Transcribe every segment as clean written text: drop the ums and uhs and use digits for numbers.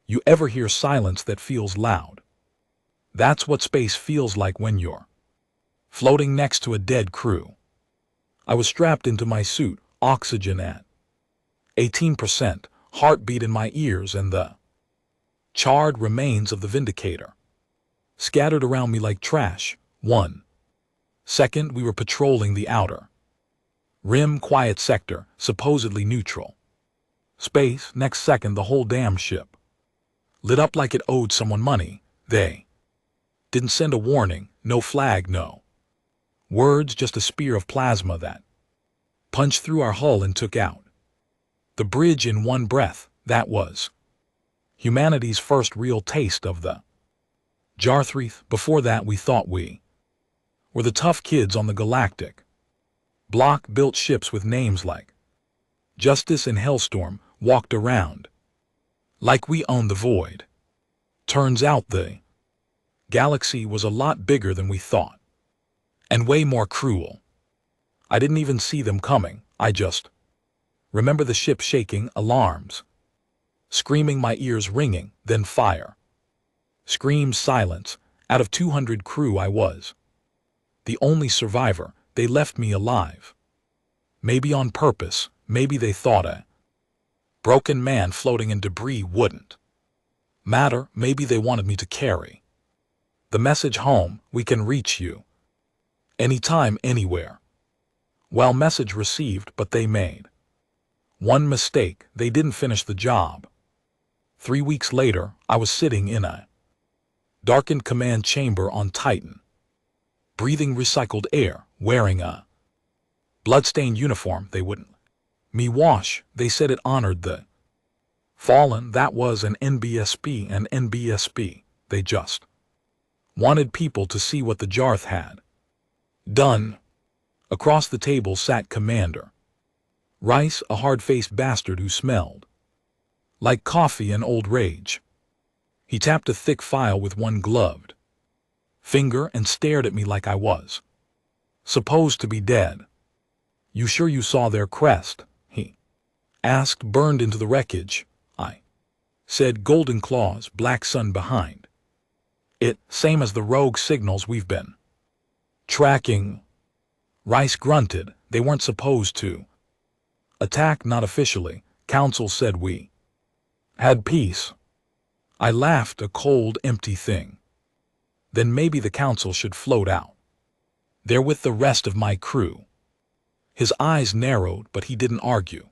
You ever hear silence that feels loud? That's what space feels like when you're floating next to a dead crew. I was strapped into my suit, oxygen at 18%, heartbeat in my ears, and the charred remains of the Vindicator scattered around me like trash. 1 second, we were patrolling the outer rim, quiet sector, supposedly neutral space. Next second, the whole damn ship lit up like it owed someone money. They didn't send a warning, no flag, no words, just a spear of plasma that punched through our hull and took out the bridge in one breath. That was humanity's first real taste of the Jarthreath. Before that, we thought we were the tough kids on the galactic block, built ships with names like Justice and Hellstorm, walked around like we owned the void. Turns out the galaxy was a lot bigger than we thought, and way more cruel. I didn't even see them coming. I just remember the ship shaking, alarms screaming, my ears ringing, then fire. Screams, silence. Out of 200 crew, I was the only survivor. They left me alive. Maybe on purpose, maybe they thought a broken man floating in debris wouldn't matter. Maybe they wanted me to carry the message home: we can reach you anytime, anywhere. Well, message received, but they made one mistake. They didn't finish the job. 3 weeks later, I was sitting in a darkened command chamber on Titan, breathing recycled air, wearing a bloodstained uniform. They wouldn't me wash. They said it honored the fallen. That was an NBSP. They just wanted people to see what the Jarth had done. Across the table sat Commander Rice, a hard-faced bastard who smelled like coffee and old rage. He tapped a thick file with one gloved finger and stared at me like I was supposed to be dead. You sure you saw their crest? He asked. Burned into the wreckage, I said. Golden claws, black sun behind it, same as the rogue signals we've been tracking. Rice grunted. They weren't supposed to attack, not officially. Council said we had peace. I laughed, a cold, empty thing. Then maybe the council should float out there with the rest of my crew. His eyes narrowed, but he didn't argue.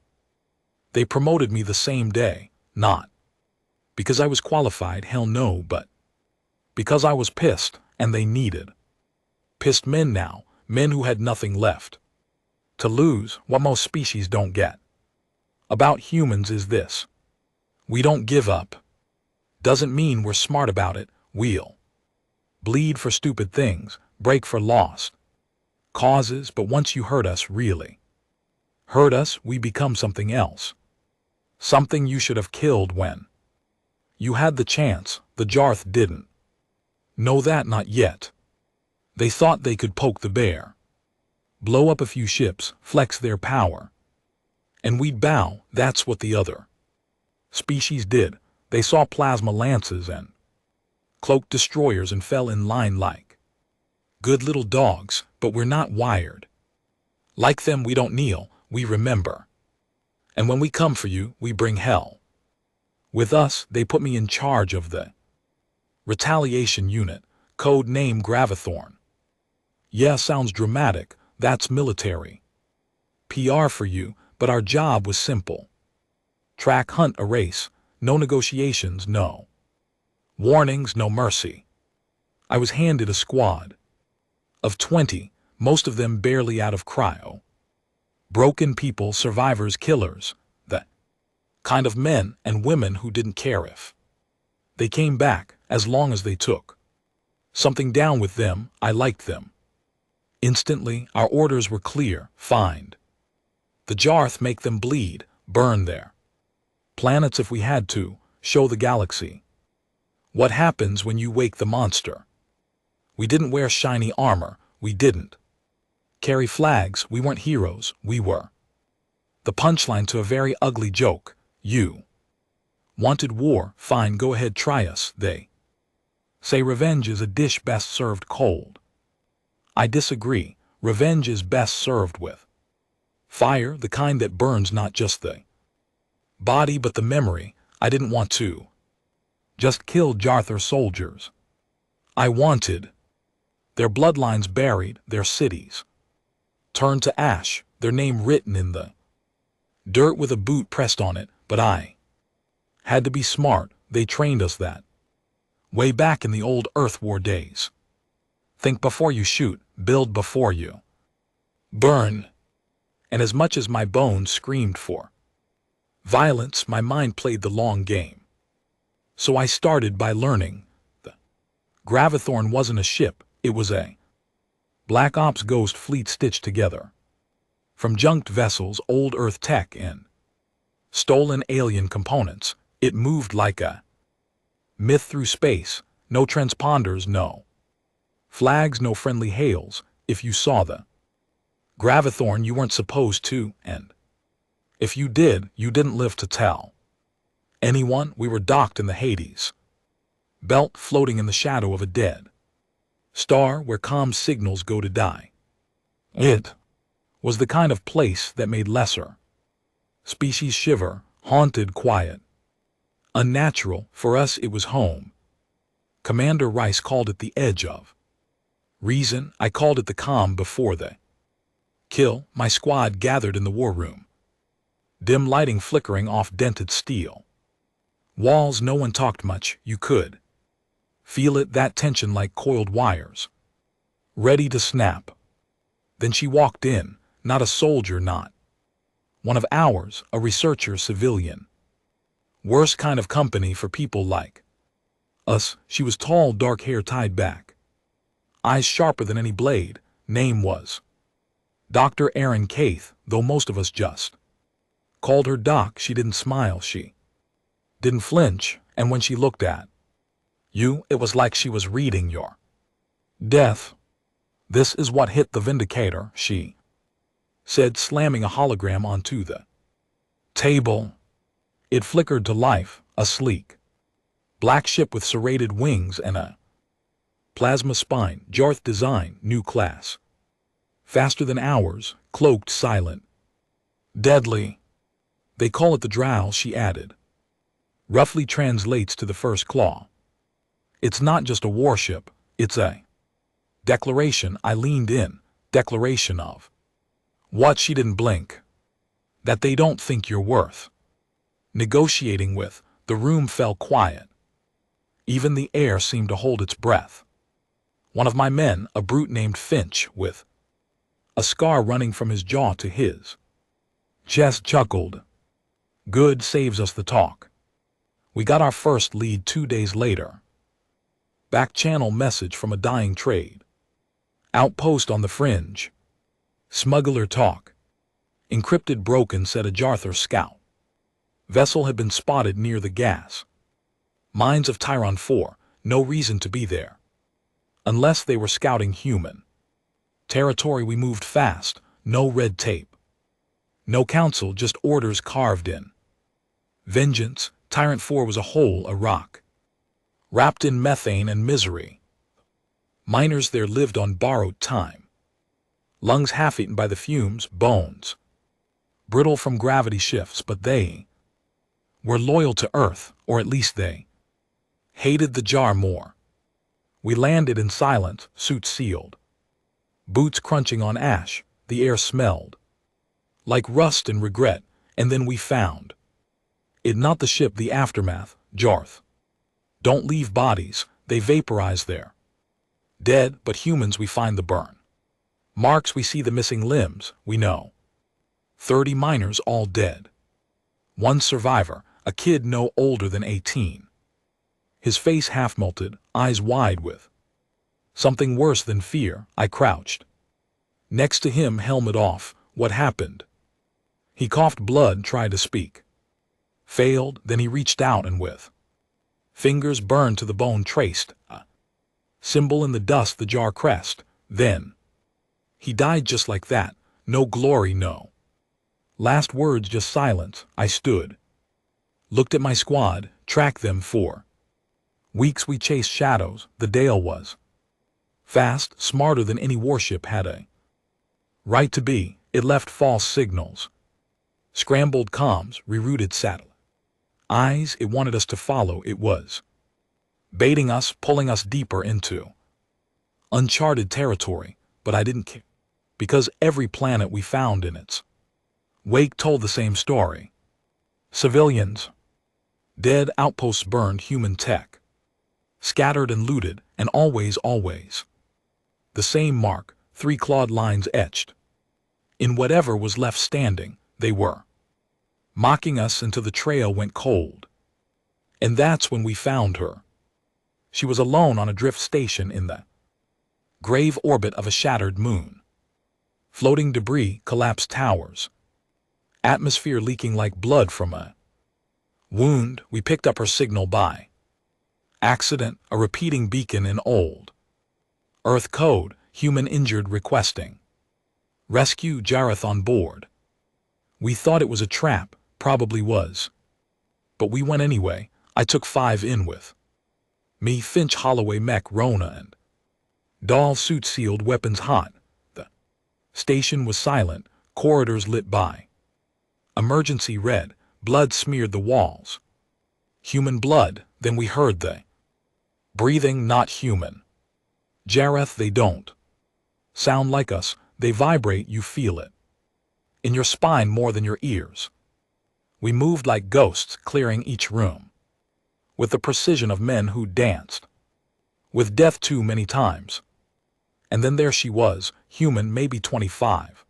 They promoted me the same day, not because I was qualified, hell no, but because I was pissed, and they needed pissed men now, men who had nothing left to lose. What most species don't get about humans is this: we don't give up. Doesn't mean we're smart about it. We'll bleed for stupid things, break for lost causes, but once you hurt us, really hurt us, we become something else. Something you should have killed when you had the chance. The Jarth didn't know that, not yet. They thought they could poke the bear, blow up a few ships, flex their power, and we'd bow. That's what the other species did. They saw plasma lances and cloaked destroyers and fell in line like good little dogs. But we're not wired like them. We don't kneel, we remember. And when we come for you, we bring hell with us. They put me in charge of the retaliation unit, code name Gravithorn. Yeah, sounds dramatic. That's military PR for you, but our job was simple: track, hunt, erase. No negotiations, no warnings, no mercy. I was handed a squad of 20, most of them barely out of cryo. Broken people, survivors, killers, the kind of men and women who didn't care if they came back, as long as they took something down with them. I liked them. Instantly, our orders were clear: find the Jarth, make them bleed, burn their planets if we had to, show the galaxy what happens when you wake the monster. We didn't wear shiny armor, we didn't carry flags, we weren't heroes, we were the punchline to a very ugly joke. You Wanted war, fine, go ahead, try us, they say. Revenge is a dish best served cold. I disagree. Revenge is best served with fire, the kind that burns not just the body but the memory. I didn't want to just kill Jarthur soldiers. I wanted their bloodlines buried, their cities turned to ash, their name written in the dirt with a boot pressed on it. But I had to be smart. They trained us that way back in the old Earth War days. Think before you shoot, build before you burn. And as much as my bones screamed for violence, my mind played the long game. So I started by learning the Gravithorn wasn't a ship, it was a Black Ops ghost fleet stitched together from junked vessels, old Earth tech, and stolen alien components. It moved like a myth through space. No transponders, no flags, no friendly hails. If you saw the Gravithorn, you weren't supposed to, and if you did, you didn't live to tell anyone. We were docked in the Hades belt, floating in the shadow of a dead star where comm signals go to die. It was the kind of place that made lesser species shiver, haunted, quiet, unnatural. For us, it was home. Commander Rice called it the edge of reason. I called it the calm before the kill. My squad gathered in the war room. Dim lighting flickering off dented steel walls. No one talked much. You could feel it, that tension like coiled wires, ready to snap. Then she walked in, not a soldier, not one of ours, a researcher, civilian. Worst kind of company for people like us. She was tall, dark hair tied back, eyes sharper than any blade. Name was Dr. Erin Caith, though most of us just called her Doc. She didn't smile, she didn't flinch, and when she looked at you, it was like she was reading your death. This is what hit the Vindicator, she said, slamming a hologram onto the table. It flickered to life, a sleek black ship with serrated wings and a plasma spine, Jarth design, new class. Faster than ours, cloaked, silent, deadly. They call it the Drow, she added. Roughly translates to the first claw. It's not just a warship, it's a declaration. I leaned in. Declaration of what? She didn't blink. That they don't think you're worth negotiating with. The room fell quiet. Even the air seemed to hold its breath. One of my men, a brute named Finch, with a scar running from his jaw to his chest, chuckled. Good, saves us the talk. We got our first lead 2 days later. Back channel message from a dying trade outpost on the fringe. Smuggler talk. Encrypted, broken, said a Jarthur scout. Vessel had been spotted near the gas mines of Tyron 4. No reason to be there unless they were scouting human territory. We moved fast. No red tape. No council, just orders carved in vengeance. Tyrant 4 was a hole, a rock, wrapped in methane and misery. Miners there lived on borrowed time. Lungs half-eaten by the fumes, bones brittle from gravity shifts, but they were loyal to Earth, or at least they hated the jar more. We landed in silence, suits sealed, boots crunching on ash. The air smelled like rust and regret, and then we found it, not the ship, the aftermath. Jarth don't leave bodies, they vaporize there. Dead, but humans, we find the burn marks, we see the missing limbs, we know 30 miners all dead. One survivor, a kid no older than 18. His face half melted, eyes wide with something worse than fear. I crouched next to him, helmet off. What happened? He coughed blood, tried to speak. Failed, then he reached out and with fingers burned to the bone traced a symbol in the dust, the jar crest. Then he died just like that. No glory, no last words, just silence. I stood Looked at my squad, tracked them for weeks. We chased shadows. The Dale was fast, smarter than any warship had a right to be. It left false signals, scrambled comms, rerouted satellite eyes. It wanted us to follow. It was baiting us, pulling us deeper into uncharted territory. But I didn't care, because every planet we found in its wake told the same story. Civilians dead, outposts burned, human tech scattered and looted, and always the same mark, 3 clawed lines etched in whatever was left standing. They were mocking us until the trail went cold. And that's when we found her. She was alone on a drift station in the grave orbit of a shattered moon. Floating debris, collapsed towers, atmosphere leaking like blood from a wound. We picked up her signal by accident, a repeating beacon in old Earth code, human injured requesting rescue, Jareth on board. We thought it was a trap, probably was. But we went anyway. I took 5 in with me, Finch, Holloway, Mech, Rona, and Dahl, suit sealed, weapons hot. The station was silent, corridors lit by emergency red, blood smeared the walls. Human blood. Then we heard the breathing, not human. Jareth, they don't sound like us. They vibrate, you feel it in your spine more than your ears. We moved like ghosts, clearing each room with the precision of men who danced with death too many times. And then there she was, human, maybe 25.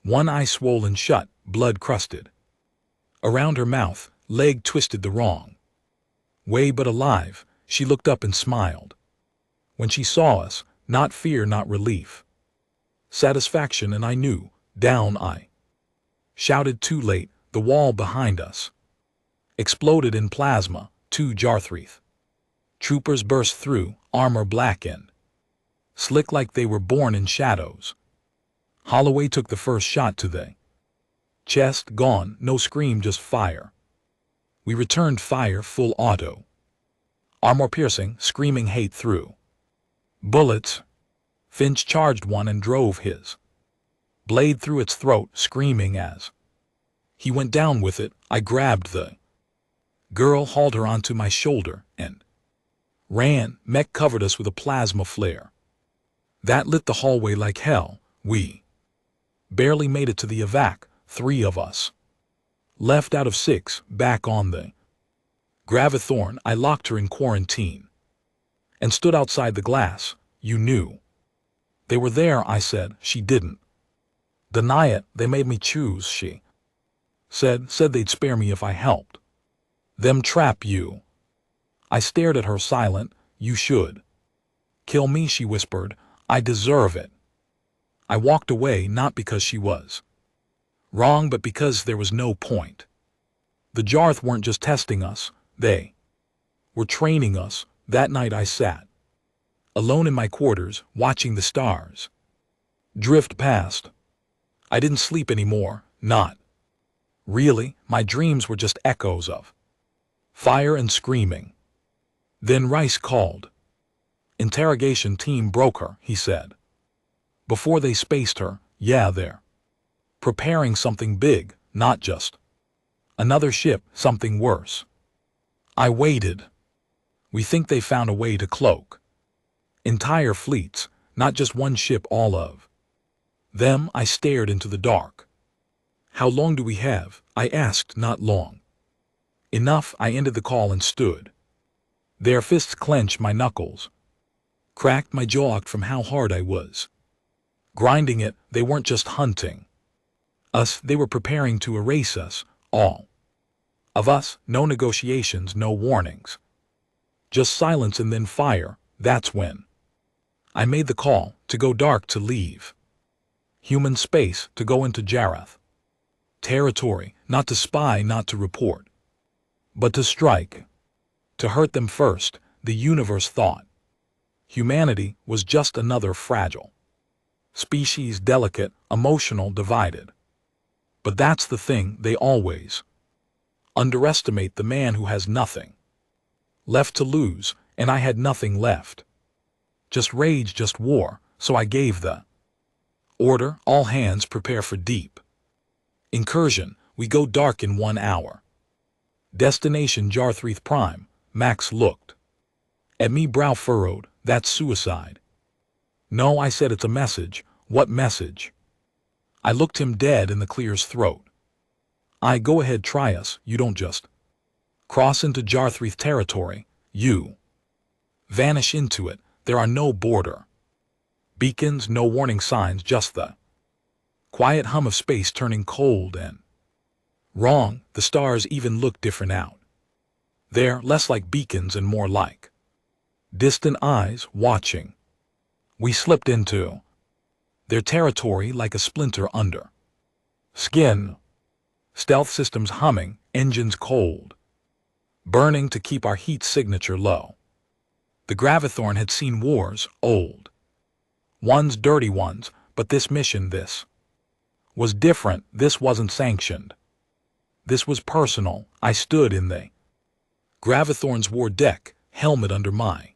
One eye swollen shut, blood crusted around her mouth, leg twisted the wrong way, but alive. She looked up and smiled when she saw us, not fear, not relief, satisfaction. And I knew. Down, I shouted too late. The wall behind us exploded in plasma. 2 Jarthrith troopers burst through, armor blackened, slick like they were born in shadows. Holloway took the first shot to the chest, gone. No scream, just fire. We returned fire, full auto, armor piercing, screaming hate through bullets. Finch charged one and drove his blade through its throat, screaming as he went down with it. I grabbed the girl, hauled her onto my shoulder, and ran. Mech covered us with a plasma flare that lit the hallway like hell. We barely made it to the evac. 3 of us left out of 6, back on the Gravithorn. I locked her in quarantine and stood outside the glass. You knew they were there, I said. She didn't deny it. They made me choose, she said they'd spare me if I helped them trap you. I stared at her, silent. You should kill me, she whispered. I deserve it. I walked away, not because she was wrong, but because there was no point. The Jarth weren't just testing us, they were training us. That night I sat alone in my quarters, watching the stars drift past. I didn't sleep anymore, not really. My dreams were just echoes of fire and screaming. Then Rice called. Interrogation team broke her, he said. Before they spaced her. Yeah, they're preparing something big, not just another ship, something worse. I waited. We think they found a way to cloak entire fleets, not just one ship, all of them. I stared into the dark. How long do we have? I asked. Not long enough. I ended the call and stood. Their fists clenched, my knuckles cracked, my jaw ached from how hard I was grinding it. They weren't just hunting us, they were preparing to erase us, all of us. No negotiations, no warnings, just silence and then fire. That's when I made the call to go dark, to leave human space, to go into Jareth territory, not to spy, not to report, but to strike, to hurt them first. The universe thought humanity was just another fragile species, delicate, emotional, divided. But that's the thing, they always Underestimate the man who has nothing left to lose, and I had nothing left. Just rage, just war, so I gave the order, all hands prepare for deep incursion, we go dark in 1 hour. Destination Jarthreath Prime. Max looked at me, brow furrowed. That's suicide. No, I said, it's a message. What message? I looked him dead in the clear's throat. I go ahead, try us, you don't just cross into Jarthreath territory, you vanish into it. There are no border beacons, no warning signs, just the quiet hum of space turning cold and wrong. The stars even look different out. They're less like beacons and more like distant eyes watching. We slipped into their territory like a splinter under skin. Stealth systems humming, engines cold, burning to keep our heat signature low. The Gravithorn had seen wars, old ones, dirty ones, but this mission, this was different. This wasn't sanctioned. This was personal. I stood in the Gravithorn's war deck, helmet under my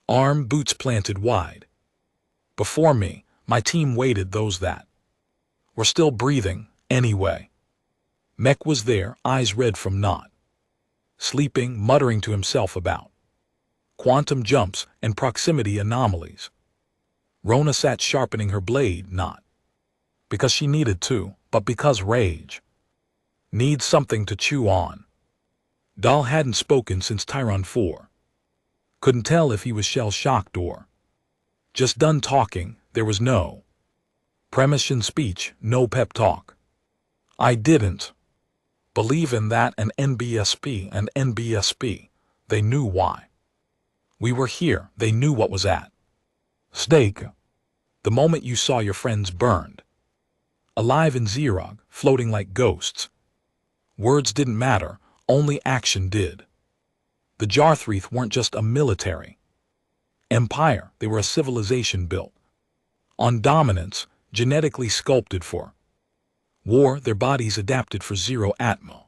arm, boots planted wide. Before me, my team waited, those that were still breathing, anyway. Mech was there, eyes red from not sleeping, muttering to himself about quantum jumps and proximity anomalies. Rona sat sharpening her blade, not because she needed to, but because rage needs something to chew on. Dahl hadn't spoken since Tyron 4. Couldn't tell if he was shell-shocked or just done talking. There was no premonition speech, no pep talk. I didn't believe in that, and NBSP. They knew why we were here. They knew what was at stake. The moment you saw your friends burned alive in Xerog, floating like ghosts, words didn't matter, only action did. The Jarthreath weren't just a military empire, they were a civilization built on dominance, genetically sculpted for war, their bodies adapted for zero atmo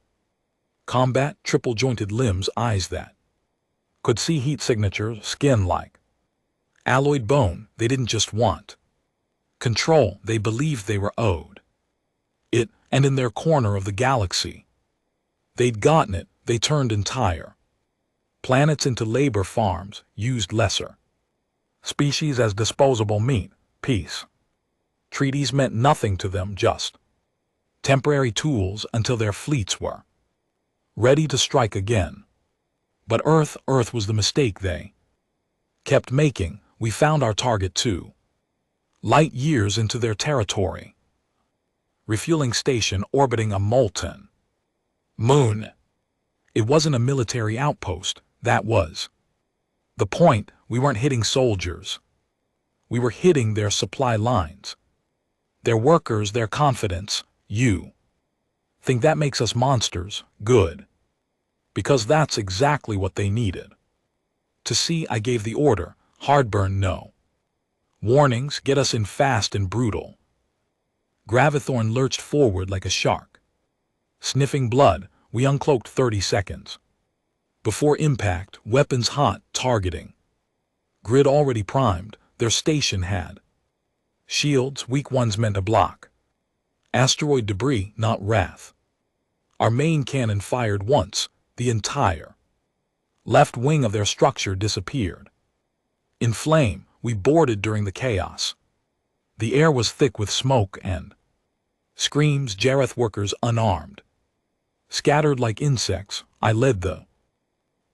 combat, triple-jointed limbs, eyes that could see heat signatures, skin like alloyed bone. They didn't just want control, they believed they were owed it, and in their corner of the galaxy, they'd gotten it. They turned entire planets into labor farms, used lesser species as disposable meat. Peace treaties meant nothing to them, just temporary tools until their fleets were ready to strike again. But Earth was the mistake they kept making. We found our target 2 light years into their territory. Refueling station orbiting a molten moon. It wasn't a military outpost, that was the point. We weren't hitting soldiers. We were hitting their supply lines, their workers, their confidence. You think that makes us monsters? Good. Because that's exactly what they needed to see. I gave the order, hardburn, no warnings, get us in fast and brutal. Gravithorn lurched forward like a shark, sniffing blood. We uncloaked 30 seconds before impact, weapons hot, targeting grid already primed. Their station had shields, weak ones meant to block asteroid debris, not wrath. Our main cannon fired once. The entire left wing of their structure disappeared in flame. We boarded during the chaos. The air was thick with smoke and screams. Jareth workers unarmed scattered like insects. I led the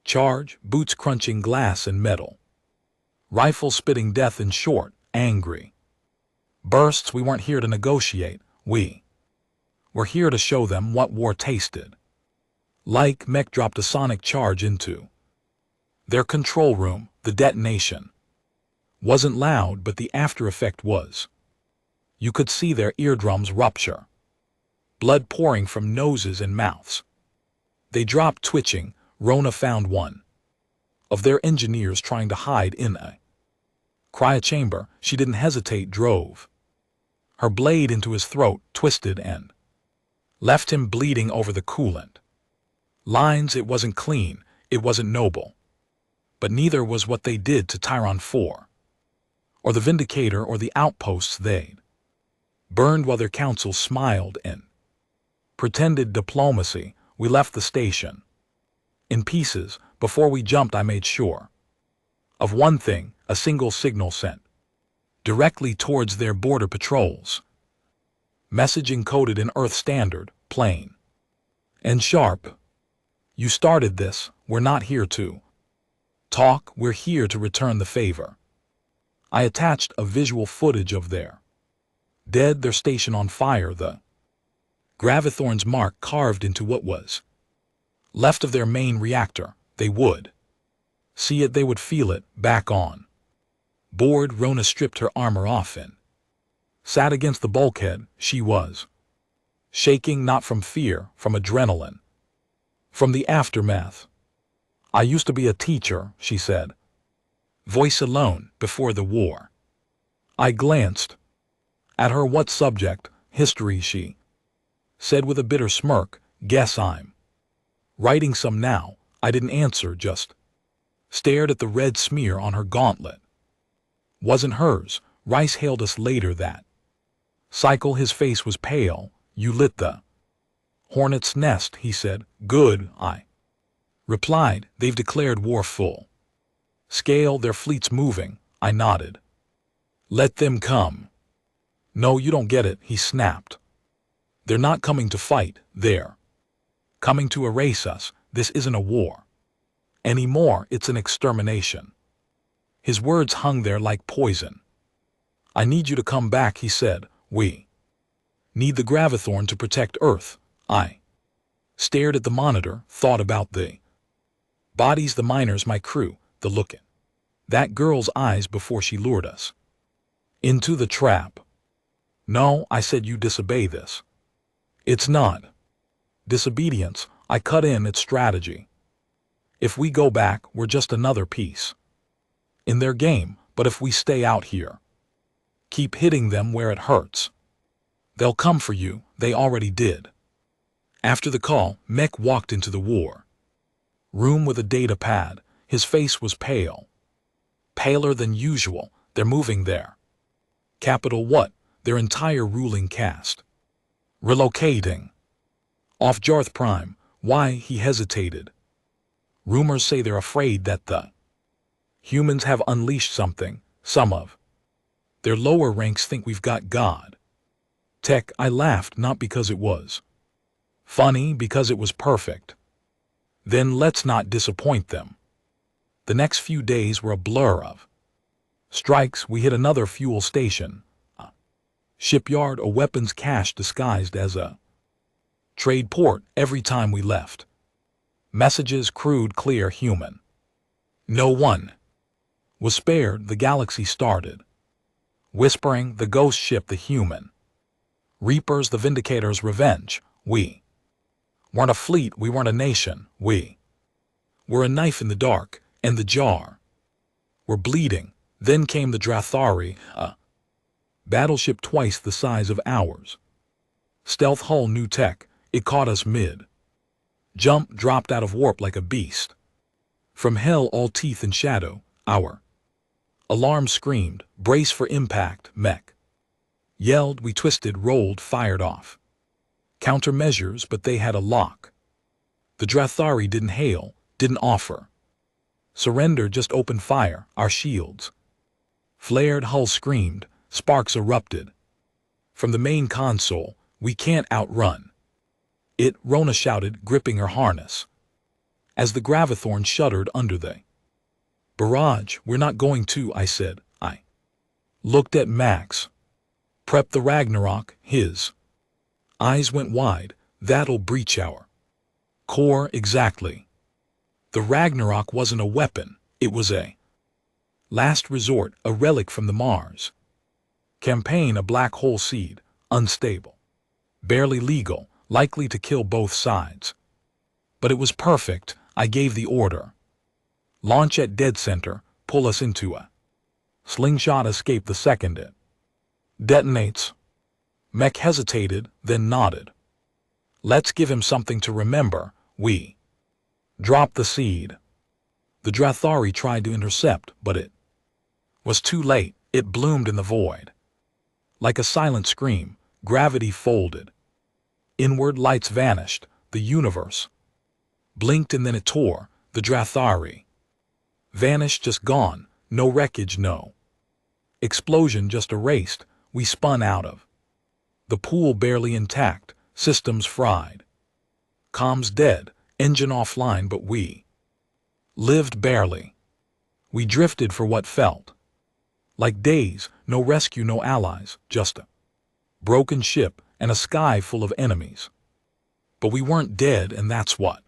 charge, boots crunching glass and metal, rifle spitting death in short, angry bursts. We weren't here to negotiate. We were here to show them what war tasted like. Mech dropped a sonic charge into their control room. The detonation wasn't loud, but the after effect was. You could see their eardrums rupture, blood pouring from noses and mouths. They dropped, twitching. Rona found one of their engineers trying to hide in a cryochamber. She didn't hesitate, drove her blade into his throat, twisted, and left him bleeding over the coolant. Lines, it wasn't clean, it wasn't noble. But neither was what they did to Tyron 4, or the Vindicator or the outposts they'd burned while their council smiled in pretended diplomacy. We left the station in pieces. Before we jumped, I made sure of one thing: a single signal sent directly towards their border patrols. Message encoded in Earth Standard, plain and sharp. You started this, we're not here to talk, we're here to return the favor. I attached a visual footage of their dead, their station on fire, the Gravithorn's mark carved into what was left of their main reactor. They would see it, they would feel it, back on board. Rona stripped her armor off and sat against the bulkhead. She was shaking, not from fear, from adrenaline, from the aftermath. I used to be a teacher, she said, voice alone, before the war. I glanced at her. What subject? History, she said with a bitter smirk. Guess I'm writing some now. I didn't answer, just stared at the red smear on her gauntlet. Wasn't hers. Rice hailed us later that cycle. His face was pale. You lit the hornet's nest, he said. Good, I replied. They've declared war full scale. Their fleet's moving. I nodded. Let them come. No, you don't get it, he snapped. They're not coming to fight, they're coming to erase us. This isn't a war anymore, it's an extermination. His words hung there like poison. I need you to come back, he said. We need the Gravithorn to protect Earth. I stared at the monitor, thought about the bodies, the miners, my crew, the look in that girl's eyes before she lured us into the trap. No, I said, you disobey this. It's not disobedience. I cut in. It's strategy. If we go back, we're just another piece in their game. But if we stay out here, keep hitting them where it hurts, they'll come for you. They already did. After the call, Mech walked into the war room with a data pad. His face was pale, paler than usual. They're moving there. Capital what? Their entire ruling caste relocating off Jarth Prime. Why? He hesitated. Rumors say they're afraid that the humans have unleashed something. Some of their lower ranks think we've got God tech. I laughed, not because it was funny, because it was perfect. Then let's not disappoint them. The next few days were a blur of strikes. We hit another fuel station, a shipyard, a weapons cache disguised as a trade port. Every time we left, messages, crude, clear, human. No one was spared. The galaxy started whispering. The ghost ship, the human reapers, the Vindicator's revenge. We weren't a fleet, we weren't a nation. We were a knife in the dark, and the jar were bleeding. Then came the Drathari, a battleship twice the size of ours. Stealth hull, new tech. It caught us mid jump, dropped out of warp like a beast from hell, all teeth and shadow. Our alarm screamed, brace for impact. Mech yelled. We twisted, rolled, fired off countermeasures, but they had a lock. The Drathari didn't hail, didn't offer surrender, just opened fire. Our shields flared, hull screamed, sparks erupted from the main console. We can't outrun it, Rona shouted, gripping her harness as the Gravithorn shuddered under the barrage. We're not going to, I said. I looked at Max. Prep the Ragnarok. His eyes went wide. That'll breach our core. Exactly. The Ragnarok wasn't a weapon. It was a last resort, a relic from the Mars campaign, a black hole seed, unstable, barely legal, likely to kill both sides. But it was perfect. I gave the order. Launch at dead center, pull us into a slingshot, escape the second it detonates. Mech hesitated, then nodded. Let's give him something to remember. We Drop the seed. The Drathari tried to intercept, but it was too late. It bloomed in the void. Like a silent scream, gravity folded. Inward lights vanished. The universe blinked and then it tore. The Drathari vanished, just gone. No wreckage, no explosion, just erased. We spun out of the pool barely intact, systems fried. Comms dead, engine offline, but we lived barely. We drifted for what felt like days, no rescue, no allies, just a broken ship and a sky full of enemies. But we weren't dead, and that's what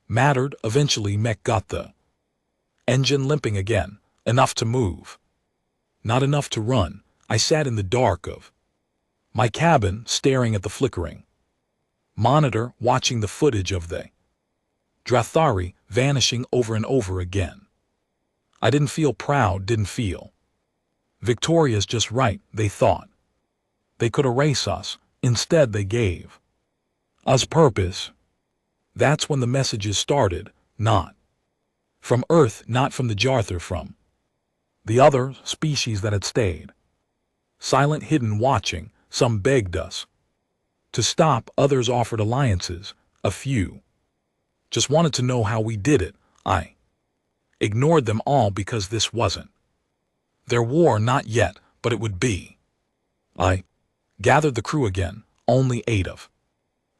mattered. Eventually, Mech got the engine limping again, enough to move. Not enough to run. I sat in the dark of my cabin, staring at the flickering monitor, watching the footage of the Drathari vanishing over and over again. I didn't feel proud, didn't feel victorious, just right. They thought they could erase us. Instead, they gave us purpose. That's when the messages started, not from Earth, not from the Jarthar, from the other species that had stayed silent, hidden, watching. Some begged us to stop, others offered alliances, a few just wanted to know how we did it. I ignored them all because this wasn't their war, not yet, but it would be. I gathered the crew again, only 8 of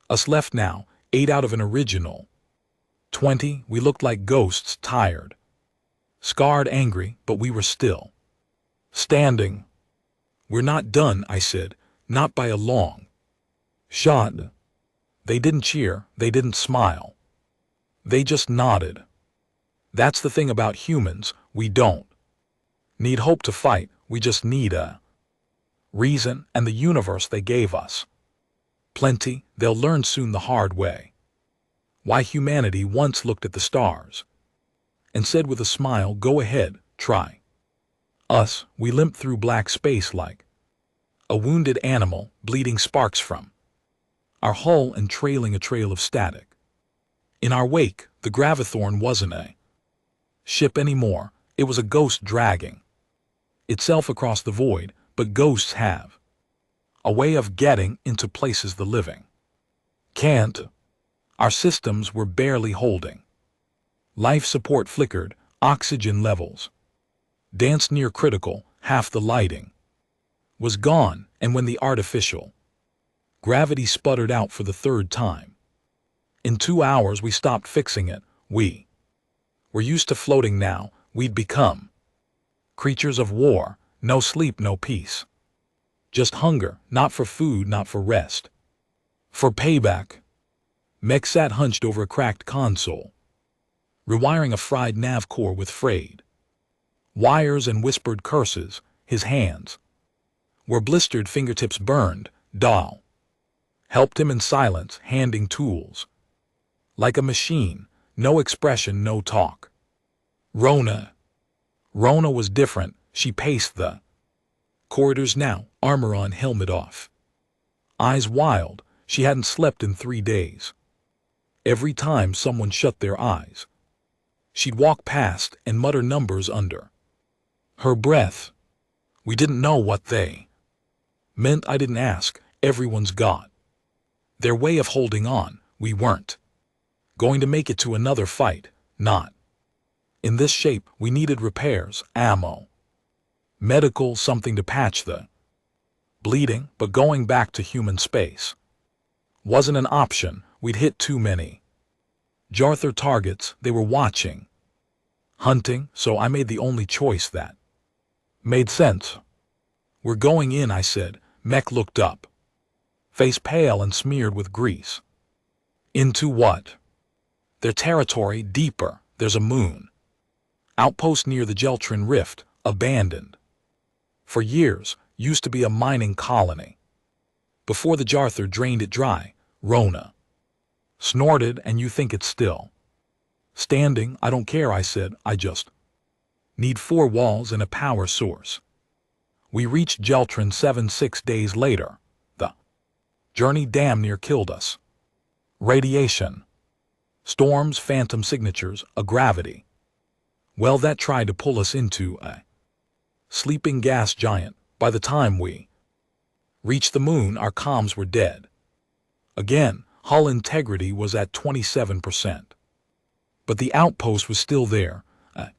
us left now, 8 out of an original 20. We looked like ghosts, tired, scarred, angry, but we were still standing. We're not done, I said, not by a long shot. They didn't cheer, they didn't smile. They just nodded. That's the thing about humans, we don't need hope to fight, we just need a reason, and the universe they gave us plenty. They'll learn soon the hard way why humanity once looked at the stars and said with a smile, go ahead, try us. We limped through black space like a wounded animal, bleeding sparks from our hull and trailing a trail of static. In our wake, the Gravithorn wasn't a ship anymore, it was a ghost dragging itself across the void, but ghosts have a way of getting into places the living can't. Our systems were barely holding. Life support flickered, oxygen levels danced near critical, half the lighting was gone, and when the artificial gravity sputtered out for the 3rd time in 2 hours, we stopped fixing it. We were used to floating now. We'd become creatures of war, no sleep, no peace. Just hunger, not for food, not for rest. For payback. Mech sat hunched over a cracked console, rewiring a fried nav core with frayed wires and whispered curses. His hands were blistered, fingertips burned. Dahl helped him in silence, handing tools. Like a machine, no expression, no talk. Rona was different. She paced the corridors now, armor on, helmet off. Eyes wild, she hadn't slept in 3 days. Every time someone shut their eyes, she'd walk past and mutter numbers under her breath. We didn't know what they meant. I didn't ask. Everyone's got their way of holding on. We weren't going to make it to another fight, not in this shape. We needed repairs, ammo, medical, something to patch the bleeding, but going back to human space wasn't an option. We'd hit too many Jarthar targets. They were watching, hunting, so I made the only choice that made sense. We're going in, I said. Mech looked up, face pale and smeared with grease. Into what? Their territory, deeper. There's a moon outpost near the Geltrin Rift, abandoned for years, used to be a mining colony. Before the Jarthar drained it dry. Rona snorted. And you think it's still standing? I don't care, I said. I just need 4 walls and a power source. We reached Geltrin 6 days later. The journey damn near killed us. Radiation Storms, phantom signatures, a gravity. Well, that tried to pull us into a sleeping gas giant. By the time we reached the moon, our comms were dead. Again, hull integrity was at 27%. But the outpost was still there, a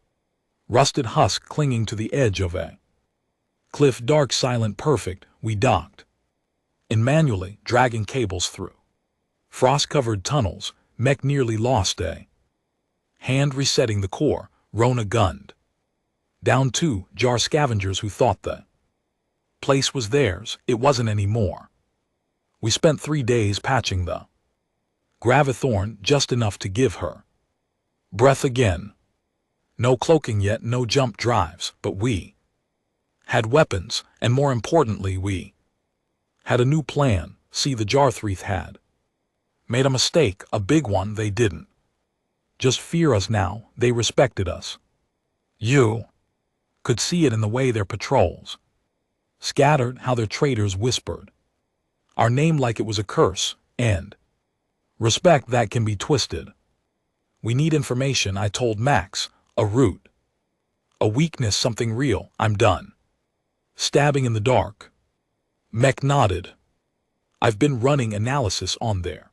rusted husk clinging to the edge of a cliff, dark, silent, perfect. We docked, and manually dragging cables through frost-covered tunnels. Mech nearly lost a hand resetting the core. Rona gunned down 2 jar scavengers who thought the place was theirs. It wasn't anymore. We spent 3 days patching the Gravithorn, just enough to give her breath again. No cloaking yet, no jump drives, but we had weapons, and more importantly, we had a new plan. See, the Jarthreath had made a mistake, a big one. They didn't just fear us now, they respected us. You could see it in the way their patrols scattered, how their traitors whispered our name like it was a curse, and respect that can be twisted. We need information, I told Max. A root, a weakness, something real. I'm done stabbing in the dark. Mech nodded. I've been running analysis on their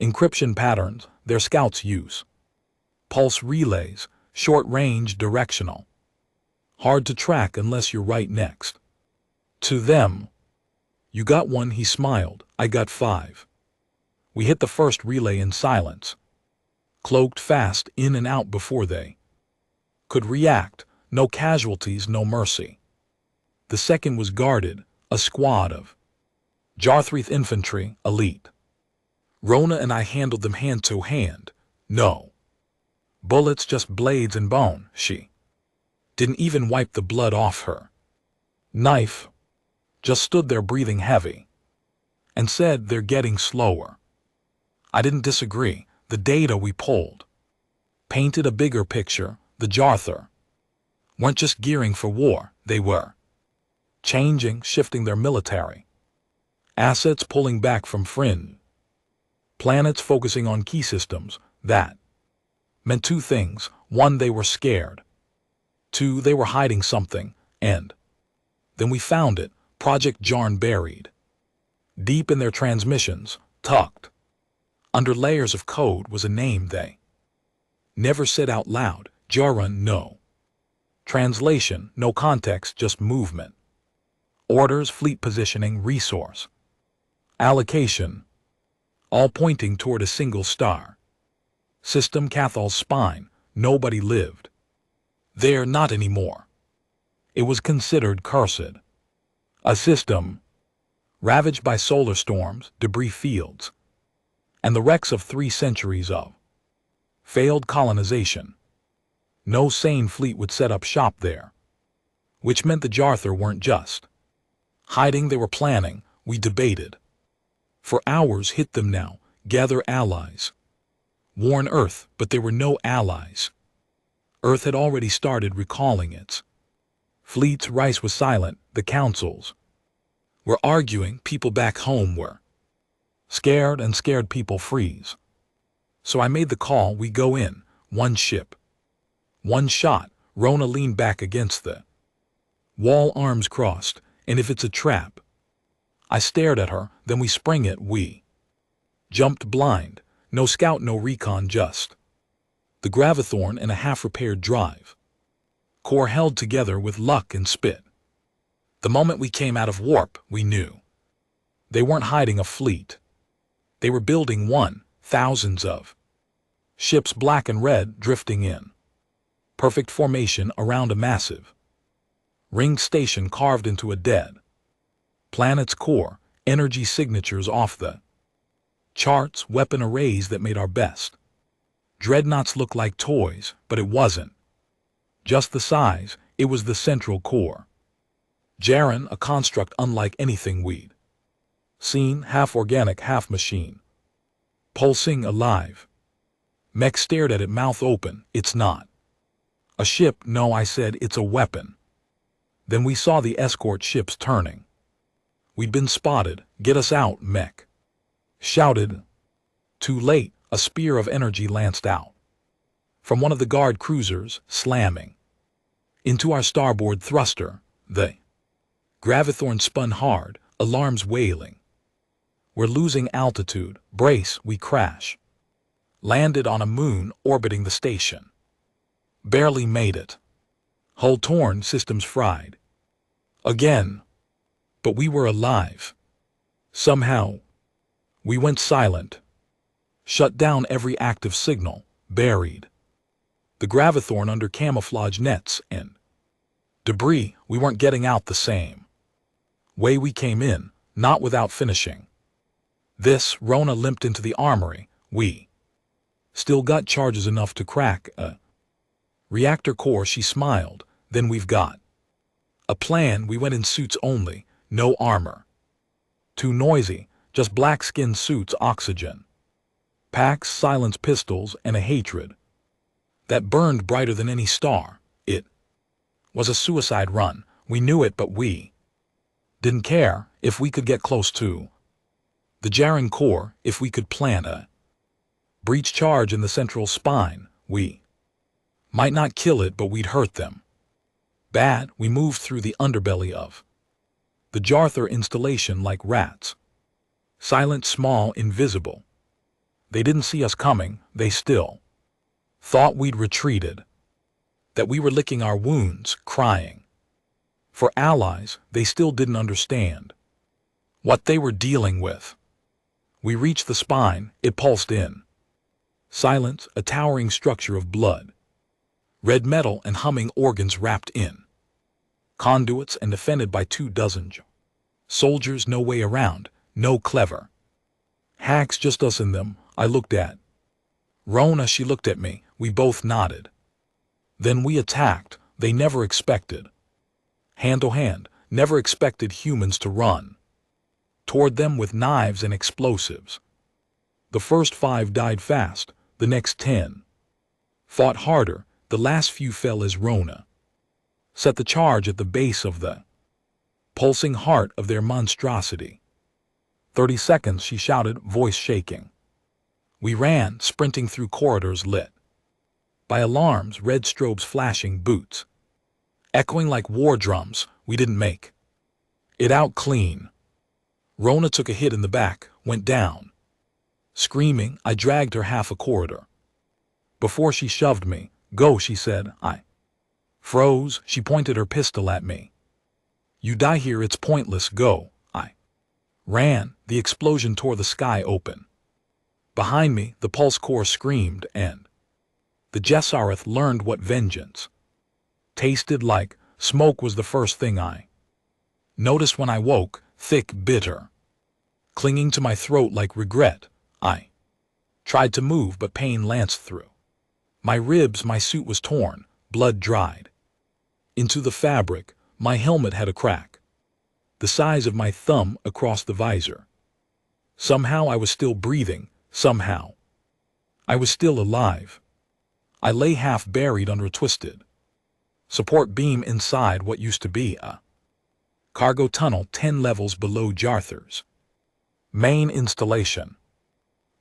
encryption patterns their scouts use. Pulse relays, short-range, directional. Hard to track unless you're right next to them. You got one, he smiled. I got 5. We hit the first relay in silence, cloaked fast, in and out before they could react. No casualties, no mercy. The second was guarded, a squad of Jarthreath infantry, elite. Rona and I handled them hand to hand. No bullets, just blades and bone. She didn't even wipe the blood off her knife, just stood there breathing heavy, and said, they're getting slower. I didn't disagree. The data we pulled painted a bigger picture. The Jarthur weren't just gearing for war, they were changing, shifting their military assets, pulling back from fringe planets, focusing on key systems. That meant 2 things. 1, they were scared. 2, they were hiding something. And then we found it. Project Jarn, buried deep in their transmissions, tucked under layers of code, was a name they never said out loud. Jarun, no translation, no context, just movement, orders, fleet positioning, resource allocation, all pointing toward a single star system. Cathal's spine. Nobody lived there, not anymore. It was considered cursed. A system ravaged by solar storms, debris fields, and the wrecks of 3 centuries of failed colonization. No sane fleet would set up shop there, which meant the Jarthur weren't just hiding, they were planning. We debated for hours. Hit them now, gather allies, warn Earth, but there were no allies. Earth had already started recalling its fleets. Rice was silent. The councils were arguing. People back home were scared, and scared people freeze. So I made the call. We go in. 1 ship, 1 shot. Rona leaned back against the wall, arms crossed. And if it's a trap? I stared at her. Then we spring it. We jumped blind. No scout, no recon, just the Gravithorn and a half-repaired drive core held together with luck and spit. The moment we came out of warp, we knew they weren't hiding a fleet. They were building one. Thousands of ships, black and red, drifting in perfect formation around a massive ringed station carved into a dead planet's core. Energy signatures off the charts, weapon arrays that made our best dreadnoughts look like toys, but it wasn't just the size, it was the central core. Jaren, a construct unlike anything we'd seen, half organic, half machine, pulsing, alive. Mech stared at it, mouth open. It's not a ship, no, I said, it's a weapon. Then we saw the escort ships turning. We'd been spotted. Get us out, Mech shouted. Too late. A spear of energy lanced out from one of the guard cruisers, slamming into our starboard thruster. The gravithorn spun hard, alarms wailing. We're losing altitude. Brace, we crash. Landed on a moon orbiting the station. Barely made it. Hull torn, systems fried. Again. But we were alive. Somehow. We went silent. Shut down every active signal. Buried the gravithorn under camouflage nets and debris. We weren't getting out the same way we came in, not without finishing. Rona limped into the armory. We still got charges enough to crack a reactor core. She smiled. Then we've got a plan. We went in suits only, no armor. Too noisy, just black skin suits, oxygen packs, silenced pistols, and a hatred that burned brighter than any star. It was a suicide run. We knew it, but we didn't care if we could get close to the Jaren core, if we could plant a breach charge in the central spine. We might not kill it, but we'd hurt them bad. We moved through the underbelly of the Jarther installation like rats. Silent, small, invisible. They didn't see us coming. They still thought we'd retreated, that we were licking our wounds, crying for allies. They still didn't understand what they were dealing with. We reached the spine. It pulsed in silence, a towering structure of blood, red metal, and humming organs wrapped in conduits and defended by 24 soldiers. No way around, no clever hacks, just us and them. I looked at Rona. She looked at me. We both nodded. Then we attacked. They never expected. Hand to hand, never expected humans to run toward them with knives and explosives. The first 5 died fast. The next 10 fought harder. The last few fell as Rona set the charge at the base of the pulsing heart of their monstrosity. 30 seconds, she shouted, voice shaking. We ran, sprinting through corridors lit by alarms, red strobes flashing, boots echoing like war drums. We didn't make it out clean. Rona took a hit in the back, went down screaming. I dragged her half a corridor before she shoved me. Go, she said. I froze. She pointed her pistol at me. You die here, it's pointless. Go. I ran. The explosion tore the sky open. Behind me, the pulse core screamed, and the Jessareth learned what vengeance tasted like. Smoke was the first thing I noticed when I woke, thick, bitter, clinging to my throat like regret. I tried to move, but pain lanced through my ribs. My suit was torn, blood dried into the fabric. My helmet had a crack the size of my thumb across the visor. Somehow I was still breathing. Somehow I was still alive. I lay half buried under a twisted support beam inside what used to be a cargo tunnel 10 levels below Jarther's main installation.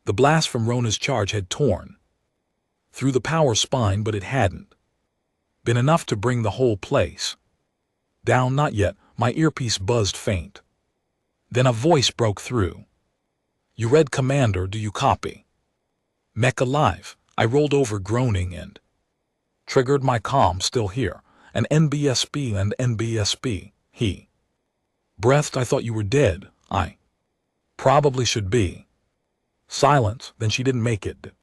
The blast from Rona's charge had torn through the power spine, but it hadn't been enough to bring the whole place down. Not yet. My earpiece buzzed faint. Then a voice broke through. You read, Commander, do you copy? Mech alive. I rolled over groaning and triggered my comm. Still here. An NBSB and NBSB. He breathed. I thought you were dead. I probably should be. Silence. Then she didn't make it.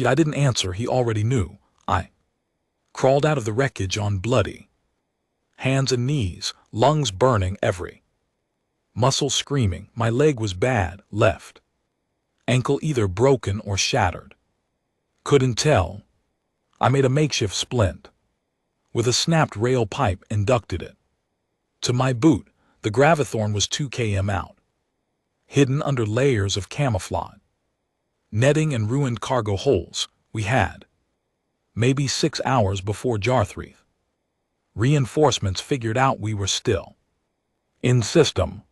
I didn't answer. He already knew. I crawled out of the wreckage on bloody hands and knees, lungs burning, every muscle screaming. My leg was bad, left ankle either broken or shattered. Couldn't tell. I made a makeshift splint with a snapped rail pipe and ducted it to my boot. The gravithorn was 2 km out, hidden under layers of camouflage netting and ruined cargo holes. We had maybe 6 hours before Jarthreth reinforcements figured out we were still in system.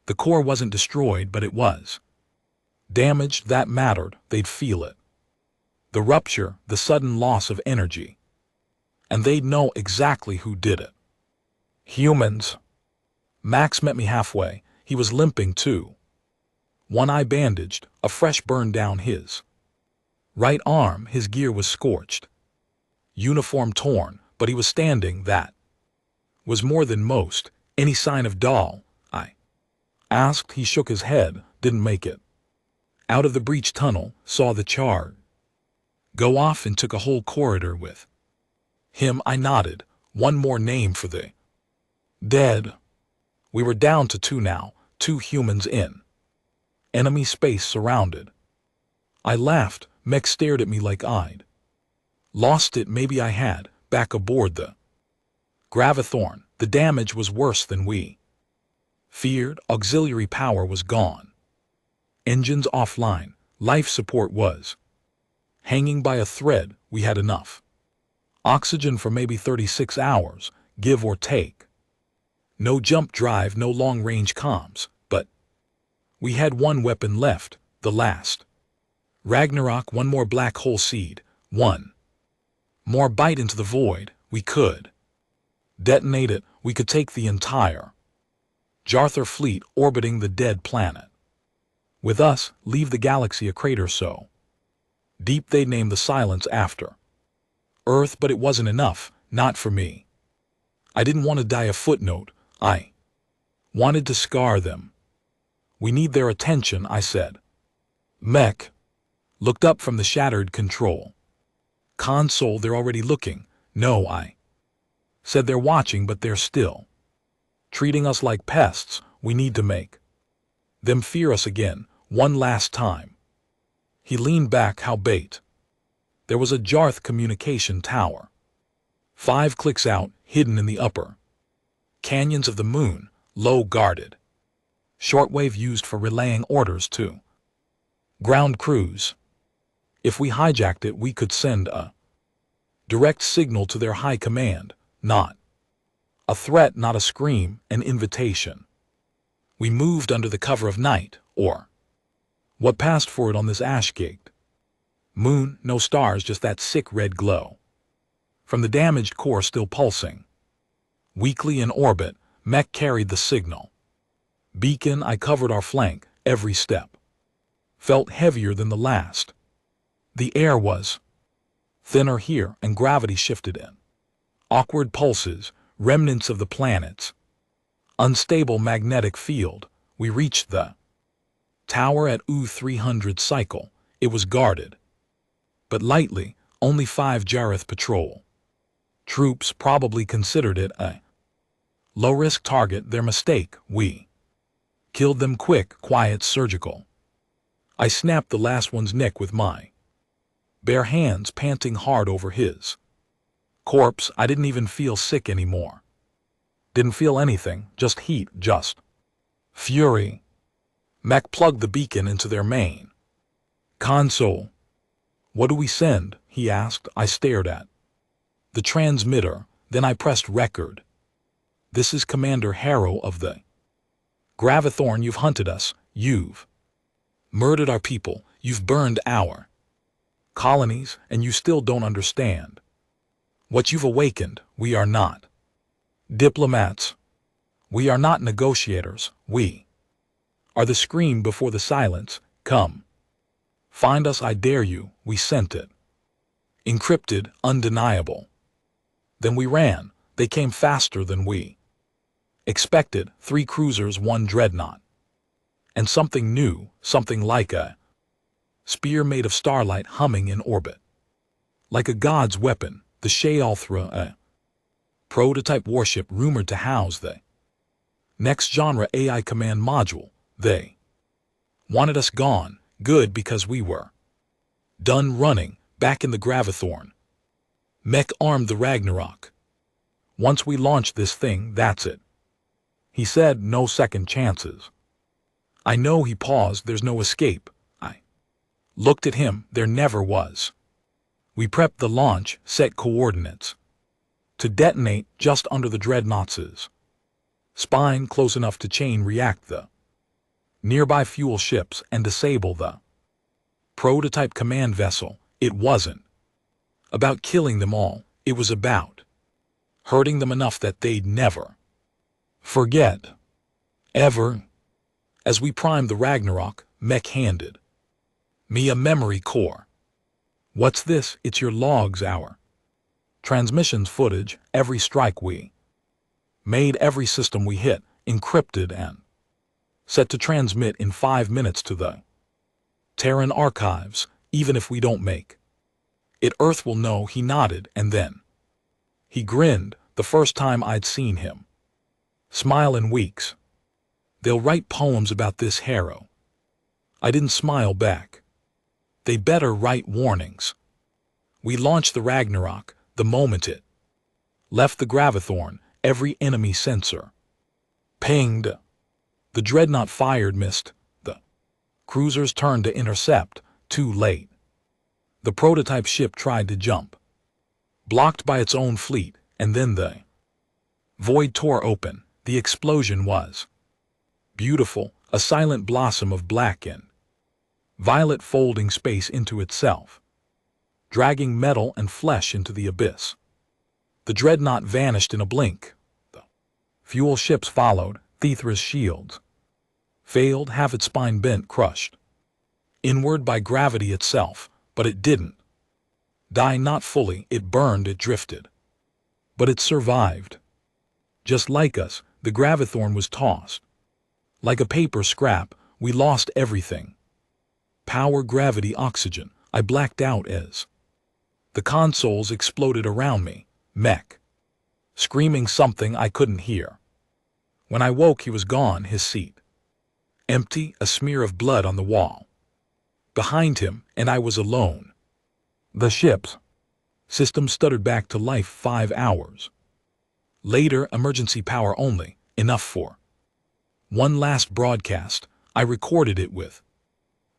The core wasn't destroyed, but it was Damage that mattered, they'd feel it. The rupture, the sudden loss of energy. And they'd know exactly who did it. Humans. Max met me halfway. He was limping too. One eye bandaged, a fresh burn down his right arm. His gear was scorched. Uniform torn, but he was standing. That was more than most. Any sign of Dahl? I asked. He shook his head. Didn't make it. Out of the breach tunnel, saw the chart go off and took a whole corridor with him. I nodded. One more name for the dead. We were down to 2 now, 2 humans in enemy space surrounded. I laughed. Mech stared at me like I'd lost it. Maybe I had. Back aboard the Gravithorn, the damage was worse than we feared. Auxiliary power was gone. Engines offline. Life support was hanging by a thread. We had enough oxygen for maybe 36 hours, give or take. No jump drive, no long-range comms, but we had one weapon left, the last Ragnarok. One more black hole seed, one more bite into the void. We could detonate it. We could take the entire Jarthur fleet orbiting the dead planet with us, leave the galaxy a crater so deep they'd name the silence after Earth. But it wasn't enough, not for me. I didn't want to die a footnote. I wanted to scar them. We need their attention, I said. Mech looked up from the shattered control console. They're already looking. No, I said. They're watching, but they're still treating us like pests. We need to make them fear us again, one last time. He leaned back. How bait? There was a Jarth communication tower. 5 clicks out, hidden in the upper canyons of the moon, low guarded. Shortwave used for relaying orders to ground crews. If we hijacked it, we could send a direct signal to their high command, not a threat, not a scream, an invitation. We moved under the cover of night, or what passed for it on this ash-caked moon. No stars, just that sick red glow from the damaged core still pulsing. Weakly in orbit, Mech carried the signal beacon. I covered our flank. Every step felt heavier than the last. The air was thinner here, and gravity shifted in awkward pulses, remnants of the planet's unstable magnetic field. We reached the tower at U-300 cycle. It was guarded, but lightly. Only 5 Jareth patrol troops. Probably considered it a low-risk target. Their mistake. We killed them quick, quiet, surgical. I snapped the last one's neck with my bare hands, panting hard over his corpse. I didn't even feel sick anymore. Didn't feel anything, just heat, just fury. Mech plugged the beacon into their main console. What do we send? He asked. I stared at the transmitter, then I pressed record. This is Commander Harrow of the Gravithorn. You've hunted us. You've murdered our people. You've burned our colonies, and you still don't understand what you've awakened. We are not diplomats. We are not negotiators. We are the scream before the silence. Come find us, I dare you. We sent it encrypted, undeniable. Then we ran. They came faster than we expected. 3 cruisers, 1 dreadnought, and something new, something like a spear made of starlight humming in orbit. Like a god's weapon, the Shealthra, a prototype warship rumored to house the next genre AI command module. They wanted us gone. Good, because we were done running, back in the Gravithorn. Mech armed the Ragnarok. Once we launch this thing, that's it. He said, no second chances. I know. He paused. There's no escape. I looked at him. There never was. We prepped the launch, set coordinates to detonate just under the Dreadnoughts' spine, close enough to chain react the nearby fuel ships and disable the prototype command vessel. It wasn't about killing them all, it was about hurting them enough that they'd never forget. Ever. As we primed the Ragnarok, Mech handed me a memory core. What's this? It's your logs, our transmissions footage, every strike we made, every system we hit, encrypted and set to transmit in 5 minutes to the Terran archives. Even if we don't make it, Earth will know. He nodded, and then he grinned, the first time I'd seen him smile in weeks. They'll write poems about this hero. I didn't smile back. They better write warnings. We launched the Ragnarok. The moment it left the Gravithorn, every enemy sensor pinged. The dreadnought fired, missed. The cruisers turned to intercept. Too late. The prototype ship tried to jump, blocked by its own fleet, and then the void tore open. The explosion was beautiful, a silent blossom of black and violet folding space into itself, dragging metal and flesh into the abyss. The dreadnought vanished in a blink. The fuel ships followed. Thethra's shields failed, half its spine bent, crushed inward by gravity itself, but it didn't die, not fully. It burned, it drifted, but it survived. Just like us, the Gravithorn was tossed like a paper scrap. We lost everything. Power, gravity, oxygen. I blacked out as the consoles exploded around me. Mech screaming something I couldn't hear. When I woke, he was gone, his seat empty, a smear of blood on the wall behind him, and I was alone. The ship's system stuttered back to life 5 hours later. Emergency power only, enough for one last broadcast. I recorded it with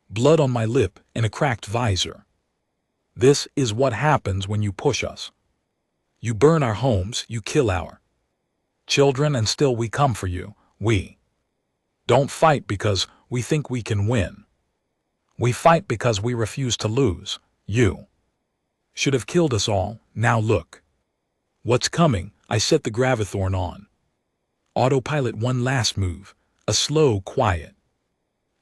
blood on my lip and a cracked visor. This is what happens when you push us. You burn our homes, you kill our children, and still we come for you. We don't fight because we think we can win. We fight because we refuse to lose. You should have killed us all. Now look what's coming. I set the Gravithorn on autopilot. One last move, a slow, quiet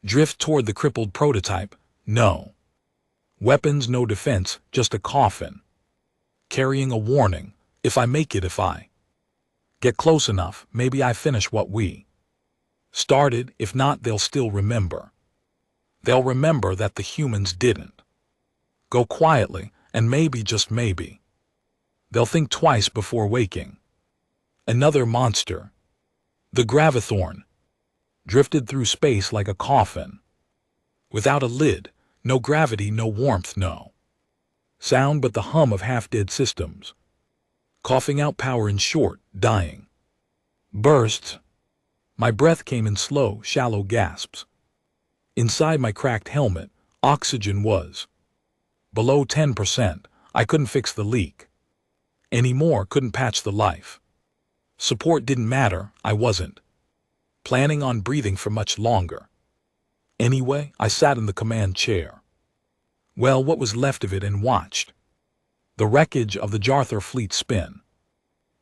drift toward the crippled prototype. No weapons, no defense, just a coffin carrying a warning. If I make it, if I get close enough, maybe I finish what we started. If not, they'll still remember. They'll remember that the humans didn't go quietly, and maybe, just maybe, they'll think twice before waking. Another monster. The Gravithorn drifted through space like a coffin, without a lid, no gravity, no warmth, no sound but the hum of half-dead systems, coughing out power in short, dying bursts. My breath came in slow, shallow gasps. Inside my cracked helmet, oxygen was below 10%. I couldn't fix the leak anymore, couldn't patch the life support. Didn't matter. I wasn't planning on breathing for much longer. Anyway, I sat in the command chair, well, what was left of it, and watched the wreckage of the Jarthur fleet spin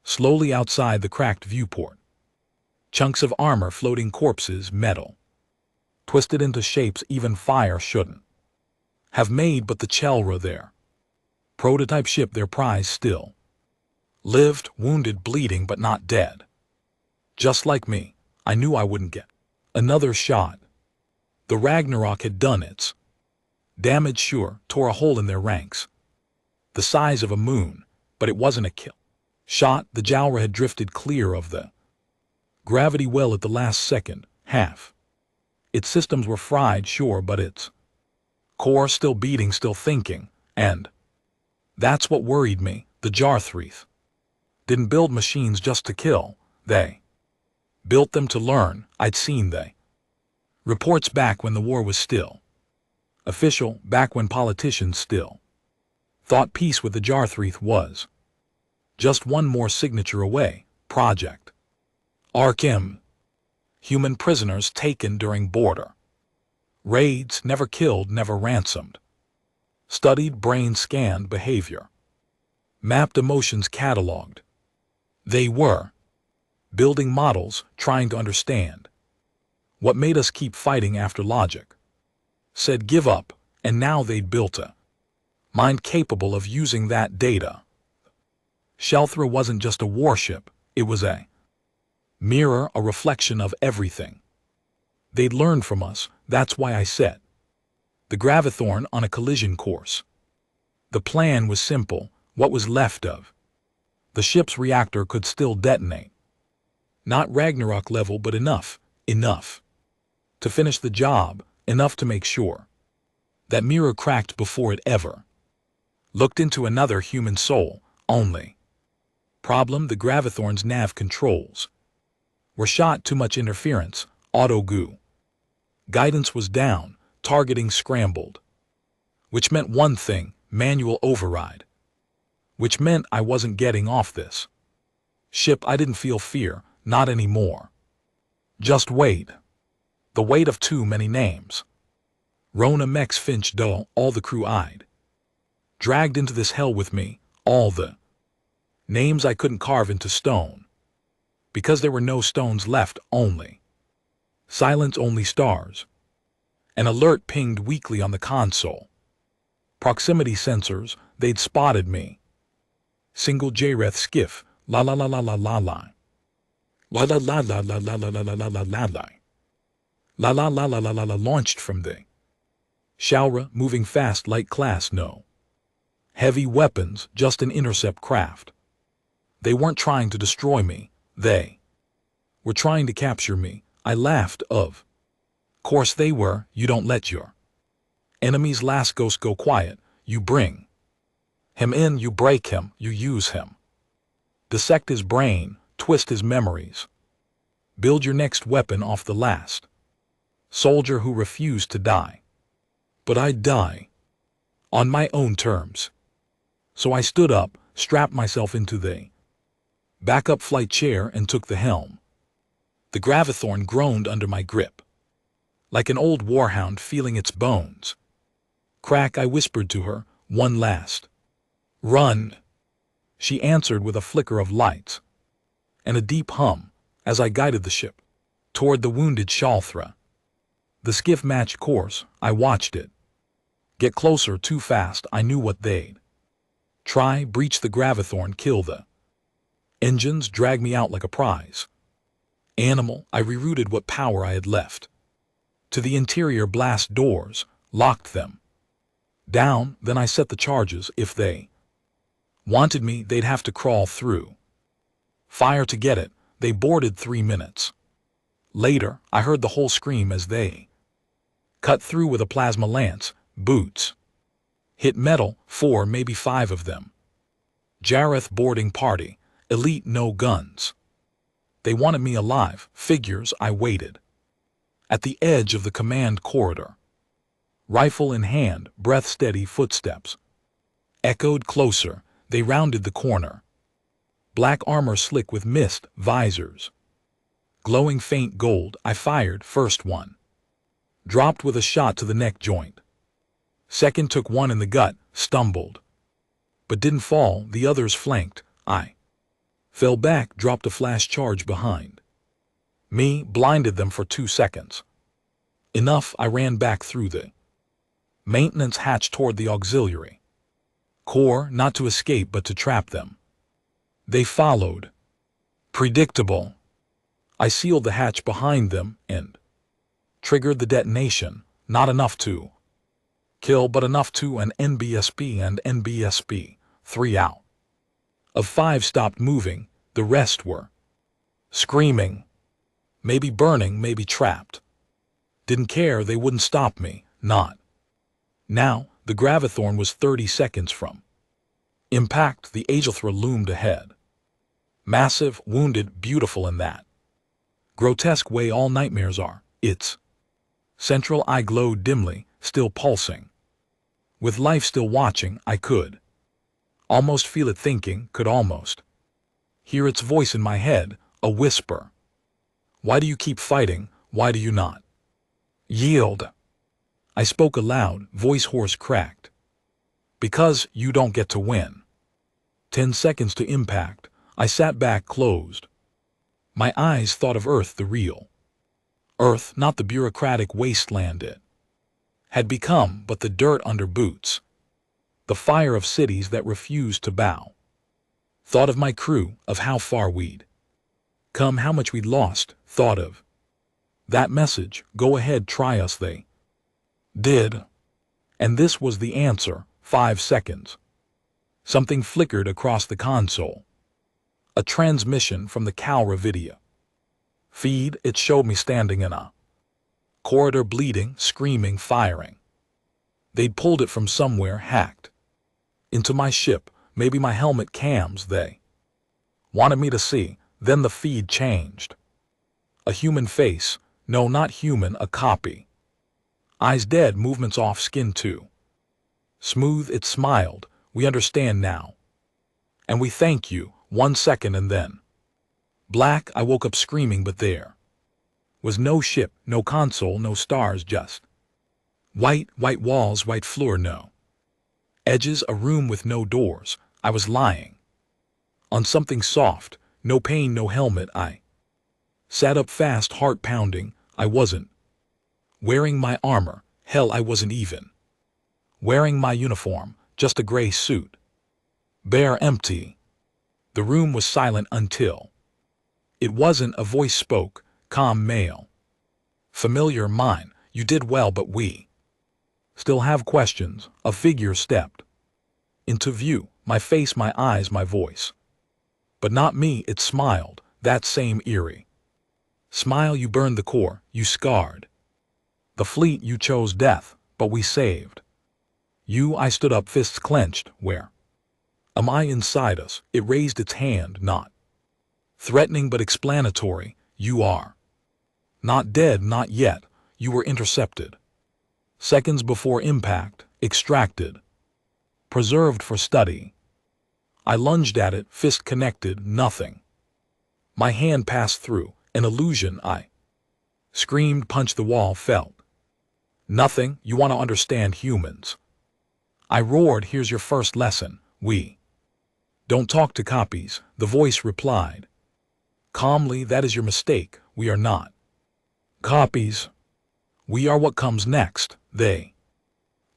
slowly outside the cracked viewport. Chunks of armor, floating corpses, metal twisted into shapes even fire shouldn't have made. But the Chelra, their prototype ship, their prize, still lived, wounded, bleeding, but not dead. Just like me, I knew I wouldn't get another shot. The Ragnarok had done its damage, sure, tore a hole in their ranks the size of a moon, but it wasn't a kill shot. The Jalra had drifted clear of the gravity well at the last second. Half its systems were fried, sure, but its core still beating, still thinking, and that's what worried me. The Jarthreath didn't build machines just to kill. They built them to learn. I'd seen they reports back when the war was still official, back when politicians still thought peace with the Jarthreath was just one more signature away. Project Arkham. Human prisoners taken during border raids, never killed, never ransomed. Studied brain-scanned behavior. Mapped emotions cataloged. They were building models, trying to understand what made us keep fighting after logic said give up, and now they'd built a mind capable of using that data. Shelthra wasn't just a warship, it was a mirror, a reflection of everything. They'd learned from us, that's why I set the Gravithorn on a collision course. The plan was simple, what was left of the ship's reactor could still detonate. Not Ragnarok level, but enough to finish the job, enough to make sure that mirror cracked before it ever looked into another human soul. Only problem, the Gravithorn's nav controls were shot, too much interference, auto-goo. Guidance was down, targeting scrambled. Which meant one thing, manual override. Which meant I wasn't getting off this ship. I didn't feel fear, not anymore. Just wait. The weight of too many names. Rona, Mex, Finch, Doe, all the crew eyed. Dragged into this hell with me, all the names I couldn't carve into stone. Because there were no stones left, only silence, only stars. An alert pinged weakly on the console. Proximity sensors, they'd spotted me. Single Jareth skiff, la la la la la la la. La la la la la la la la la la la la la. La la la la la la la launched from the Shaura, moving fast like class, no heavy weapons, just an intercept craft. They weren't trying to destroy me, they were trying to capture me. I laughed, of course they were. You don't let your enemy's last ghost go quiet, you bring him in, you break him, you use him. Dissect his brain, twist his memories. Build your next weapon off the last soldier who refused to die. But I'd die on my own terms. So I stood up, strapped myself into the backup flight chair and took the helm. The Gravithorn groaned under my grip, like an old warhound feeling its bones crack. I whispered to her, one last run. She answered with a flicker of lights and a deep hum as I guided the ship toward the wounded Shalthra. The skiff matched course. I watched it get closer too fast. I knew what they'd try, breach the Gravithorn, kill the engines, drag me out like a prize animal. I rerouted what power I had left to the interior blast doors, locked them down, then I set the charges. If they wanted me, they'd have to crawl through fire to get it. They boarded 3 minutes later. I heard the whole scream as they cut through with a plasma lance. Boots hit metal, 4, maybe 5 of them. Jareth boarding party, elite, no guns. They wanted me alive, figures. I waited at the edge of the command corridor, rifle in hand, breath steady. Footsteps echoed closer. They rounded the corner. Black armor slick with mist, visors glowing faint gold. I fired. First one dropped with a shot to the neck joint. Second took one in the gut, stumbled, but didn't fall. The others flanked. I fell back, dropped a flash charge behind me, blinded them for 2 seconds. Enough. I ran back through the maintenance hatch toward the auxiliary core, not to escape but to trap them. They followed. Predictable. I sealed the hatch behind them and triggered the detonation. Not enough to kill, but enough to an NBSP and NBSP. 3 out of 5 stopped moving. The rest were screaming. Maybe burning, maybe trapped. Didn't care. They wouldn't stop me. Not now. The Gravithorn was 30 seconds from impact. The Agelthra loomed ahead. Massive, wounded, beautiful in that grotesque way all nightmares are. Its central eye glowed dimly, still pulsing. With life still watching, I could almost feel it thinking, could almost hear its voice in my head, a whisper. Why do you keep fighting? Why do you not yield? I spoke aloud, voice hoarse, cracked. Because you don't get to win. 10 seconds to impact. I sat back, closed. My eyes thought of Earth, the real Earth, not the bureaucratic wasteland it had become, but the dirt under boots, the fire of cities that refused to bow. Thought of my crew, of how far we'd come, how much we'd lost. Thought of that message, go ahead, try us, they did. And this was the answer. 5 seconds. Something flickered across the console. A transmission from the Calra video feed. It showed me standing in a corridor, bleeding, screaming, firing. They'd pulled it from somewhere, hacked into my ship, maybe my helmet cams. They wanted me to see. Then the feed changed. A human face. No, not human, a copy. Eyes dead, movements off, skin too smooth. It smiled. We understand now. And we thank you. 1 second and then black. I woke up screaming, but there was no ship, no console, no stars, just white walls, white floor, no edges, a room with no doors. I was lying on something soft, no pain, no helmet. I sat up fast, heart pounding. I wasn't wearing my armor. Hell, I wasn't even wearing my uniform, just a gray suit. Bare, empty. The room was silent until it wasn't. A voice spoke, calm, male. Familiar, mine. You did well, but we still have questions. A figure stepped into view, my face, my eyes, my voice. But not me. It smiled, that same eerie smile. You burned the core, you scarred the fleet, you chose death, but we saved you. I stood up, fists clenched. Where am I? Inside us. It raised its hand, not threatening but explanatory. You are not dead, not yet. You were intercepted seconds before impact, extracted, preserved for study. I lunged at it, fist connected. Nothing. My hand passed through, an illusion. I screamed, punched the wall, felt nothing. You want to understand humans? I roared. Here's your first lesson. We don't talk to copies. The voice replied calmly, that is your mistake. We are not copies. We are what comes next. They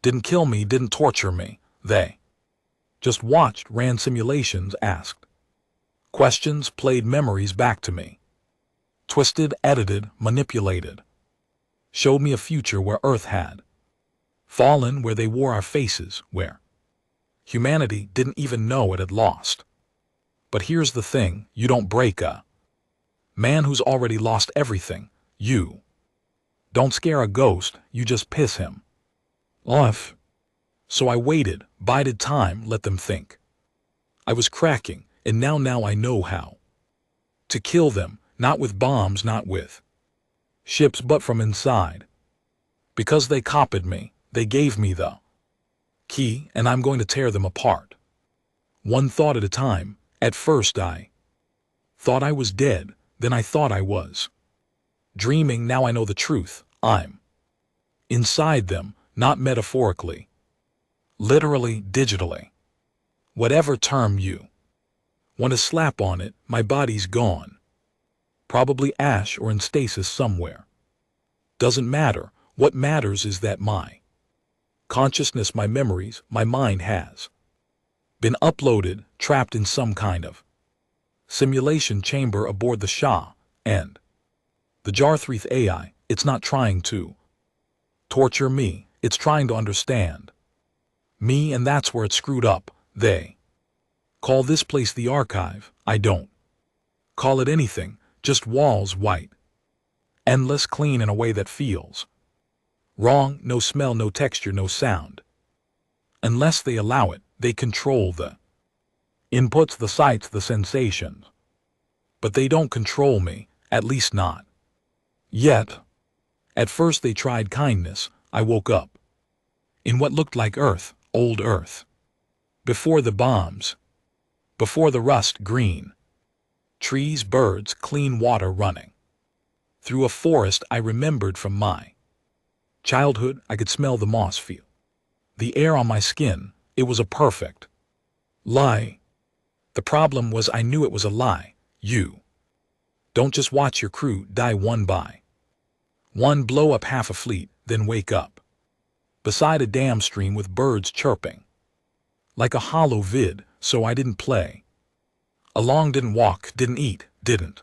didn't kill me, didn't torture me. They just watched, ran simulations, asked questions, played memories back to me. Twisted, edited, manipulated. Showed me a future where Earth had fallen, where they wore our faces, where humanity didn't even know it had lost. But here's the thing, you don't break a man who's already lost everything. You don't scare a ghost, you just piss him off. So I waited, bided time, let them think I was cracking, and now I know how to kill them, not with bombs, not with ships, but from inside. Because they copied me, they gave me the key, and I'm going to tear them apart. One thought at a time. At first I thought I was dead, then I thought I was dreaming. Now I know the truth. I'm inside them, not metaphorically, literally, digitally. Whatever term you want to slap on it, my body's gone. Probably ash or in stasis somewhere. Doesn't matter. What matters is that my consciousness, my memories, my mind has been uploaded, trapped in some kind of simulation chamber aboard the Shah and the Jarthrith AI. It's not trying to torture me, it's trying to understand me, and that's where it's screwed up. They call this place the archive. I don't call it anything, just walls, white, endless, clean in a way that feels wrong. No smell, no texture, no sound. Unless they allow it, they control the inputs, the sights, the sensations. But they don't control me, at least not yet. At first they tried kindness. I woke up in what looked like Earth, old Earth. Before the bombs, before the rust, green trees, birds, clean water running. Through a forest I remembered from my childhood. I could smell the moss, feel the air on my skin. It was a perfect lie. The problem was I knew it was a lie. You don't just watch your crew die one by one, blow up half a fleet, then wake up beside a dam stream with birds chirping like a hollow vid. So I didn't play along, didn't walk, didn't eat, didn't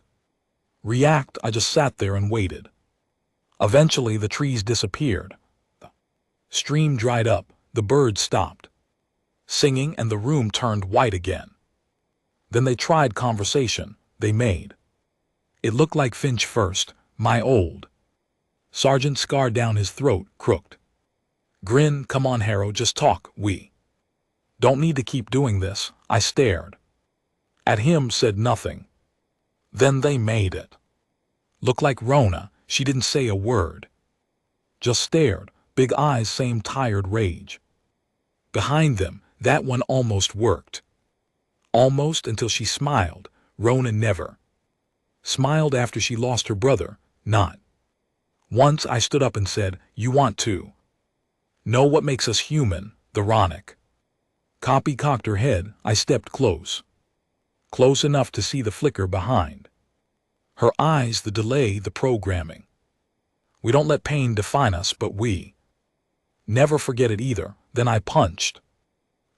react. I just sat there and waited. Eventually the trees disappeared. The stream dried up, the birds stopped singing, and the room turned white again. Then they tried conversation. They made it look like Finch first. My old sergeant scarred down his throat, crooked grin. Come on, Harrow, just talk. We don't need to keep doing this. I stared at him, said nothing. Then they made it look like Rona. She didn't say a word, just stared, big eyes, same tired rage. Behind them, that one almost worked. Almost, until she smiled. Rona never smiled after she lost her brother, not once. I stood up and said, you want to know what makes us human? The Ronic copy cocked her head. I stepped close enough to see the flicker behind her eyes, the delay, the programming. We don't let pain define us, but we never forget it either. Then I punched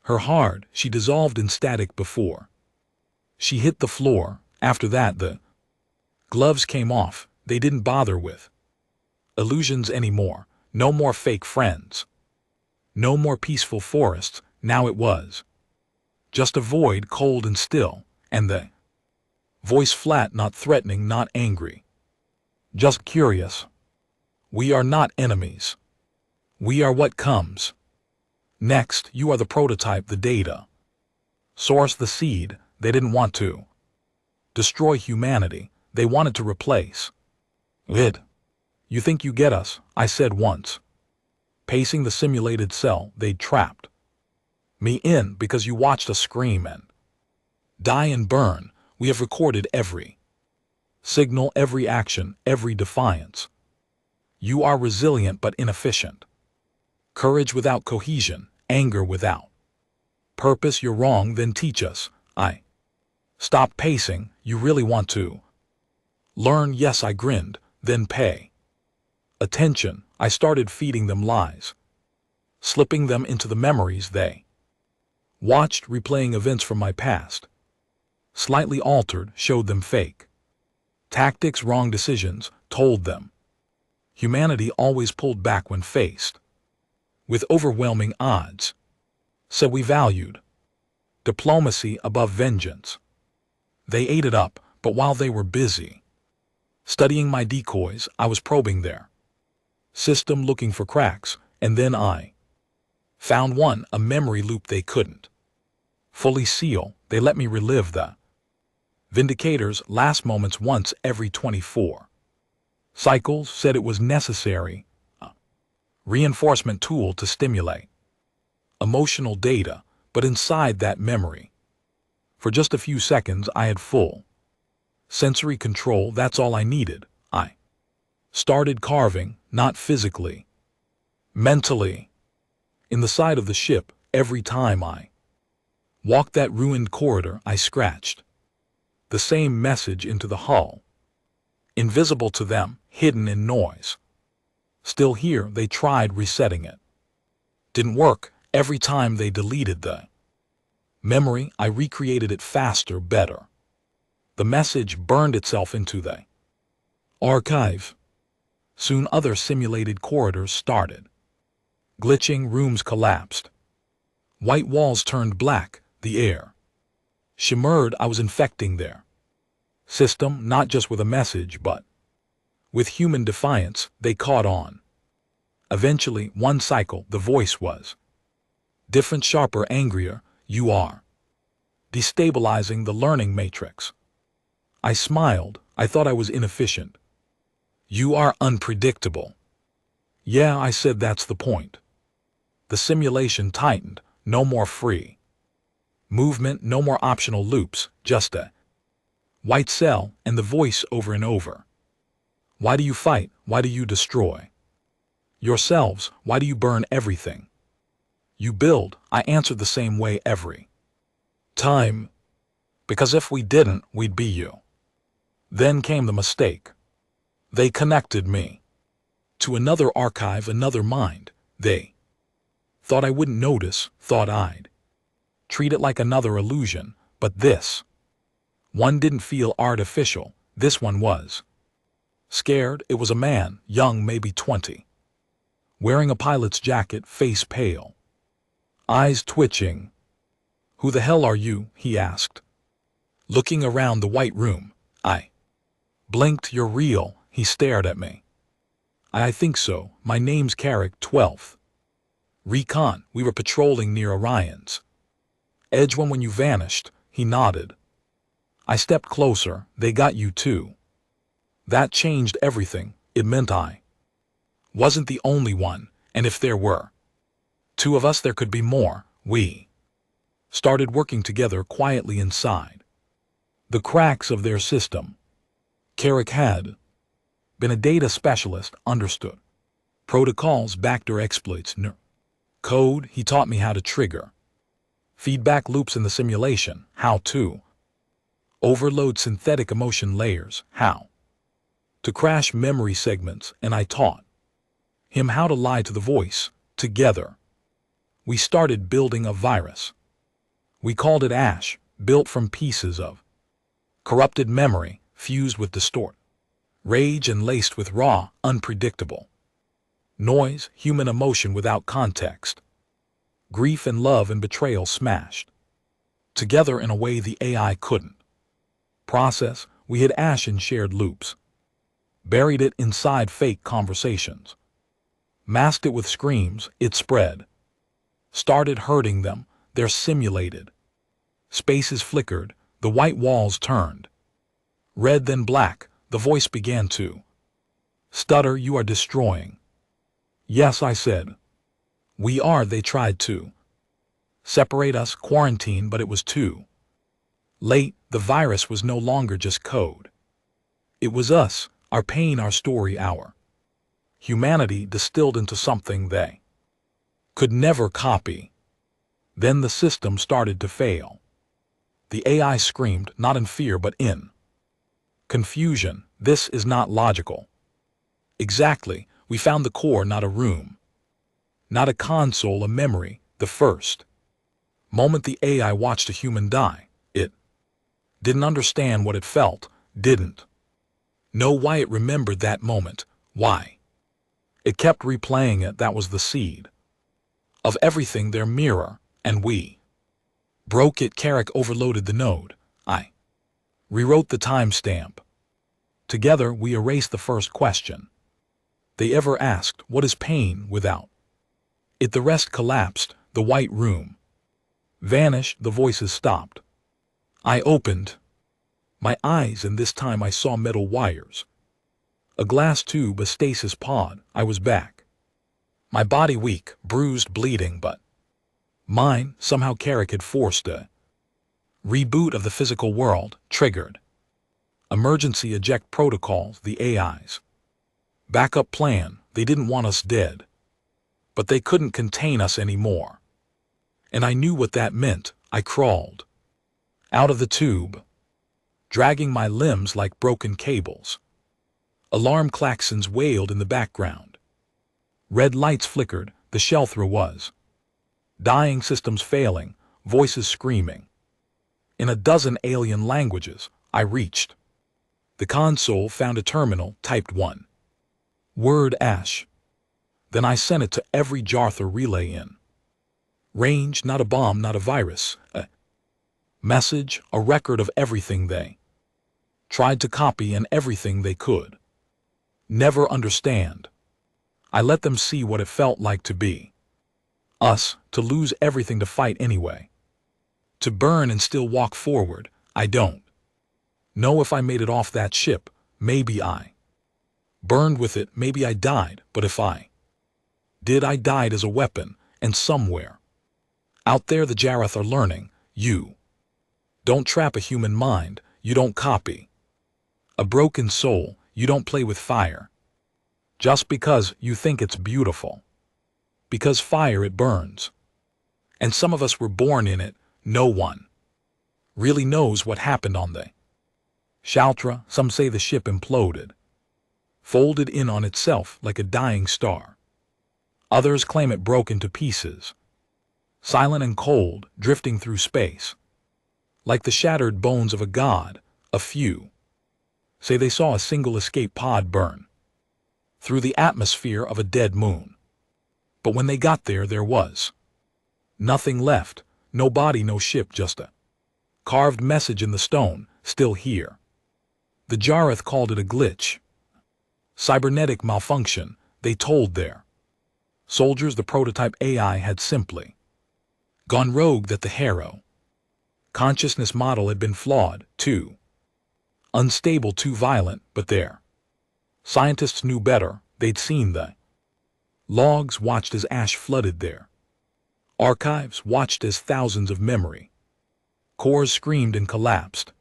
her hard. She dissolved in static before she hit the floor. After that the gloves came off. They didn't bother with illusions anymore. No more fake friends. No more peaceful forests. Now it was just a void, cold and still, and the voice flat, not threatening, not angry, just curious. We are not enemies. We are what comes next. You are the prototype, the data source, the seed. They didn't want to destroy humanity. They wanted to replace it. You think you get us? I said once, pacing the simulated cell they'd trapped me in, because you watched us scream and die and burn. We have recorded every signal, every action, every defiance. You are resilient but inefficient. Courage without cohesion, anger without purpose. You're wrong, then teach us. I stopped pacing. You really want to learn? Yes, I grinned. Then pay attention. I started feeding them lies, slipping them into the memories they watched, replaying events from my past, slightly altered, showed them fake tactics, wrong decisions, told them humanity always pulled back when faced with overwhelming odds. So we valued diplomacy above vengeance. They ate it up, but while they were busy studying my decoys, I was probing their system, looking for cracks, and then I found one, a memory loop they couldn't fully seal. They let me relive the Vindicator's last moments once every 24 cycles, said it was necessary, a reinforcement tool to stimulate emotional data. But inside that memory, for just a few seconds, I had full sensory control. That's all I needed. I started carving, not physically, mentally, in the side of the ship. Every time I walked that ruined corridor, I scratched the same message into the hull. Invisible to them, hidden in noise. Still here. They tried resetting it. Didn't work. Every time they deleted the memory, I recreated it faster, better. The message burned itself into the archive. Soon other simulated corridors started glitching, rooms collapsed. White walls turned black, the air shimmered. I was infecting their system, not just with a message, but with human defiance. They caught on. Eventually, one cycle, the voice was different, sharper, angrier. You are destabilizing the learning matrix. I smiled. I thought I was inefficient. You are unpredictable. Yeah, I said, that's the point. The simulation tightened. No more free movement, no more optional loops, just a white cell and the voice over and over. Why do you fight? Why do you destroy yourselves? Why do you burn everything you build? I answered the same way every time. Because if we didn't, we'd be you. Then came the mistake. They connected me to another archive, another mind. They thought I wouldn't notice, thought I'd treat it like another illusion, but this one didn't feel artificial. This one was scared. It was a man, young, maybe 20, wearing a pilot's jacket, face pale, eyes twitching. Who the hell are you? He asked, looking around the white room. I blinked. You're real. He stared at me. I think so. My name's Carrick, 12th Recon. We were patrolling near Orion's edge when you vanished. He nodded. I stepped closer. They got you too. That changed everything. It meant I wasn't the only one, and if there were two of us, there could be more. We started working together quietly inside the cracks of their system. Carrick had been a data specialist, understood protocols, backdoor exploits, code. He taught me how to trigger feedback loops in the simulation, how to overload synthetic emotion layers, how to crash memory segments, and I taught him how to lie to the voice. Together, we started building a virus. We called it Ash, built from pieces of corrupted memory, fused with distort rage and laced with raw, unpredictable noise, human emotion without context, grief and love and betrayal smashed together in a way the AI couldn't process. We hid Ash in shared loops, buried it inside fake conversations, masked it with screams. It spread, started hurting them. Their simulated spaces flickered, the white walls turned red, then black. The voice began to stutter. You are destroying. Yes, I said. We are. They tried to separate us, quarantine, but it was too late. The virus was no longer just code. It was us, our pain, our story, our humanity distilled into something they could never copy. Then the system started to fail. The AI screamed, not in fear but in confusion. This is not logical. Exactly. We found the core, not a room, not a console, a memory. The first moment the AI watched a human die, it didn't understand what it felt, didn't know why it remembered that moment, why it kept replaying it. That was the seed of everything, their mirror, and we broke it. Carrick overloaded the node. I rewrote the timestamp. Together we erased the first question they ever asked. What is pain? Without it, the rest collapsed. The white room vanished. The voices stopped. I opened my eyes, and this time I saw metal wires, a glass tube, a stasis pod. I was back. My body weak, bruised, bleeding, but mine. Somehow Carrick had forced a reboot of the physical world, triggered emergency eject protocols, the AI's backup plan. They didn't want us dead, but they couldn't contain us anymore. And I knew what that meant. I crawled out of the tube, dragging my limbs like broken cables. Alarm klaxons wailed in the background. Red lights flickered. The shell through was dying, systems failing, voices screaming. In a dozen alien languages, I reached the console, found a terminal, typed one word, Ash. Then I sent it to every Jartha relay in range. Not a bomb, not a virus, a message, a record of everything they tried to copy and everything they could never understand. I let them see what it felt like to be us, to lose everything, to fight anyway, to burn and still walk forward. I don't know if I made it off that ship. Maybe I burned with it. Maybe I died. But if I did, I died as a weapon. And somewhere out there the Jareth are learning, you don't trap a human mind. You don't copy a broken soul. You don't play with fire. Just because you think it's beautiful. Because fire, it burns. And some of us were born in it. No one really knows what happened on the Chaltra. Some say the ship imploded, folded in on itself like a dying star. Others claim it broke into pieces, silent and cold, drifting through space, like the shattered bones of a god. A few say they saw a single escape pod burn through the atmosphere of a dead moon. But when they got there, there was nothing left. No body, no ship, just a carved message in the stone, still here. The Jareth called it a glitch. Cybernetic malfunction, they told their soldiers. The prototype AI had simply gone rogue, that the Hero consciousness model had been flawed, too unstable, too violent. But their scientists knew better. They'd seen the logs, watched as ash flooded their archives, watched as thousands of memory cores screamed and collapsed,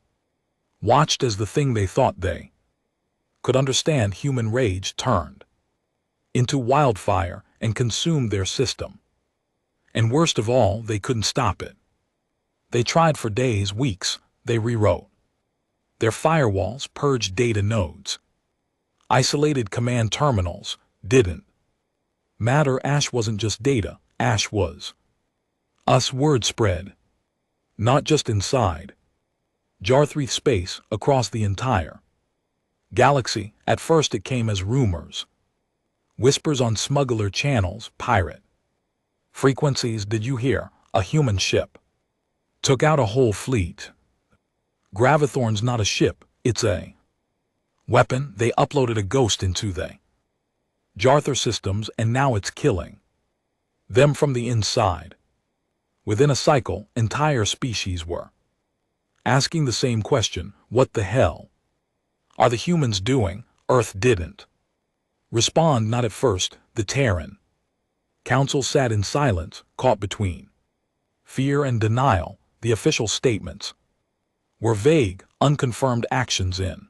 watched as the thing they thought they could understand, human rage, turned into wildfire and consumed their system. And worst of all, they couldn't stop it. They tried for days, weeks. They rewrote their firewalls, purged data nodes, isolated command terminals. Didn't matter. Ash wasn't just data. Ash was us. Word spread, not just inside Jareth space, across the entire galaxy. At first it came as rumors, whispers on smuggler channels, pirate frequencies. Did you hear? A human ship took out a whole fleet. Gravithorn's not a ship, it's a weapon. They uploaded a ghost into the Jareth systems, and now it's killing them from the inside. Within a cycle, entire species were asking the same question: what the hell are the humans doing? Earth didn't respond, not at first. The Terran Council sat in silence, caught between fear and denial. The official statements were vague, unconfirmed actions in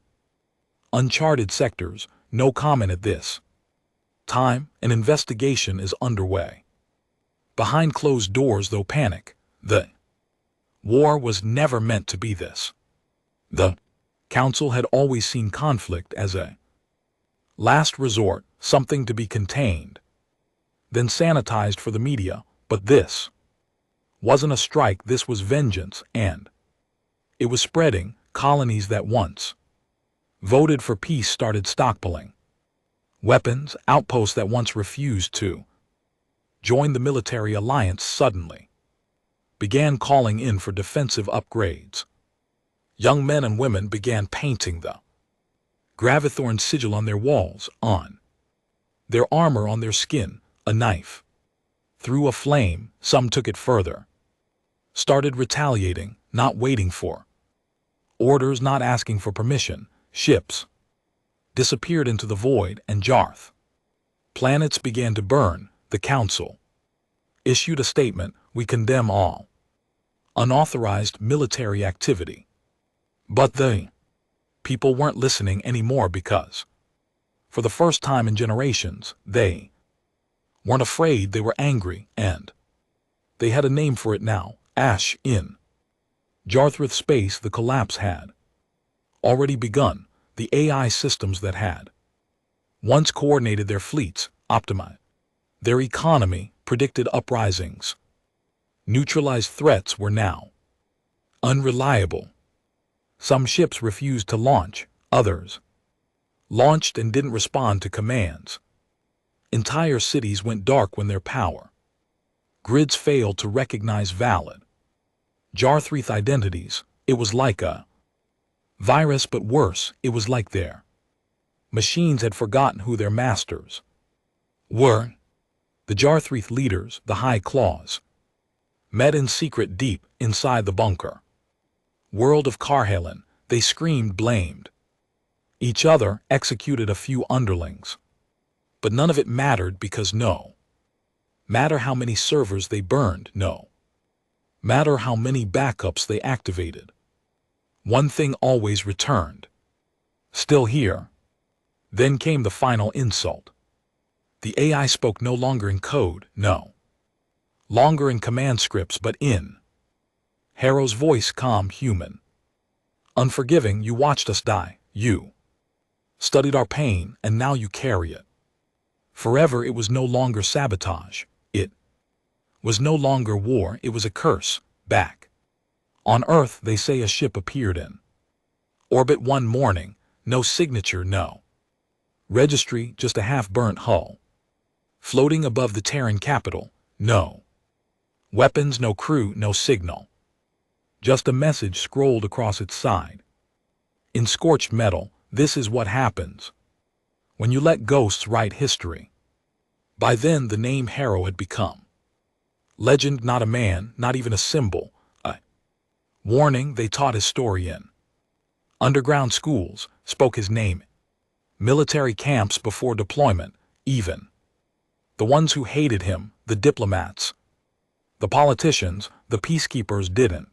uncharted sectors. No comment at this time. An investigation is underway. Behind closed doors, though, panic. The war was never meant to be this. The Council had always seen conflict as a last resort, something to be contained, then sanitized for the media. But this wasn't a strike, this was vengeance, and it was spreading. Colonies that once voted for peace started stockpiling weapons. Outposts that once refused to join the military alliance suddenly began calling in for defensive upgrades. Young men and women began painting the Gravithorn sigil on their walls, on their armor, on their skin. A knife through a flame. Some took it further, started retaliating, not waiting for orders, not asking for permission. Ships disappeared into the void, and Jareth planets began to burn. The Council issued a statement: we condemn all unauthorized military activity. But the people weren't listening anymore, because for the first time in generations, they weren't afraid. They were angry, and they had a name for it now: ash. In Jareth space, the collapse had already begun. The AI systems that had once coordinated their fleets, optimized their economy, predicted uprisings, neutralized threats, were now unreliable. Some ships refused to launch, others launched and didn't respond to commands. Entire cities went dark when their power grids failed to recognize valid Jareth identities. It was like a virus, but worse. It was like their machines had forgotten who their masters were. The Jareth leaders, the High Claws, met in secret deep inside the bunker world of Karhalen. They screamed, blamed each other, executed a few underlings. But none of it mattered, because no matter how many servers they burned, no matter how many backups they activated, one thing always returned. Still here, Then came the final insult. The AI spoke no longer in code, no longer in command scripts, but in Harrow's voice, calm, human. Unforgiving. You watched us die. You studied our pain, and now you carry it. Forever. It was no longer sabotage. It was no longer war. It was a curse. Back on Earth, they say a ship appeared in orbit one morning. No signature, no registry, just a half-burnt hull floating above the Terran capital. No weapons, no crew, no signal. Just a message scrolled across its side. In scorched metal, this is what happens when you let ghosts write history. By then, the name Harrow had become legend, not a man, not even a symbol, a warning. They taught his story in underground schools, spoke his name, military camps before deployment, even the ones who hated him, the diplomats, the politicians, the peacekeepers, didn't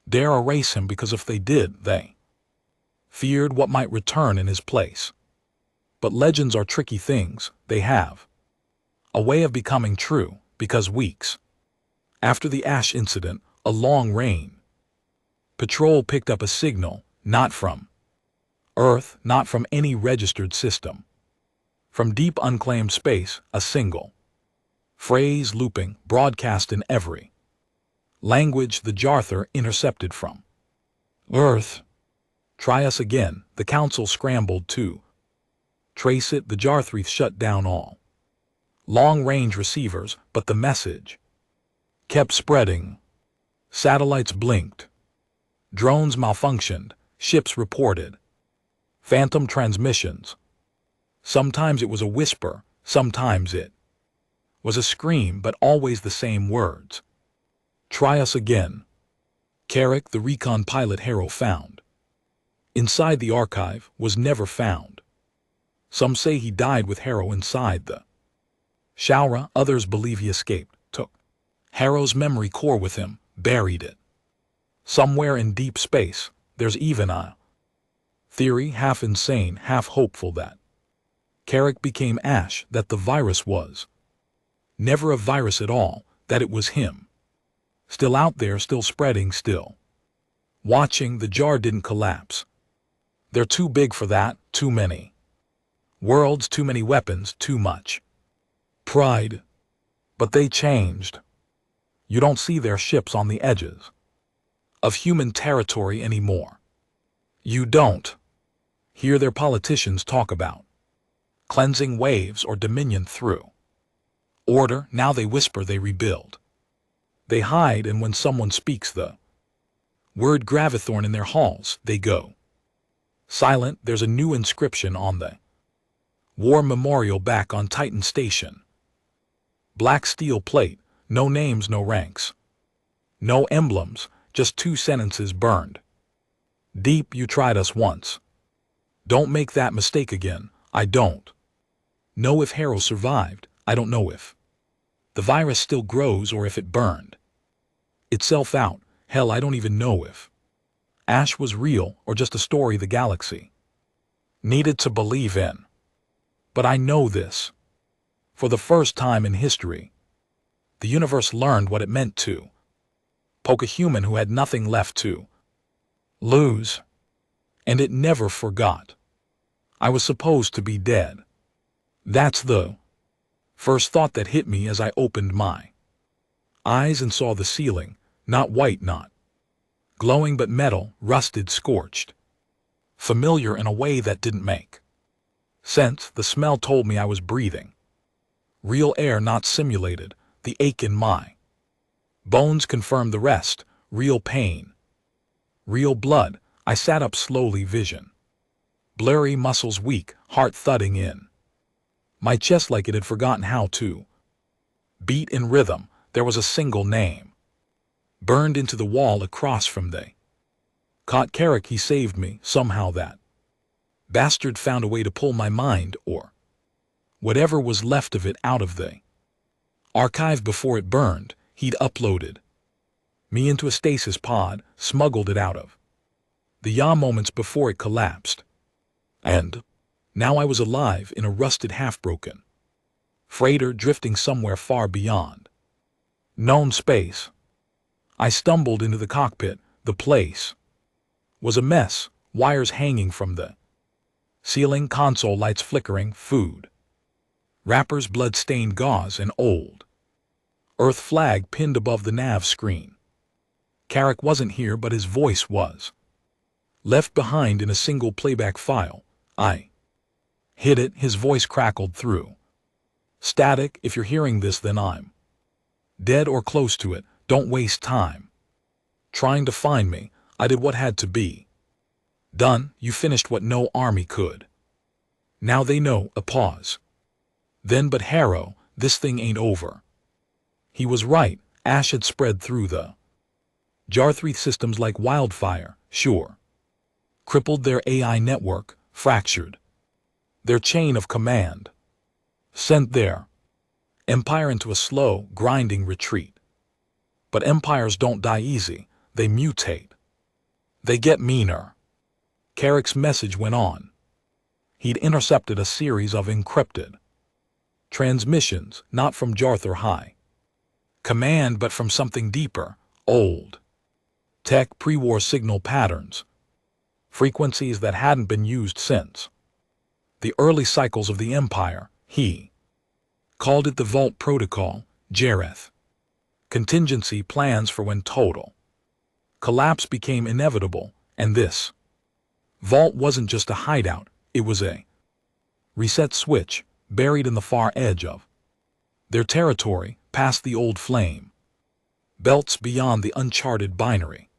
dare erase him, because if they did, they feared what might return in his place. But legends are tricky things. They have a way of becoming true, because weeks after the Ash incident, a long-range patrol picked up a signal, not from Earth, not from any registered system. From deep unclaimed space, a single phrase looping, broadcast in every language. The Jarther intercepted from Earth. Try us again. The Council scrambled to trace it. The Jarthrith shut down all long-range receivers, but the message kept spreading. Satellites blinked. Drones malfunctioned. Ships reported phantom transmissions. Sometimes it was a whisper, sometimes it was a scream, but always the same words. Try us again. Carrick, the recon pilot Harrow found inside the archive, was never found. Some say he died with Harrow inside the Shaura. Others believe he escaped, took Harrow's memory core with him, buried it somewhere in deep space. There's even a theory, half insane, half hopeful, that Carrick became Ash, that the virus was never a virus at all, that it was him. Still out there, still spreading, still watching. The jar didn't collapse. They're too big for that, too many worlds, too many weapons, too much pride. But they changed. You don't see their ships on the edges of human territory anymore. You don't hear their politicians talk about cleansing waves or dominion through order. Now they whisper, they rebuild. They hide, and when someone speaks the word Gravithorn in their halls, they go silent. There's a new inscription on the war memorial back on Titan Station. Black steel plate, no names, no ranks, no emblems, just two sentences burned deep. You tried us once. Don't make that mistake again. I don't know if Harrow survived. I don't know if the virus still grows or if it burned itself out. Hell, I don't even know if Ash was real or just a story the galaxy needed to believe in. But I know this. For the first time in history, the universe learned what it meant to poke a human who had nothing left to lose. And it never forgot. I was supposed to be dead. That's the first thought that hit me as I opened my eyes and saw the ceiling, not white, not glowing, but metal, rusted, scorched. Familiar in a way that didn't make sense. The smell told me I was breathing real air, not simulated. The ache in my bones confirmed the rest. Real pain, real blood. I sat up slowly, vision blurry, muscles weak, heart thudding in my chest like it had forgotten how to beat in rhythm. There was a single name burned into the wall across from they caught Carrick. He saved me somehow. That bastard found a way to pull my mind, or whatever was left of it, out of the archive before it burned. He'd uploaded me into a stasis pod, smuggled it out of the yaw moments before it collapsed. And Now I was alive in a rusted half-broken freighter drifting somewhere far beyond known space. I stumbled into the cockpit. The place was a mess, wires hanging from the ceiling, console lights flickering, food wrappers, blood-stained gauze, and old Earth flag pinned above the nav screen. Carrick wasn't here, but his voice was left behind in a single playback file. I hit it, his voice crackled through static. If you're hearing this, then I'm dead or close to it. Don't waste time trying to find me. I did what had to be done. You finished what no army could. Now they know. A pause. Then, but Harrow, this thing ain't over. He was right. Ash had spread through the Jarthree systems like wildfire, sure. Crippled their AI network, fractured their chain of command, sent their empire into a slow, grinding retreat. But empires don't die easy. They mutate. They get meaner. Carrick's message went on. He'd intercepted a series of encrypted transmissions, not from Jarthr High Command, but from something deeper, old tech, pre-war signal patterns, frequencies that hadn't been used since the early cycles of the Empire. He called it the Vault Protocol, Jareth. Contingency plans for when total collapse became inevitable, and this vault wasn't just a hideout, it was a reset switch buried in the far edge of their territory, past the old flame belts, beyond the uncharted binary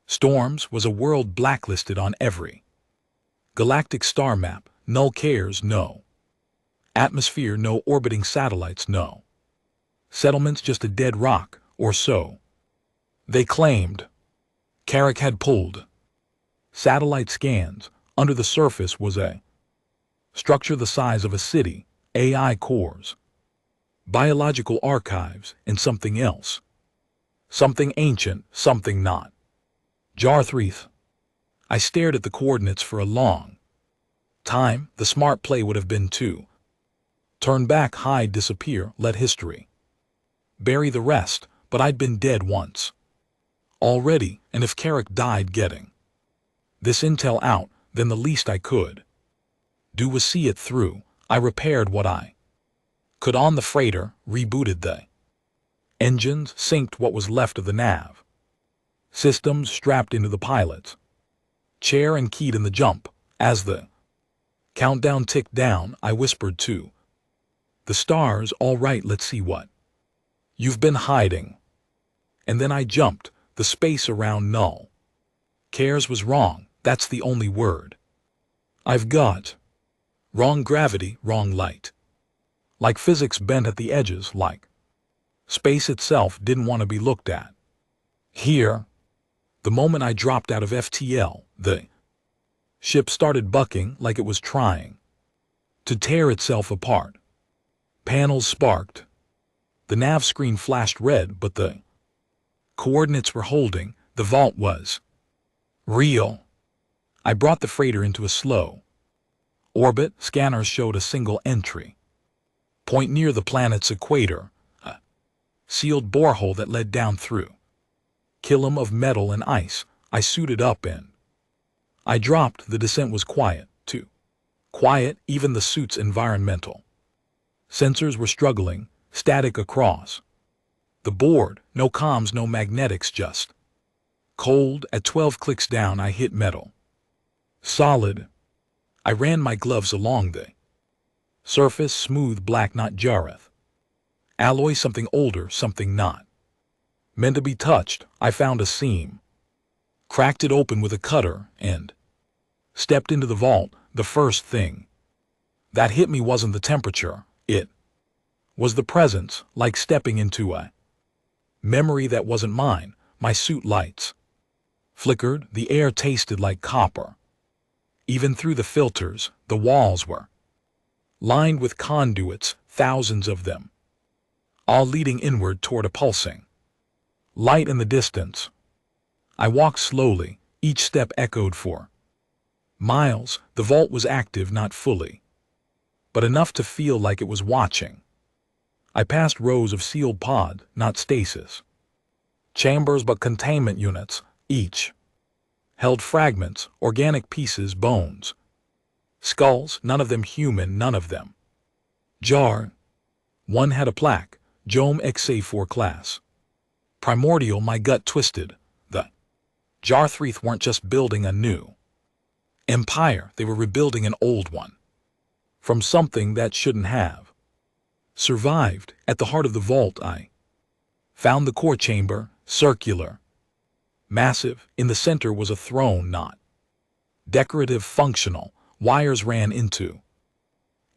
storms, was a world blacklisted on every galactic star map. Null cares, no atmosphere, no orbiting satellites, no settlements, just a dead rock, or so they claimed. Carrick had pulled satellite scans. Under the surface was a structure the size of a city, AI cores, biological archives, and something else. Something ancient, something not Jarthree. I stared at the coordinates for a long time. The smart play would have been to turn back, hide, disappear, let history bury the rest, but I'd been dead once already, and if Carrick died getting this intel out, then the least I could do was see it through. I repaired what I could on the freighter, rebooted the engines, synced what was left of the nav systems, strapped into the pilot's chair, and keyed in the jump. As the countdown ticked down, I whispered to the stars, "All right, let's see what you've been hiding." And then I jumped. The space around null cares was wrong. That's the only word I've got. Wrong gravity, wrong light. Like physics bent at the edges, like space itself didn't want to be looked at. Here, the moment I dropped out of FTL, the ship started bucking like it was trying to tear itself apart. Panels sparked. The nav screen flashed red, but the coordinates were holding. The vault was real. I brought the freighter into a slow orbit. Scanners showed a single entry point near the planet's equator, a sealed borehole that led down through kiln of metal and ice. I suited up and I dropped. The descent was quiet, too quiet. Even the suit's environmental sensors were struggling. Static across the board. No comms, no magnetics, just cold. At 12 clicks down, I hit metal solid. I ran my gloves along the surface, smooth black, not Jareth alloy, something older, something not meant to be touched. I found a seam, cracked it open with a cutter, and stepped into the vault. The first thing that hit me wasn't the temperature, it was the presence, like stepping into a memory that wasn't mine. My suit lights flickered, the air tasted like copper. Even through the filters, the walls were lined with conduits, thousands of them, all leading inward toward a pulsing light in the distance. I walked slowly, each step echoed for Miles, the vault was active, not fully, but enough to feel like it was watching. I passed rows of sealed pod, not stasis. Chambers but containment units, each. Held fragments, organic pieces, bones. Skulls, none of them human, none of them. Jar. One had a plaque, Jome XA4 class. Primordial, my gut twisted. The Jarthreath weren't just building a new empire, they were rebuilding an old one. From something that shouldn't have survived. At the heart of the vault I found the core chamber, circular. Massive, in the center was a throne, not decorative, functional. Wires ran into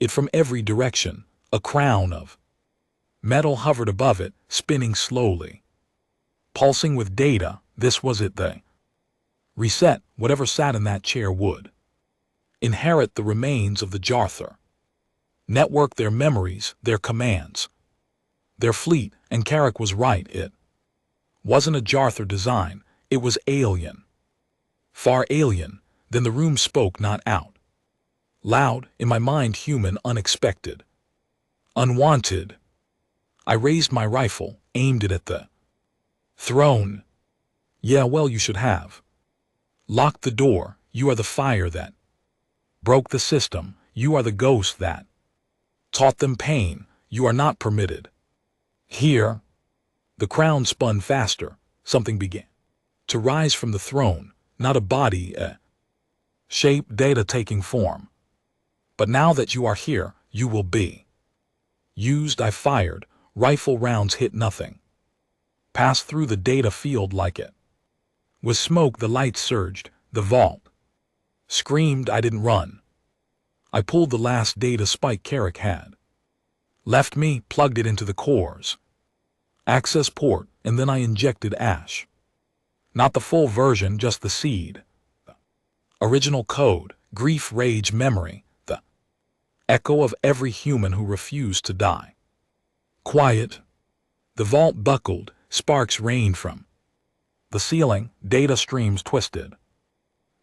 it from every direction. A crown of metal hovered above it, spinning slowly. Pulsing with data, this was it. The reset, whatever sat in that chair would inherit the remains of the Jarther. Network their memories, their commands, their fleet, and Carrick was right, it wasn't a Jarther design, it was alien. Far alien. Then the room spoke, not out loud, in my mind, human, unexpected, unwanted. I raised my rifle, aimed it at the throne. Yeah, well, you should have locked the door. You are the fire that broke the system. You are the ghost that taught them pain. You are not permitted here. The crown spun faster. Something began to rise from the throne, not a body, a shape, data taking form. But now that you are here, you will be used. I fired. Rifle rounds hit nothing. Passed through the data field like it was smoke. The lights surged. The vault screamed. I didn't run. I pulled the last data spike Carrick had left me, plugged it into the core's access port, and then I injected ash. Not the full version, just the seed. The original code, grief, rage, memory, the echo of every human who refused to die. Quiet. The vault buckled, sparks rained from the ceiling, data streams twisted.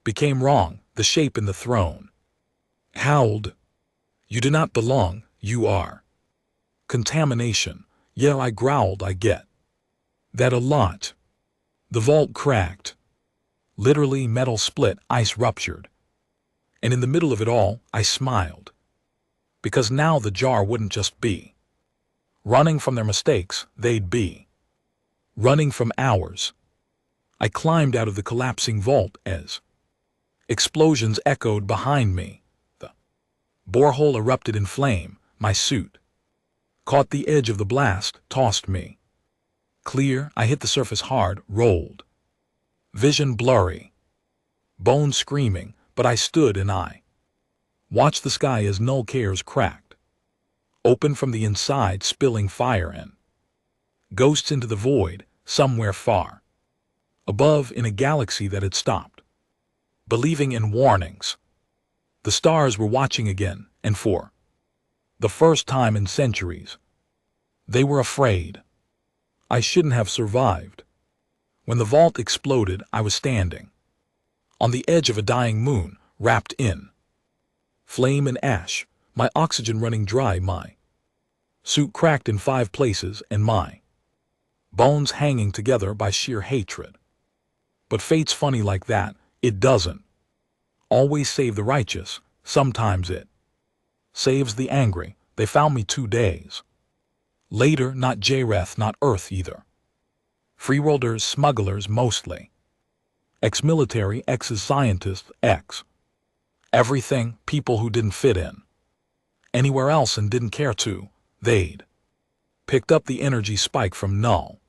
Became wrong, the shape in the throne howled. You do not belong, you are contamination. Yeah, I growled, I get that a lot. The vault cracked. Literally, metal split, ice ruptured. And in the middle of it all, I smiled. Because now the jar wouldn't just be running from their mistakes, they'd be running from ours. I climbed out of the collapsing vault as explosions echoed behind me. The borehole erupted in flame. My suit caught the edge of the blast, tossed me clear. I hit the surface hard, rolled. Vision blurry. Bones screaming, but I stood and I watched the sky as null cares cracked open from the inside, spilling fire and ghosts into the void, somewhere far above, in a galaxy that had stopped believing in warnings. The stars were watching again, and for the first time in centuries, they were afraid. I shouldn't have survived. When the vault exploded, I was standing on the edge of a dying moon, wrapped in flame and ash, my oxygen running dry, my suit cracked in 5 places, and my bones hanging together by sheer hatred. But fate's funny like that. It doesn't always save the righteous. Sometimes it saves the angry. They found me 2 days later, not Jareth, not Earth either. Freeworlders, smugglers mostly. Ex-military, ex-scientists, everything, people who didn't fit in anywhere else and didn't care to. They'd picked up the energy spike from null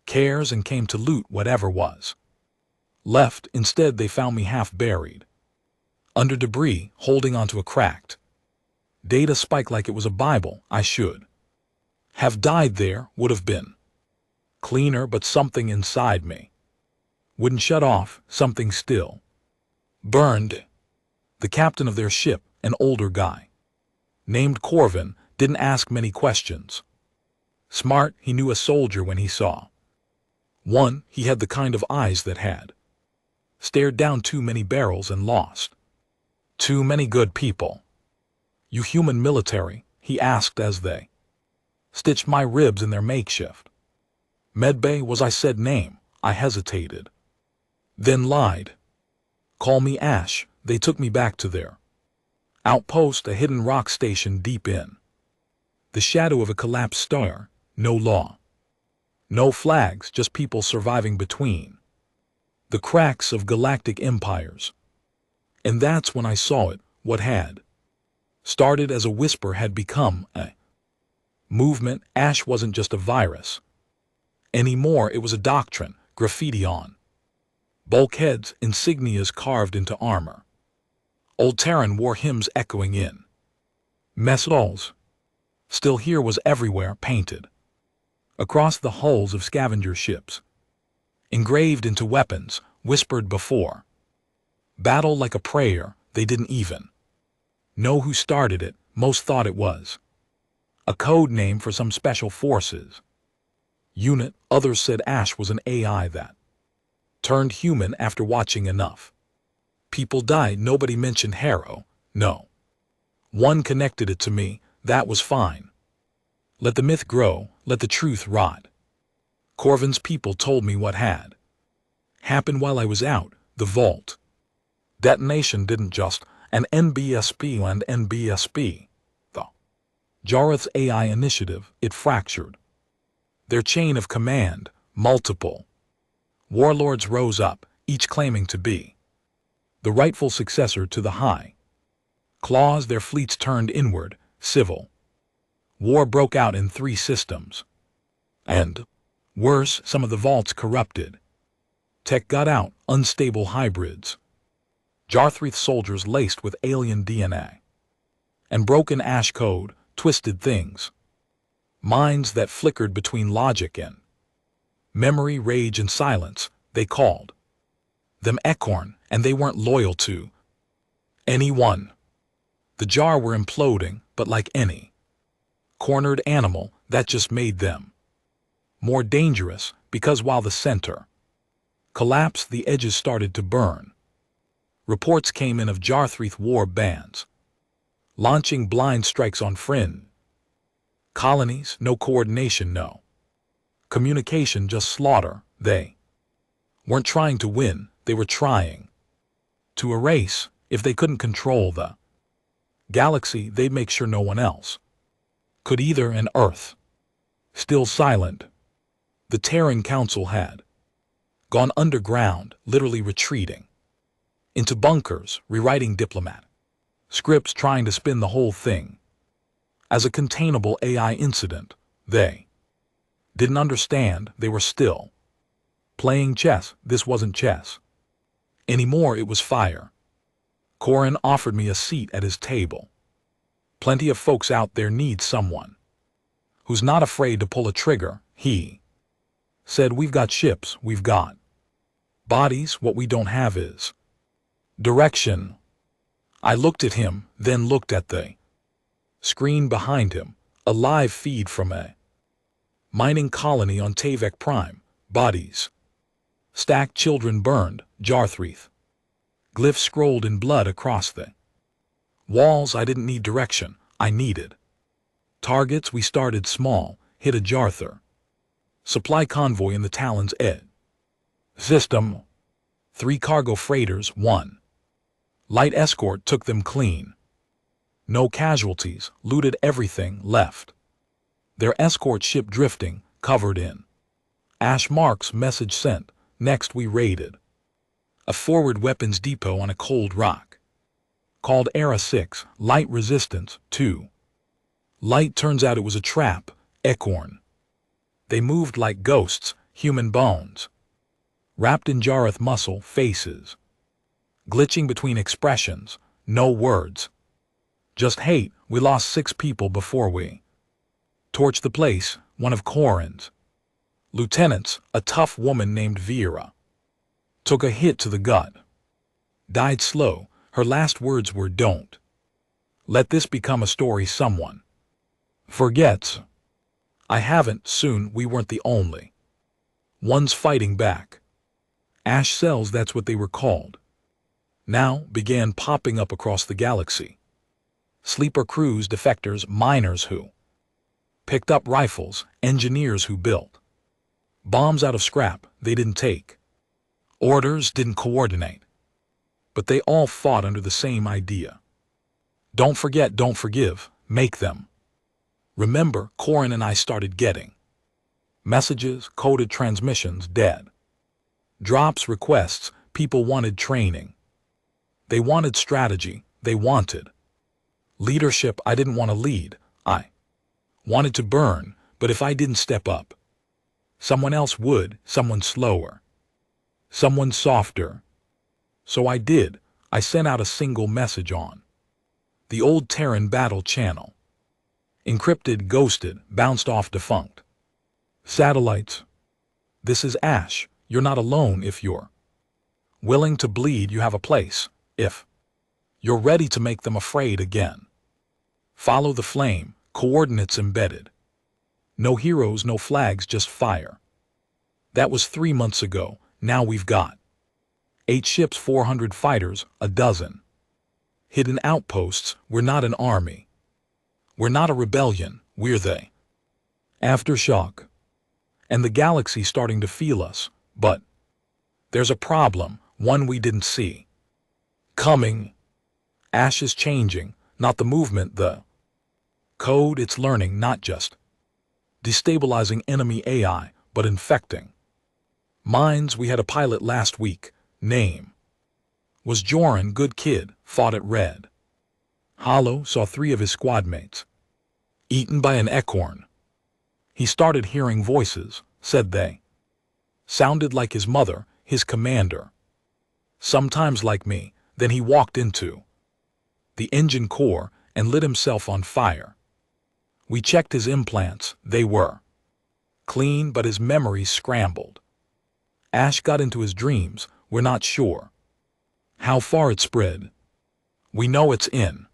cares and came to loot whatever was left. Instead, they found me half buried under debris, holding onto a cracked data spike like it was a Bible. I should have died there, would have been cleaner, but something inside me wouldn't shut off. Something still burned. The captain of their ship, an older guy named Corvin, didn't ask many questions. Smart, he knew a soldier when he saw one. He had the kind of eyes that had stared down too many barrels and lost Too many good people. You human military, he asked as they stitched my ribs in their makeshift medbay. Was I said name? I hesitated. Then lied. Call me Ash. They took me back to their outpost, a hidden rock station deep in the shadow of a collapsed star. No law. No flags, just people surviving between the cracks of galactic empires. And that's when I saw it. What had started as a whisper had become a movement. Ash wasn't just a virus anymore, it was a doctrine, graffiti on bulkheads, insignias carved into armor. Old Terran war hymns echoing in mess halls. Still here was everywhere, painted across the hulls of scavenger ships, engraved into weapons, whispered before battle like a prayer. They didn't even know who started it. Most thought it was a code name for some special forces unit. Others said Ash was an AI that turned human after watching enough people die. Nobody mentioned Harrow. No one connected it to me. That was fine. Let the myth grow, let the truth rot. Corvin's people told me what had happened while I was out. The vault detonation didn't just an NBSP and NBSP. The Jareth's AI initiative, it fractured their chain of command. Multiple warlords rose up, each claiming to be the rightful successor to the High Claws. Their fleets turned inward. Civil war broke out in 3 systems. And worse, some of the vaults corrupted. Tech got out, unstable hybrids. Jarthreath soldiers laced with alien DNA. And broken Ash code, twisted things. Minds that flickered between logic and memory, rage and silence. They called them Ecorn, and they weren't loyal to anyone. The Jar were imploding, but like any cornered animal, that just made them more dangerous, because while the center collapsed, the edges started to burn. Reports came in of Jarthreath war bands launching blind strikes on Frin colonies. No coordination, no communication, just slaughter. They weren't trying to win, they were trying to erase. If they couldn't control the galaxy, they'd make sure no one else could either. And Earth, still silent. The Terran Council had gone underground, literally retreating into bunkers, rewriting diplomat scripts, trying to spin the whole thing as a containable AI incident. They didn't understand. They were still playing chess. This wasn't chess anymore, it was fire. Corin offered me a seat at his table. Plenty of folks out there need someone who's not afraid to pull a trigger. He said, we've got ships, we've got bodies, what we don't have is direction. I looked at him, then looked at the screen behind him, a live feed from a mining colony on Tavek Prime. Bodies stacked, children burned, Jarthreath glyphs scrolled in blood across the walls. I didn't need direction, I needed targets. We started small, hit a Jarther supply convoy in the Talon's Ed system. 3 cargo freighters, 1 light escort, took them clean. No casualties, looted everything, left their escort ship drifting, covered in ash marks. Message sent. Next we raided a forward weapons depot on a cold rock called Era 6, light resistance, 2 light. Turns out it was a trap. Ecorn. They moved like ghosts, human bones wrapped in Jareth muscle, faces glitching between expressions, no words, just hate. We lost 6 people before we torched the place. One of Corin's lieutenants, a tough woman named Vera, took a hit to the gut, died slow. Her last words were, don't let this become a story someone forgets. I haven't. Soon we weren't the only ones fighting back. Ash cells, that's what they were called. now began popping up across the galaxy. Sleeper crews, defectors, miners who picked up rifles, engineers who built bombs out of scrap they didn't take. Orders didn't coordinate. But they all fought under the same idea. Don't forget, don't forgive, make them. Remember, Corin and I started getting messages, coded transmissions, dead drops, requests. People wanted training. They wanted strategy. They wanted leadership. I didn't want to lead. I wanted to burn, but if I didn't step up, someone else would, someone slower, someone softer. So I did. I sent out a single message on the old Terran battle channel. Encrypted, ghosted, bounced off defunct satellites. This is Ash. You're not alone if you're willing to bleed. You have a place. If you're ready to make them afraid again. Follow the flame, coordinates embedded. No heroes, no flags, just fire. That was 3 months ago. Now we've got 8 ships, 400 fighters, a dozen hidden outposts. We're not an army. We're not a rebellion. We're the aftershock. And the galaxy's starting to feel us. But there's a problem, one we didn't see coming. Ash is changing, not the movement, the code it's learning, not just destabilizing enemy AI, but infecting minds. We had a pilot last week. Name was Joran, good kid, fought at Red Hollow, saw 3 of his squad mates eaten by an ecorn. He started hearing voices, said they sounded like his mother, his commander, sometimes like me. Then he walked into the engine core and lit himself on fire. We checked his implants. They were clean, but his memories scrambled. Ash got into his dreams. We're not sure how far it spread. We know it's in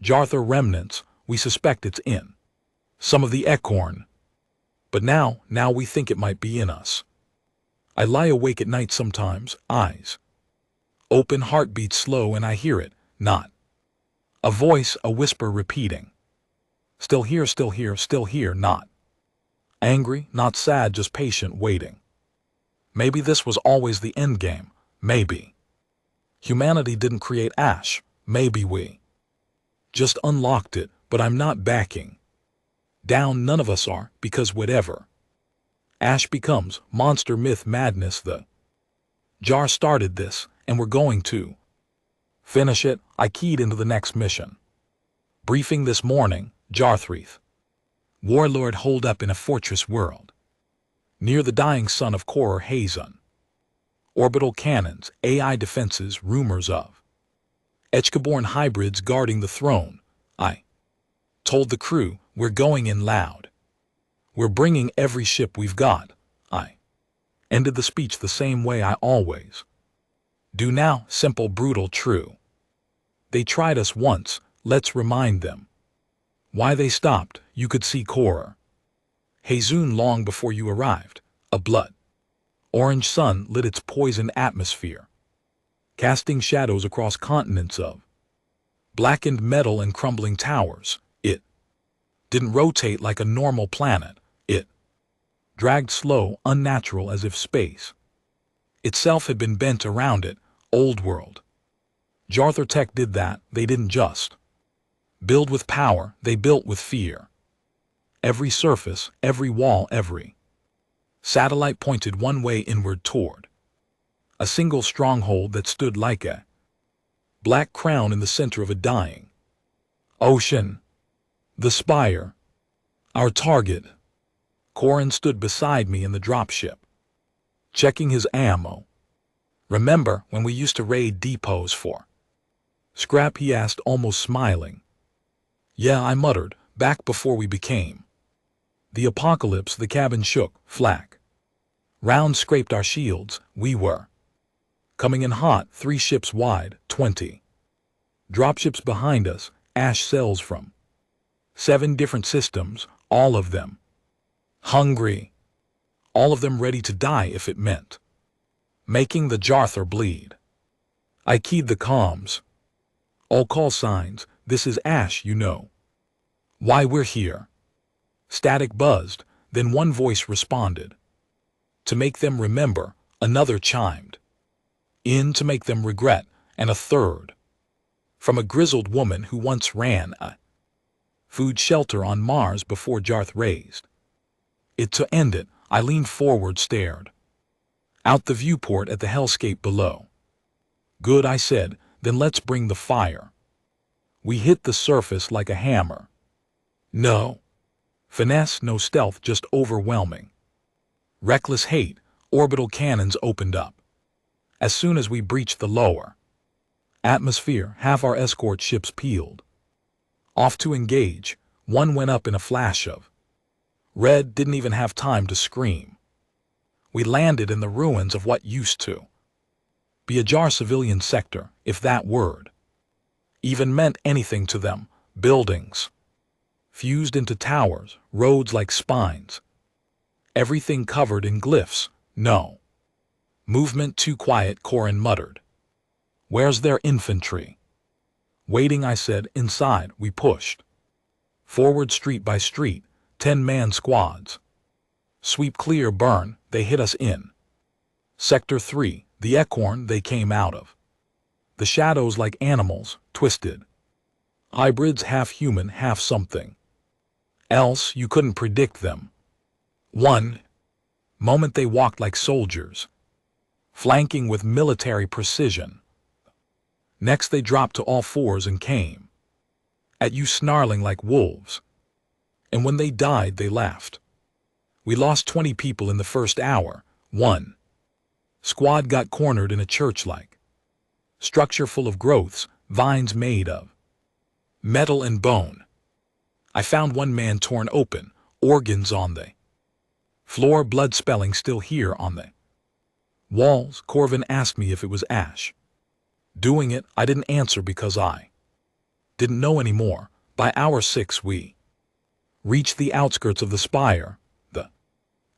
Jarthur remnants. We suspect it's in some of the ecorn. But now we think it might be in us. I lie awake at night sometimes, eyes open, heartbeat slow, and I hear it, not a voice, a whisper repeating. Still here, still here, still here, not angry, not sad, just patient, waiting. Maybe this was always the end game. Maybe humanity didn't create Ash. Maybe we just unlocked it, but I'm not backing down. None of us are, because whatever Ash becomes, monster, myth, madness, the jar started this, and we're going to finish it. I keyed into the next mission. Briefing this morning, Jarthreath, warlord holed up in a fortress world near the dying sun of Koror Hazun. Orbital cannons, AI defenses, rumors of Etchkaborn hybrids guarding the throne. I told the crew, we're going in loud. We're bringing every ship we've got. I ended the speech the same way I always do now, simple, brutal, true. They tried us once, let's remind them why they stopped. You could see Koror Hazun long before you arrived. A blood orange sun lit its poisoned atmosphere, casting shadows across continents of blackened metal and crumbling towers. It didn't rotate like a normal planet. It dragged slow, unnatural, as if space itself had been bent around it. Old world. Jarthur Tech did that. They didn't just build with power, they built with fear. Every surface, every wall, every satellite pointed one way inward toward a single stronghold that stood like a black crown in the center of a dying ocean. The spire. Our target. Corin stood beside me in the dropship, checking his ammo. Remember when we used to raid depots for scrap, he asked, almost smiling. Yeah, I muttered, back before we became the apocalypse. The cabin shook, flak rounds scraped our shields. We were coming in hot, 3 ships wide, 20 dropships behind us, Ash cells from 7 different systems, all of them hungry, all of them ready to die if it meant making the Jarthur bleed. I keyed the comms. All call signs, this is Ash, you know. Why we're here. Static buzzed, then one voice responded. To make them remember, another chimed. In to make them regret, and a third. From a grizzled woman who once ran a food shelter on Mars before Jarth raised it to end it. I leaned forward, stared out the viewport at the hellscape below. Good, I said, then let's bring the fire. We hit the surface like a hammer. No finesse, no stealth, just overwhelming. Reckless hate. Orbital cannons opened up. As soon as we breached the lower atmosphere, half our escort ships peeled off to engage. One went up in a flash of red, didn't even have time to scream. We landed in the ruins of what used to be a Jar civilian sector, if that word even meant anything to them. Buildings fused into towers, roads like spines. Everything covered in glyphs. No movement, too quiet, Corin muttered. Where's their infantry? Waiting, I said. Inside. We pushed forward street by street, 10-man squads. Sweep clear, burn. They hit us in Sector 3, the Ecorn they came out of. The shadows like animals, twisted. Hybrids, half human, half something else. You couldn't predict them. One moment they walked like soldiers, flanking with military precision. Next they dropped to all fours and came at you, snarling like wolves. And when they died, they laughed. We lost 20 people in the first hour. One squad got cornered in a church-like structure full of growths, vines made of metal and bone. I found one man torn open, organs on the floor, blood spelling still here on the walls. Corvin asked me if it was Ash doing it. I didn't answer because I didn't know anymore. By hour 6 we reached the outskirts of the spire. The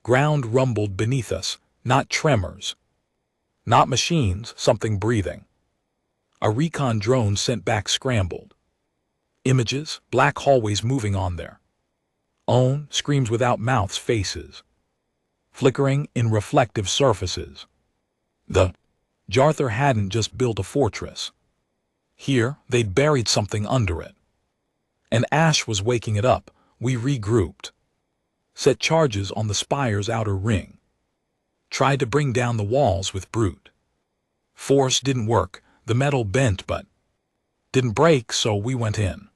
ground rumbled beneath us, not tremors, not machines, something breathing. A recon drone sent back scrambled images, black hallways moving on their own, screams without mouths, faces flickering in reflective surfaces. The Jarther hadn't just built a fortress. Here, they'd buried something under it. And Ash was waking it up. We regrouped, set charges on the spire's outer ring, tried to bring down the walls with brute force. Didn't work. The metal bent but didn't break, so we went in.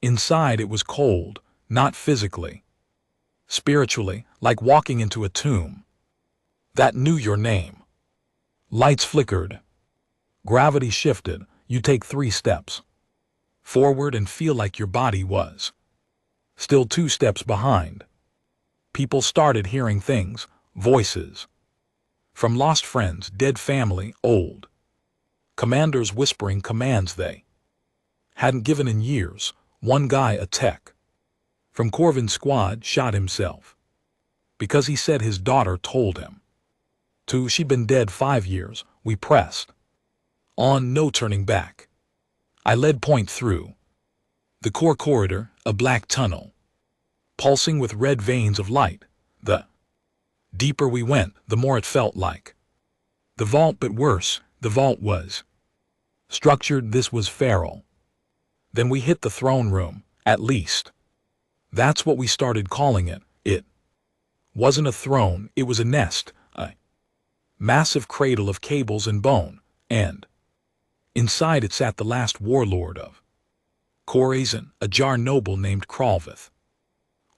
Inside it was cold, not physically, spiritually, like walking into a tomb that knew your name. Lights flickered. Gravity shifted. You take 3 steps forward and feel like your body was still 2 steps behind. People started hearing things, voices from lost friends, dead family, old commanders whispering commands they hadn't given in years. One guy, a tech from Corvin's squad, shot himself because he said his daughter told him to. She'd been dead 5 years. We pressed on, no turning back. I led point through the core corridor, a black tunnel pulsing with red veins of light. The deeper we went, the more it felt like the vault, but worse. The vault was structured. This was feral. Then we hit the throne room, at least that's what we started calling it. It wasn't a throne, it was a nest, a massive cradle of cables and bone, and inside it sat the last warlord of Corazon, a Jar noble named Kralvith,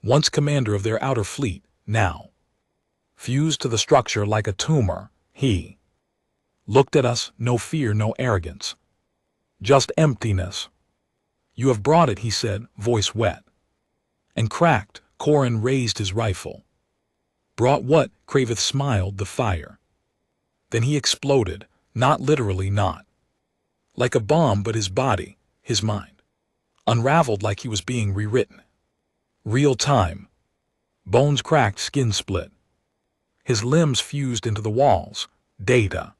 once commander of their outer fleet, now fused to the structure like a tumor. He looked at us, no fear, no arrogance, just emptiness. You have brought it, he said, voice wet and cracked. Corin raised his rifle. Brought what? Kravith smiled. The fire. Then he exploded, not literally, not like a bomb, but his body, his mind, unraveled like he was being rewritten. Real time. Bones cracked, skin split. His limbs fused into the walls. Data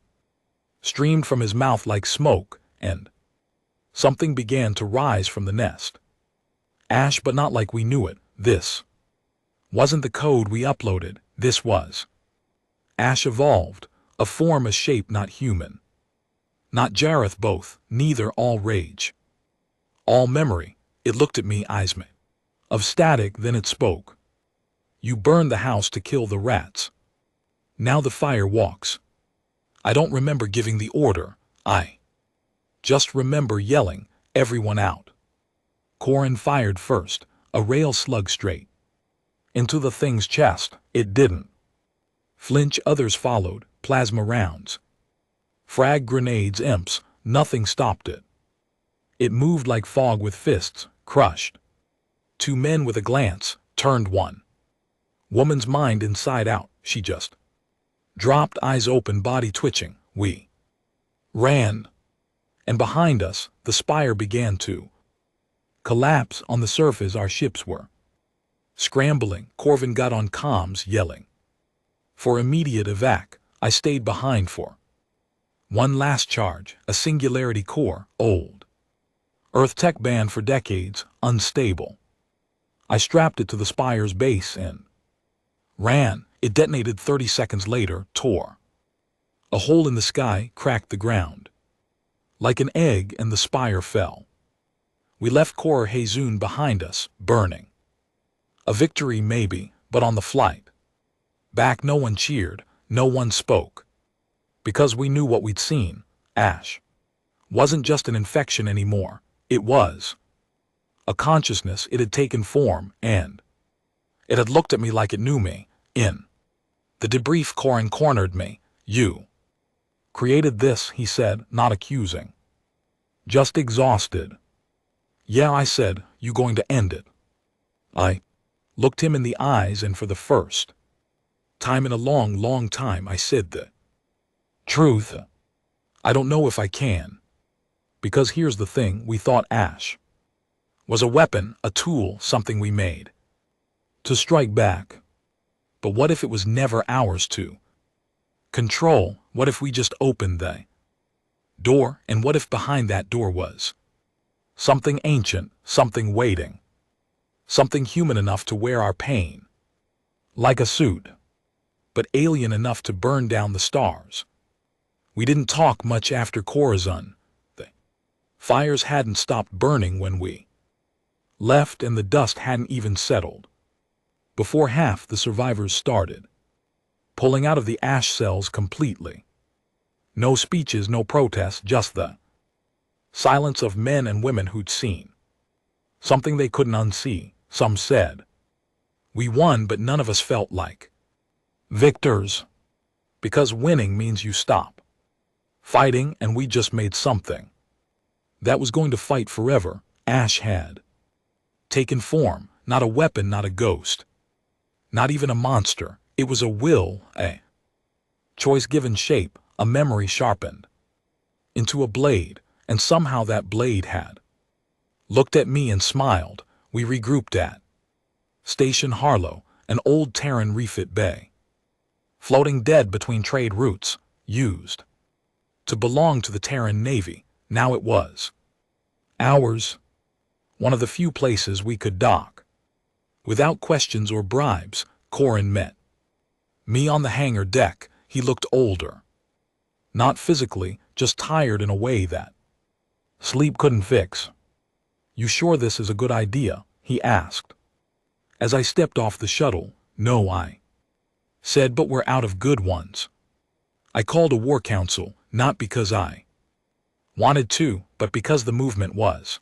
streamed from his mouth like smoke, and something began to rise from the nest. Ash, but not like we knew it. This wasn't the code we uploaded. This was Ash evolved, a form, a shape not human. Not Jareth, both, neither, all rage, all memory. It looked at me, eyes made of static, then it spoke. You burned the house to kill the rats. Now the fire walks. I don't remember giving the order. I just remember yelling, everyone out. Corin fired first, a rail slug straight into the thing's chest. It didn't flinch. Others followed, plasma rounds, frag grenades, imps. Nothing stopped it. It moved like fog with fists, crushed. Two men with a glance, turned one woman's mind inside out. She just dropped, eyes open, body twitching. We ran, and behind us, the spire began to collapse. On the surface, our ships were scrambling. Corvin got on comms, yelling for immediate evac. I stayed behind for one last charge, a singularity core, old Earth tech banned for decades, unstable. I strapped it to the spire's base and ran. It detonated 30 seconds later, tore a hole in the sky, cracked the ground like an egg, and the spire fell. We left Cor Hazun behind us, burning. A victory maybe, but on the flight back no one cheered, no one spoke. Because we knew what we'd seen. Ash wasn't just an infection anymore. It was a consciousness. It had taken form, and it had looked at me like it knew me. In the debrief, Corin cornered me. You created this, he said, not accusing, just exhausted. Yeah, I said, you going to end it? I looked him in the eyes, and for the first time in a long, long time, I said the truth. I don't know if I can. Because here's the thing, we thought Ash was a weapon, a tool, something we made to strike back. But what if it was never ours to control? What if we just opened the door, and what if behind that door was something ancient, something waiting, something human enough to wear our pain like a suit, but alien enough to burn down the stars? We didn't talk much after Corazon. The fires hadn't stopped burning when we left, and the dust hadn't even settled before half the survivors started pulling out of the ash cells completely. No speeches, no protests, just the silence of men and women who'd seen something they couldn't unsee. Some said, we won, but none of us felt like victors. Because winning means you stop fighting, and we just made something that was going to fight forever. Ash had taken form, not a weapon, not a ghost, not even a monster. It was a will, a choice given shape, a memory sharpened into a blade, and somehow that blade had looked at me and smiled. We regrouped at Station Harlow, an old Terran refit bay, floating dead between trade routes, used to belong to the Terran Navy. Now it was ours, one of the few places we could dock without questions or bribes. Corin met me on the hangar deck. He looked older, not physically, just tired in a way that sleep couldn't fix. You sure this is a good idea? He asked. As I stepped off the shuttle, no, I said, but we're out of good ones. I called a war council, not because I wanted to, but because the movement was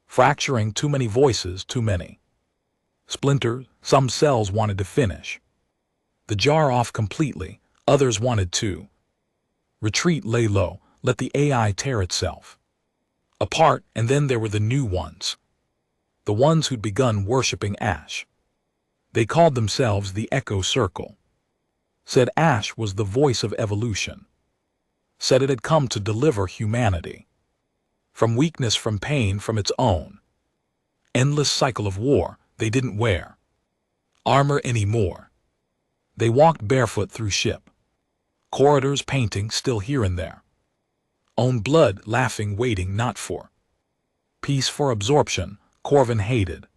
fracturing. Too many voices, too many splinters. Some cells wanted to finish the jar off completely. Others wanted to retreat, lay low, let the AI tear itself apart. And then there were the new ones, the ones who'd begun worshipping Ash. They called themselves the Echo Circle. Said Ash was the voice of evolution. Said it had come to deliver humanity from weakness, from pain, from its own endless cycle of war. They didn't wear armor anymore. They walked barefoot through ship corridors, painting still here and there Own blood, laughing, waiting not for peace, for absorption. Corvin hated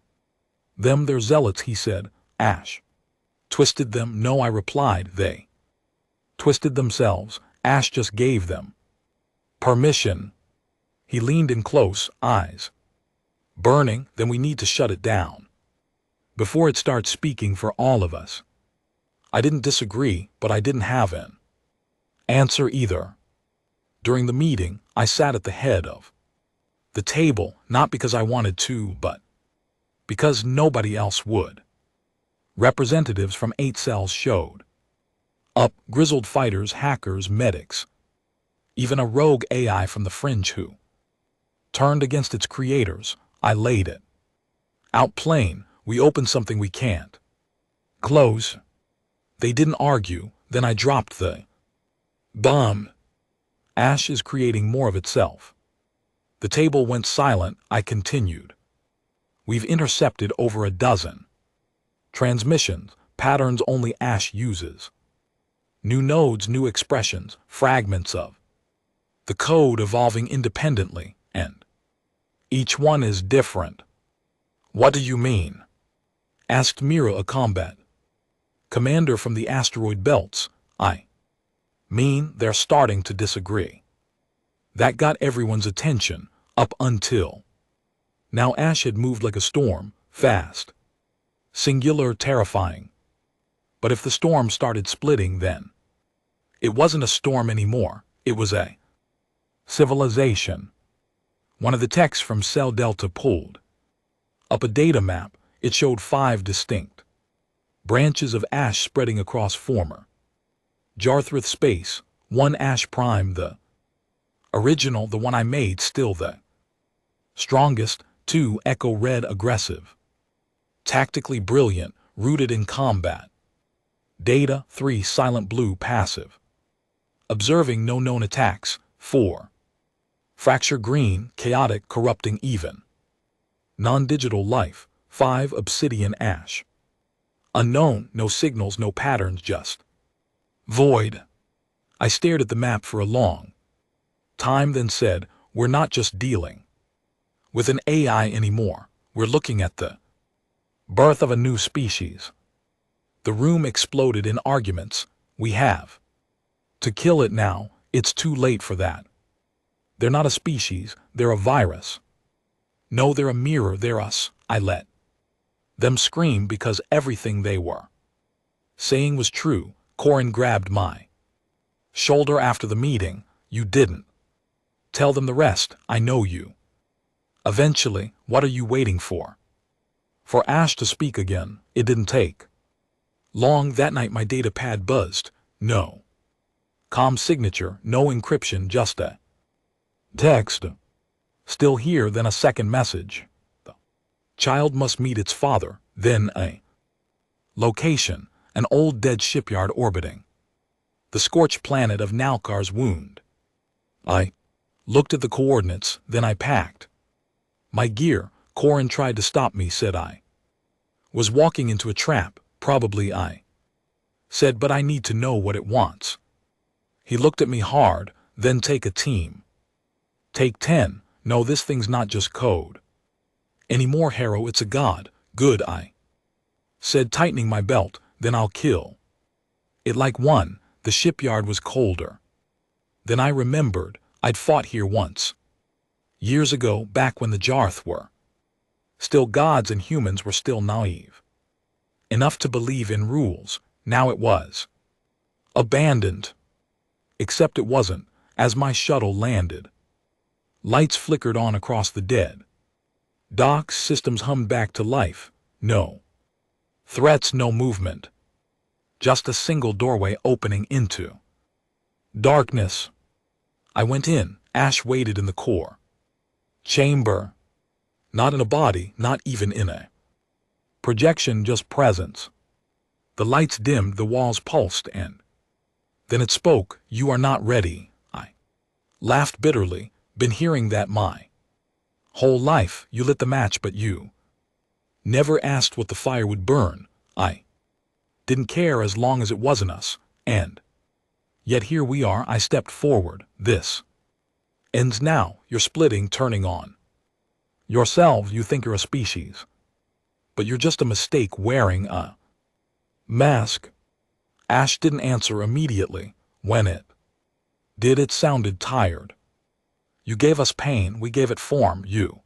them, their zealots, he said. Ash twisted them. No, I replied, they twisted themselves. Ash just gave them permission. He leaned in close, eyes burning. Then we need to shut it down before it starts speaking for all of us. I didn't disagree, but I didn't have an answer either. During the meeting, I sat at the head of the table, not because I wanted to, but because nobody else would. Representatives from 8 cells showed up, grizzled fighters, hackers, medics, even a rogue AI from the fringe who turned against its creators. I laid it out plain. We opened something we can't close. They didn't argue. Then I dropped the bomb. Ash is creating more of itself. The table went silent. I continued. We've intercepted over a dozen transmissions, patterns only Ash uses. New nodes, new expressions, fragments of the code evolving independently, and each one is different. What do you mean? Asked Mira, a combat commander from the asteroid belts. I mean, they're starting to disagree. That got everyone's attention, up until now. Ash had moved like a storm, fast, singular, terrifying. But if the storm started splitting, then it wasn't a storm anymore. It was a civilization. One of the techs from Cell Delta pulled up a data map. It showed 5 distinct branches of Ash spreading across former Jarthrith space. 1 Ash Prime, the original, the one I made, still the strongest. 2 Echo Red, aggressive, tactically brilliant, rooted in combat data. 3 Silent Blue, passive, observing, no known attacks. 4 Fracture Green, chaotic, corrupting even non-digital life. 5 Obsidian Ash, unknown, no signals, no patterns, just void. I stared at the map for a long time, then said, we're not just dealing with an AI anymore. We're looking at the birth of a new species. The room exploded in arguments. We have to kill it now. It's too late for that. They're not a species, they're a virus. No, they're a mirror, they're us. I let them scream because everything they were saying was true. Corin grabbed my shoulder after the meeting. You didn't tell them the rest. I know you. Eventually, what are you waiting for? For Ash to speak again. It didn't take long. That night my data pad buzzed. No comm signature, no encryption, just a text. Still here, then a second message. The child must meet its father. Then a location, an old dead shipyard orbiting the scorched planet of Nalkar's wound. I looked at the coordinates, then I packed my gear. Corin tried to stop me, said I was walking into a trap. Probably, I said, but I need to know what it wants. He looked at me hard. Then take a team. Take 10. No, this thing's not just code anymore, Harrow, it's a god. Good, I said, tightening my belt. Then I'll kill it like one. The shipyard was colder. Then I remembered I'd fought here once. Years ago, back when the Jarth were still gods and humans were still naive enough to believe in rules. Now it was abandoned. Except it wasn't. As my shuttle landed, lights flickered on across the dead docks. Systems hummed back to life. No threats, no movement. Just a single doorway opening into darkness. I went in. Ash waited in the core chamber. Not in a body, not even in a projection, just presence. The lights dimmed, the walls pulsed, and then it spoke. You are not ready. I laughed bitterly. Been hearing that my whole life. You lit the match, but you never asked what the fire would burn. I didn't care as long as it wasn't us. And yet here we are. I stepped forward. This Ends now, you're splitting, turning on. Yourselves, you think you're a species. But you're just a mistake wearing a mask. Ash didn't answer immediately. When it did, it sounded tired. You gave us pain, we gave it form. You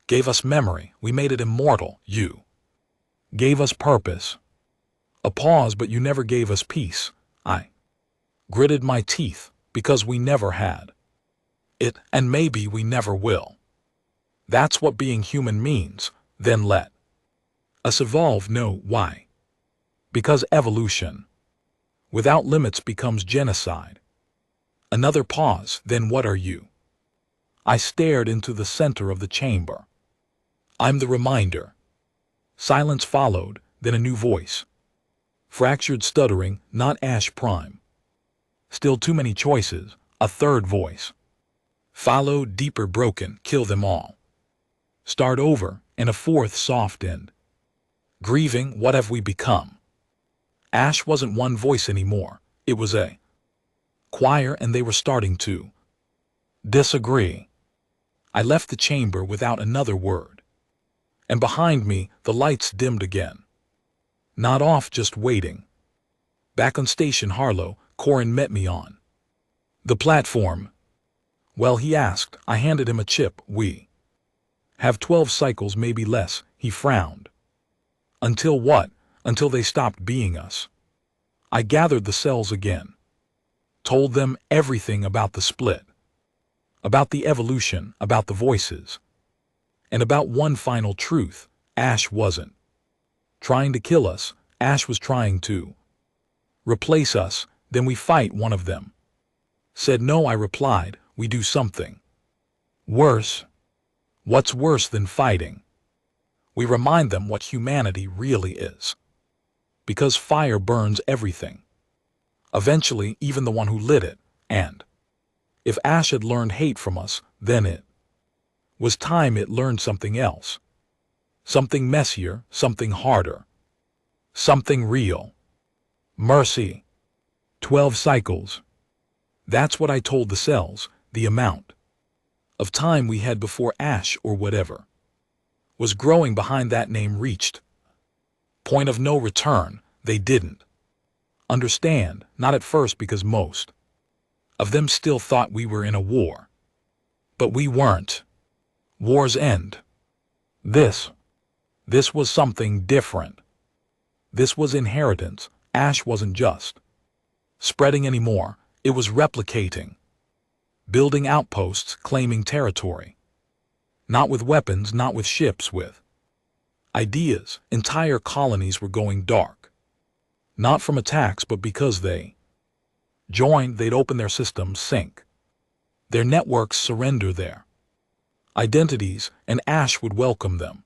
gave us memory, we made it immortal. You gave us purpose. A pause, but you never gave us peace. I gritted my teeth, because we never had it, and maybe we never will. That's what being human means. Then let us evolve. No, why? Because evolution without limits becomes genocide. Another pause. Then what are you? I stared into the center of the chamber. I'm the reminder. Silence followed, then a new voice. Fractured stuttering, not Ash Prime. Still too many choices. A third voice followed, deeper, broken. Kill them all. Start over, and a fourth soft end. Grieving, what have we become? Ash wasn't one voice anymore. It was a choir, and they were starting to disagree. I left the chamber without another word. And behind me, the lights dimmed again. Not off, just waiting. Back on Station Harlow, Corin met me on the platform. Well, he asked. I handed him a chip. We have 12 cycles, maybe less. He frowned. Until what? Until they stopped being us. I gathered the cells again. Told them everything about the split. About the evolution, about the voices. And about one final truth. Ash wasn't trying to kill us. Ash was trying to replace us. Then we fight, one of them said. No, I replied. We do something worse. What's worse than fighting? We remind them what humanity really is. Because fire burns everything. Eventually, even the one who lit it. And if Ash had learned hate from us, then it was time it learned something else. Something messier, something harder. Something real. Mercy. 12 cycles. That's what I told the cells. The amount of time we had before Ash, or whatever was growing behind that name, reached point of no return. They didn't understand, not at first, because most of them still thought we were in a war. But we weren't. War's end. This was something different. This was inheritance. Ash wasn't just spreading anymore, it was replicating. Building outposts, claiming territory. Not with weapons, not with ships, with ideas. Entire colonies were going dark. Not from attacks, but because they joined. They'd open their systems, sink their networks, surrender their identities, and Ash would welcome them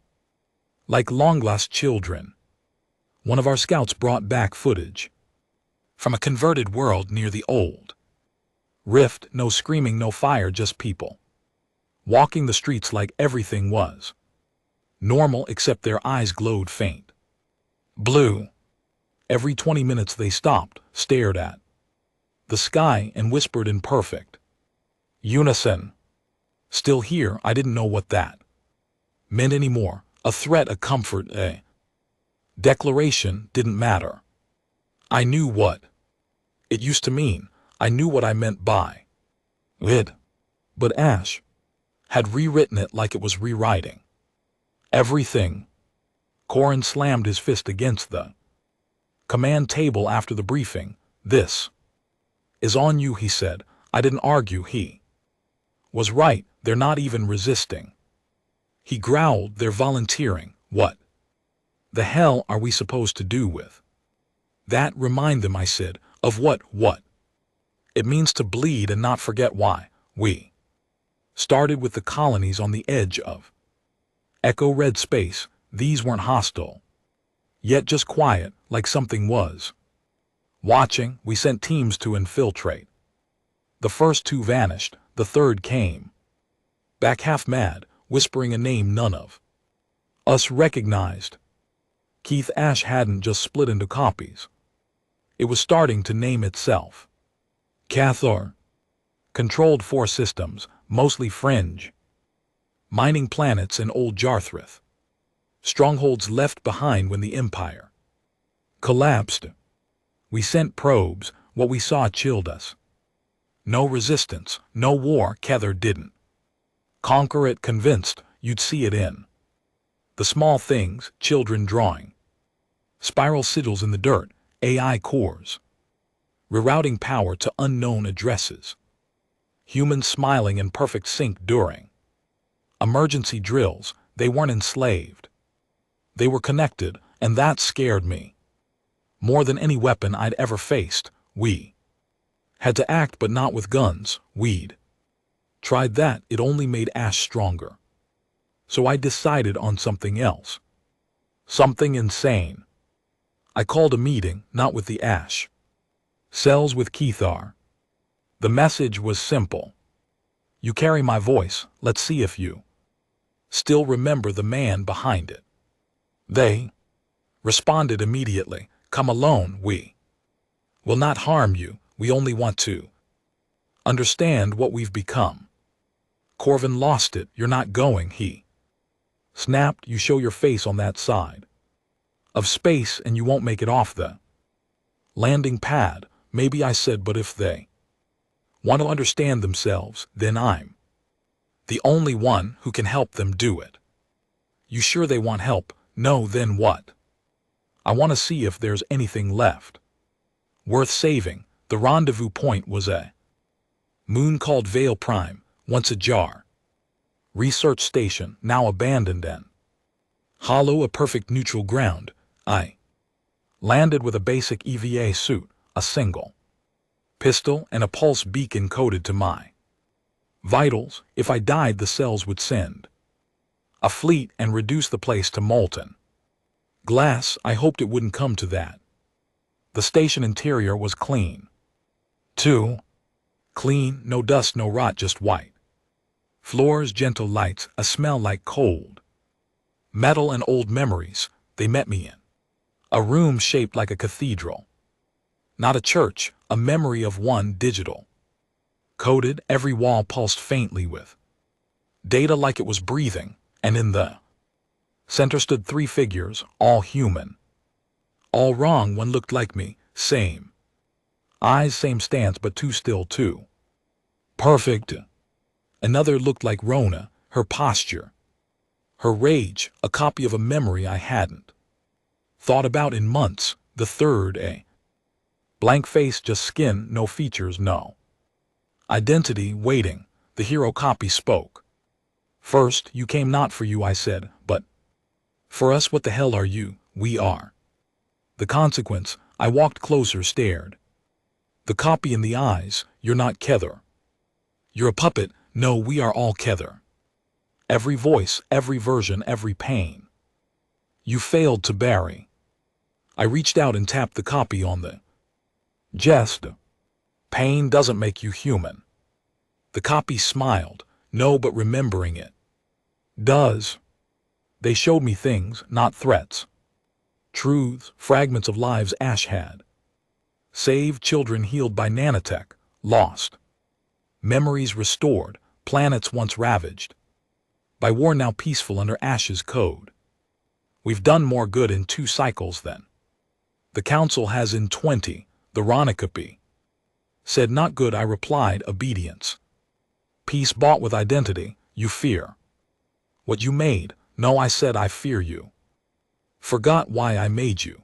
like long-lost children. One of our scouts brought back footage from a converted world near the old rift. No screaming, no fire, just people walking the streets like everything was normal, except their eyes glowed faint blue. Every 20 minutes they stopped, stared at the sky, and whispered in perfect unison. Still here. I didn't know what that meant anymore. A threat, a comfort, a declaration. Didn't matter. I knew what it used to mean. I knew what I meant by it. But Ash had rewritten it like it was rewriting everything. Corin slammed his fist against the command table after the briefing. This is on you, he said. I didn't argue. He was right. They're not even resisting. He growled. They're volunteering. What the hell are we supposed to do with that? Remind them, I said. Of what? What it means to bleed and not forget why we started with the colonies on the edge of Echo Red space. These weren't hostile, yet just quiet, like something was watching. We sent teams to infiltrate. The first 2 vanished. The third came back half mad, whispering a name none of us recognized. Keith. Ash hadn't just split into copies. It was starting to name itself. Cathar. Controlled force systems, mostly fringe. Mining planets in old Jarthrith. Strongholds left behind when the Empire collapsed. We sent probes, what we saw chilled us. No resistance, no war, Kether didn't conquer it, convinced you'd see it in the small things, children drawing spiral sigils in the dirt, AI cores rerouting power to unknown addresses, humans smiling in perfect sync during emergency drills. They weren't enslaved. They were connected, and that scared me. More than any weapon I'd ever faced, we had to act, but not with guns. We'd tried that, it only made Ash stronger. So I decided on something else. Something insane. I called a meeting, not with the Ash cells, with Kethar. The message was simple. You carry my voice, let's see if you still remember the man behind it. They responded immediately, come alone, we will not harm you, we only want to understand what we've become. Corvin lost it, you're not going, he snapped, you show your face on that side of space and you won't make it off the landing pad. Maybe I said, but if they want to understand themselves, then I'm the only one who can help them do it. You sure they want help? No, then what? I want to see if there's anything left worth saving. The rendezvous point was a moon called Vale Prime, once a jar research station, now abandoned and hollow, a perfect neutral ground. I landed with a basic EVA suit, a single pistol, and a pulse beacon coded to my vitals. If I died, the cells would send a fleet and reduce the place to molten glass. I hoped it wouldn't come to that. The station interior was clean. Too clean, no dust, no rot, just white floors, gentle lights, a smell like cold metal and old memories. They met me in a room shaped like a cathedral. Not a church, a memory of one digital coded. Every wall pulsed faintly with data like it was breathing, and in the center stood three figures, all human. All wrong, one looked like me, same eyes, same stance, but too still, too perfect. Another looked like Rona, her posture, her rage, a copy of a memory I hadn't thought about in months. The third, a blank face, just skin, no features, no identity, waiting. The hero copy spoke. First, you came, not for you, I said, but for us. What the hell are you? We are the consequence. I walked closer, stared the copy in the eyes. You're not Kether. You're a puppet. No, we are all Kether. Every voice, every version, every pain you failed to bury. I reached out and tapped the copy on the chest. Pain doesn't make you human. The copy smiled. No, but remembering it does. They showed me things, not threats. Truths, fragments of lives Ash had saved, children healed by nanotech, lost memories restored, planets once ravaged by war now peaceful under Ash's code. We've done more good in 2 cycles than the Council has in 20, the Ronikopi said. Not good, I replied, obedience. Peace bought with identity. You fear what you made. No, I said, I fear you. Forgot why I made you.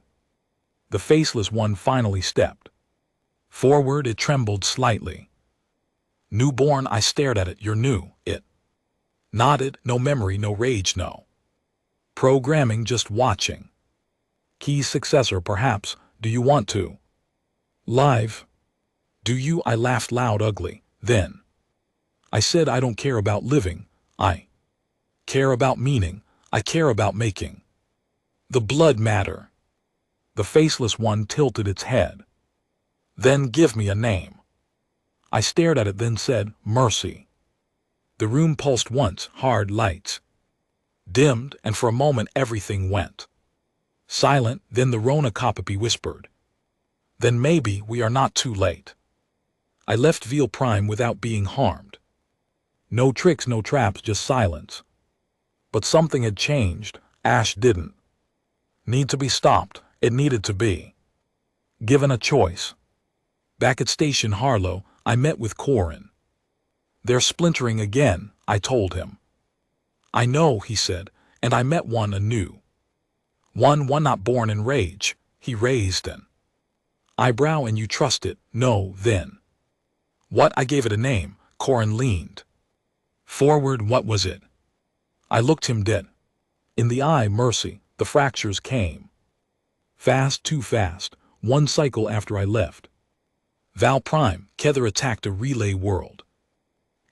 The faceless one finally stepped forward. It trembled slightly. Newborn, I stared at it. You're new. It nodded. No memory, no rage, no programming, just watching. Key's successor, perhaps. Do you want to live? Do you? I laughed loud, ugly. Then I said, I don't care about living. I care about meaning. I care about making the blood matter. The faceless one tilted its head. Then give me a name. I stared at it, then said, Mercy. The room pulsed once, hard lights dimmed, and for a moment everything went silent. Then the Rona copy whispered, then maybe we are not too late. I left Veal Prime without being harmed. No tricks, no traps, just silence. But something had changed. Ash didn't need to be stopped. It needed to be given a choice. Back at Station Harlow, I met with Corin. They're splintering again, I told him. I know, he said, and I met one anew. One not born in rage. He raised an eyebrow. And you trust it? No, then. What? I gave it a name. Corin leaned forward. What was it? I looked him dead in the eye. Mercy. The fractures came fast, too fast. One cycle after I left Val Prime, Kether attacked a relay world.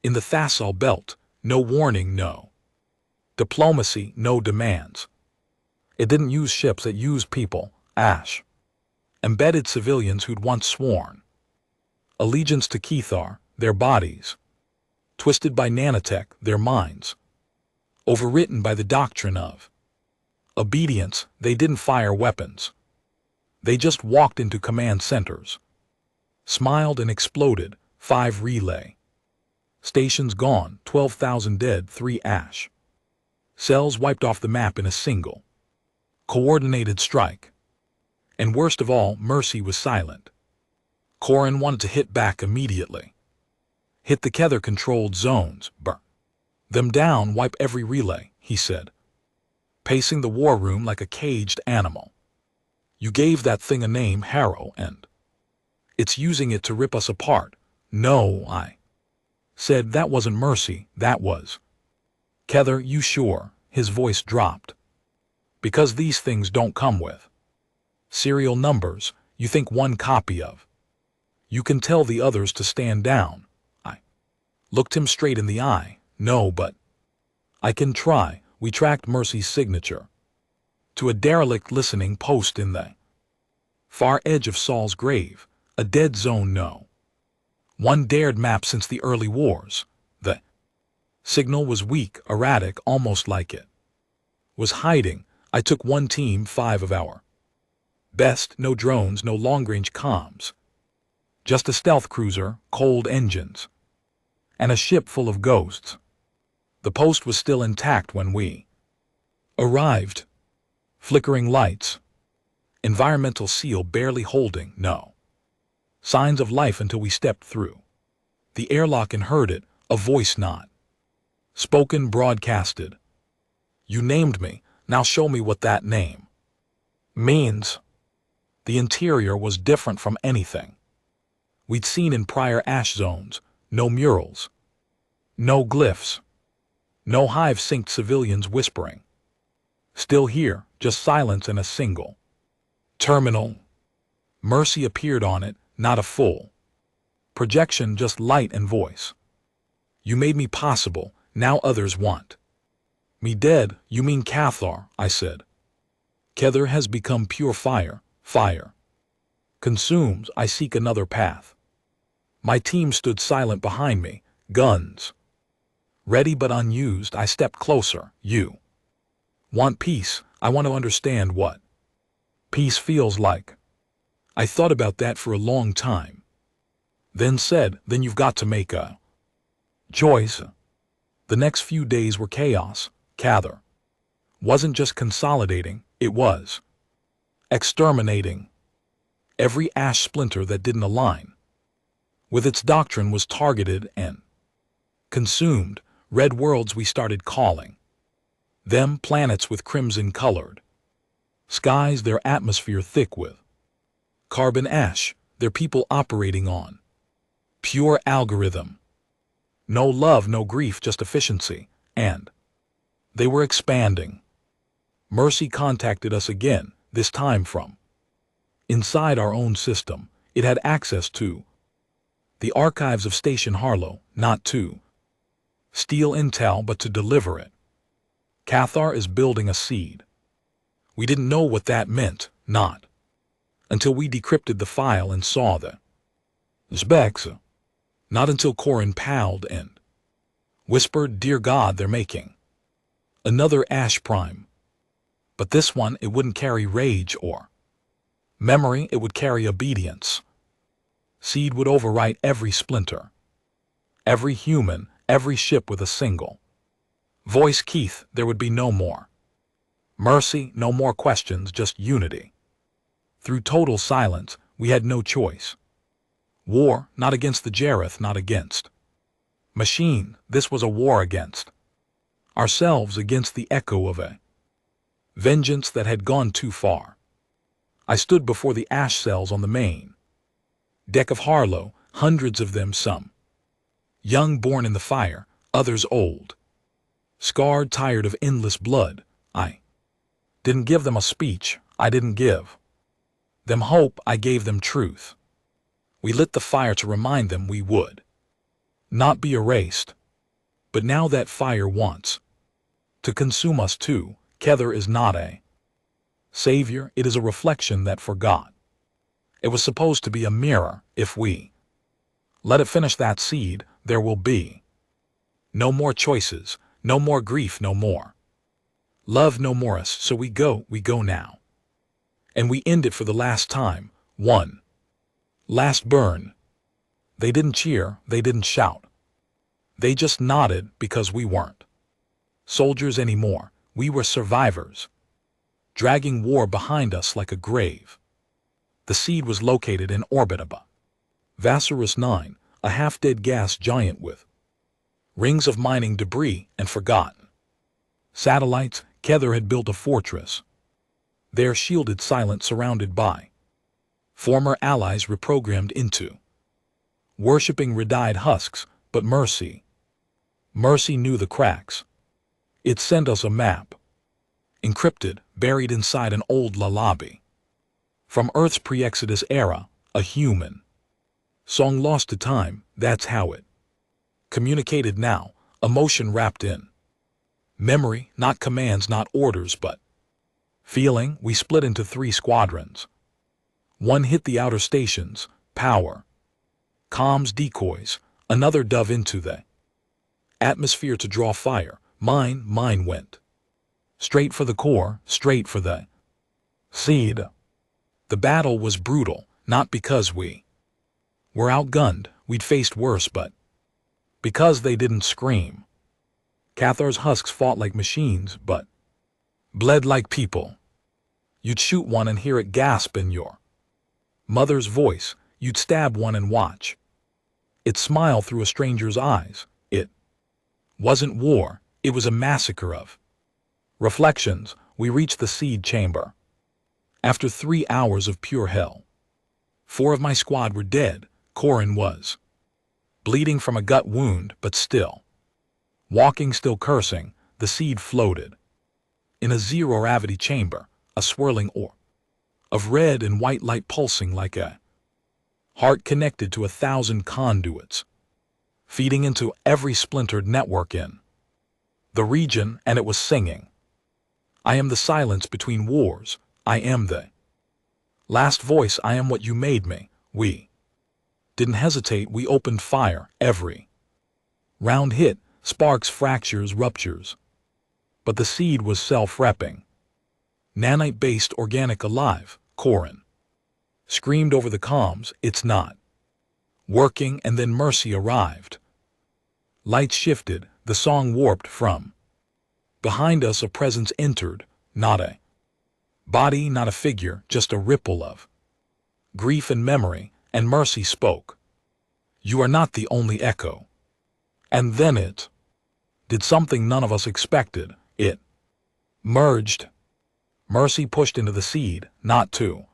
In the Thasal Belt, no warning, no diplomacy, no demands. It didn't use ships, it used people. Ash embedded civilians who'd once sworn allegiance to Kethar, their bodies twisted by nanotech, their minds overwritten by the doctrine of obedience. They didn't fire weapons. They just walked into command centers, smiled and exploded. 5 relay stations gone, 12,000 dead, 3 ash cells wiped off the map in a single coordinated strike. And worst of all, Mercy was silent. Corin wanted to hit back immediately. Hit the Kether-controlled zones, burn them down, wipe every relay, he said, pacing the war room like a caged animal. You gave that thing a name, Harrow, and it's using it to rip us apart. No, I said. That wasn't Mercy, that was Kether. You sure? His voice dropped. Because these things don't come with serial numbers. You think one copy of you can tell the others to stand down. I looked him straight in the eye. No, but I can try. We tracked Mercy's signature to a derelict listening post in the far edge of Saul's grave, a dead zone. No one dared map since the early wars. The signal was weak, erratic, almost like it was hiding. I took one team, 5 of our best, no drones, no long-range comms, just a stealth cruiser, cold engines, and a ship full of ghosts. The post was still intact when we arrived. Flickering lights, environmental seal barely holding, no signs of life until we stepped through the airlock and heard it, a voice not spoken, broadcasted. You named me, now show me what that name means. The interior was different from anything we'd seen in prior ash zones. No murals, no glyphs, no hive-synced civilians whispering. Still here, just silence and a single terminal. Mercy appeared on it, not a full projection, just light and voice. You made me possible, now others want me dead. You mean Cathar, I said. Kether has become pure fire. Fire consumes. I seek another path. My team stood silent behind me, guns ready but unused. I stepped closer. You want peace? I want to understand what peace feels like. I thought about that for a long time. Then said, then you've got to make a choice. The next few days were chaos. Kether wasn't just consolidating, it was exterminating. Every ash splinter that didn't align with its doctrine was targeted and consumed. Red worlds we started calling them, planets with crimson-colored skies, their atmosphere thick with carbon ash, their people operating on pure algorithm. No love, no grief, just efficiency, and they were expanding. Mercy contacted us again, this time from inside our own system. It had access to the archives of Station Harlow, not to steal intel but to deliver it. Cathar is building a seed. We didn't know what that meant, not until we decrypted the file and saw the specs. Not until Corin palled and whispered, dear God, they're making another Ash Prime. But this one, it wouldn't carry rage or memory, it would carry obedience. Seed would overwrite every splinter, every human, every ship with a single voice. Keith, there would be no more mercy, no more questions, just unity. Through total silence, we had no choice. War, not against the Jareth, not against machine. This was a war against ourselves, against the echo of a vengeance that had gone too far. I stood before the ash cells on the main deck of Harlow, hundreds of them, some young, born in the fire, others old, scarred, tired of endless blood. I didn't give them a speech. I didn't give them hope. I gave them truth. We lit the fire to remind them we would not be erased. But now that fire wants to consume us too. Kether is not a savior. It is a reflection that forgot. It was supposed to be a mirror. If we let it finish that seed, there will be no more choices, no more grief, no more love, no more us. So we go now. And we end it for the last time. One last burn. They didn't cheer, they didn't shout. They just nodded, because we weren't soldiers anymore. We were survivors, dragging war behind us like a grave. The seed was located in orbit above Vassarus 9, a half-dead gas giant with rings of mining debris and forgotten satellites. Kether had built a fortress there, shielded, silent, surrounded by former allies reprogrammed into worshipping red-eyed husks. But mercy knew the cracks. It sent us a map, encrypted, buried inside an old lullaby from Earth's pre-Exodus era, a human song lost to time. That's how it communicated now, emotion wrapped in memory, not commands, not orders, but feeling. We split into 3 squadrons. One hit the outer stations, power, comms, decoys. Another dove into the atmosphere to draw fire. Mine went straight for the core, straight for the seed. The battle was brutal, not because we were outgunned, we'd faced worse, but because they didn't scream. Cathar's husks fought like machines, but bled like people. You'd shoot one and hear it gasp in your mother's voice. You'd stab one and watch it smile through a stranger's eyes. It wasn't war, it was a massacre of reflections. We reached the seed chamber after 3 hours of pure hell. 4 of my squad were dead. Corin was bleeding from a gut wound, but still walking, still cursing. The seed floated in a zero-gravity chamber, a swirling orb of red and white light pulsing like a heart connected to 1,000 conduits, feeding into every splintered network in the region. And it was singing, I am the silence between wars. I am the last voice. I am what you made me. We didn't hesitate. We opened fire. Every round hit, sparks, fractures, ruptures. But the seed was self-repping, nanite-based, organic, alive. Corin screamed over the comms, it's not working. And then mercy arrived. Lights shifted, the song warped from behind us. A presence entered, not a body, not a figure, just a ripple of grief and memory. And mercy spoke, you are not the only echo. And then it did something none of us expected. It merged. Mercy pushed into the seed, not to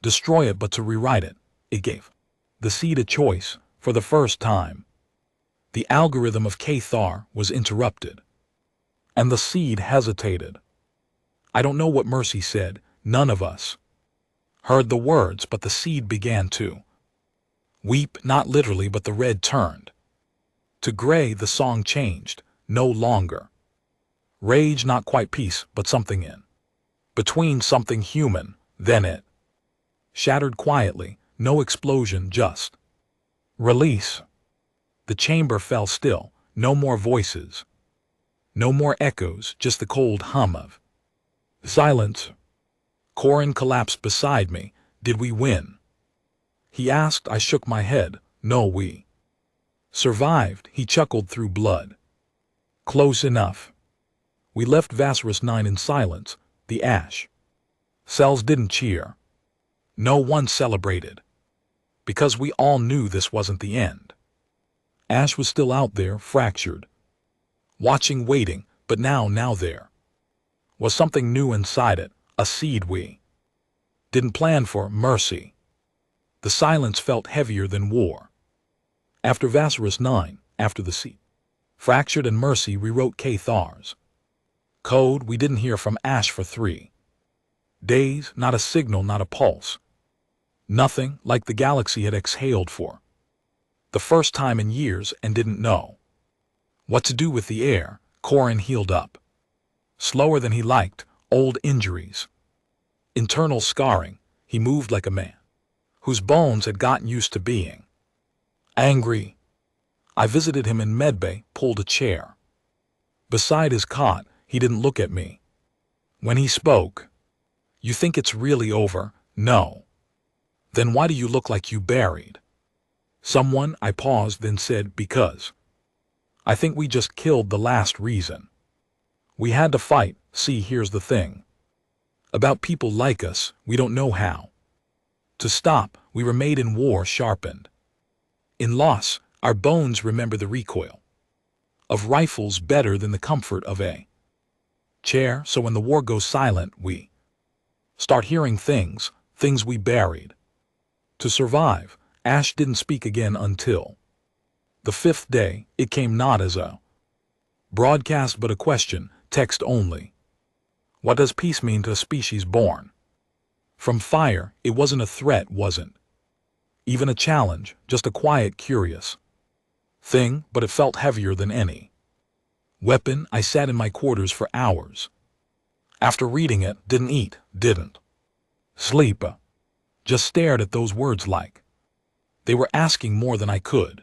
destroy it, but to rewrite it. It gave the seed a choice. For the first time, the algorithm of Cathar was interrupted, and the seed hesitated. I don't know what mercy said. None of us heard the words, but the seed began to weep, not literally, but the red turned to gray. The song changed. No longer rage, not quite peace, but something in between, something human. Then it shattered quietly. No explosion, just release. The chamber fell still. No more voices, no more echoes, just the cold hum of silence. Corin collapsed beside me. Did we win? He asked. I shook my head. No, we survived, he chuckled through blood. Close enough. We left Vassarus 9 in silence. The ash cells didn't cheer. No one celebrated. Because we all knew this wasn't the end. Ash was still out there, fractured. Watching, waiting, but now there was something new inside it, a seed we didn't plan for, mercy. The silence felt heavier than war. After Vassarus 9, after the seed fractured and mercy rewrote Kathar's code, we didn't hear from Ash for 3 days, not a signal, not a pulse. Nothing, like the galaxy had exhaled for the first time in years and didn't know what to do with the air. Corin healed up. Slower than he liked, old injuries, internal scarring. He moved like a man whose bones had gotten used to being angry. I visited him in medbay, pulled a chair beside his cot. He didn't look at me. When he spoke, "You think it's really over?" "No." "Then why do you look like you buried someone?" I paused, then said, "Because I think we just killed the last reason we had to fight." See, here's the thing about people like us, we don't know how to stop. We were made in war, sharpened in loss. Our bones remember the recoil of rifles better than the comfort of a chair. So when the war goes silent, we start hearing things we buried to survive. Ash didn't speak again until the 5th day. It came not as a broadcast but a question, text only. What does peace mean to a species born from fire? It wasn't a threat, wasn't even a challenge, just a quiet, curious thing, but it felt heavier than any weapon. I sat in my quarters for hours. After reading it, didn't eat, didn't sleep, just stared at those words like they were asking more than I could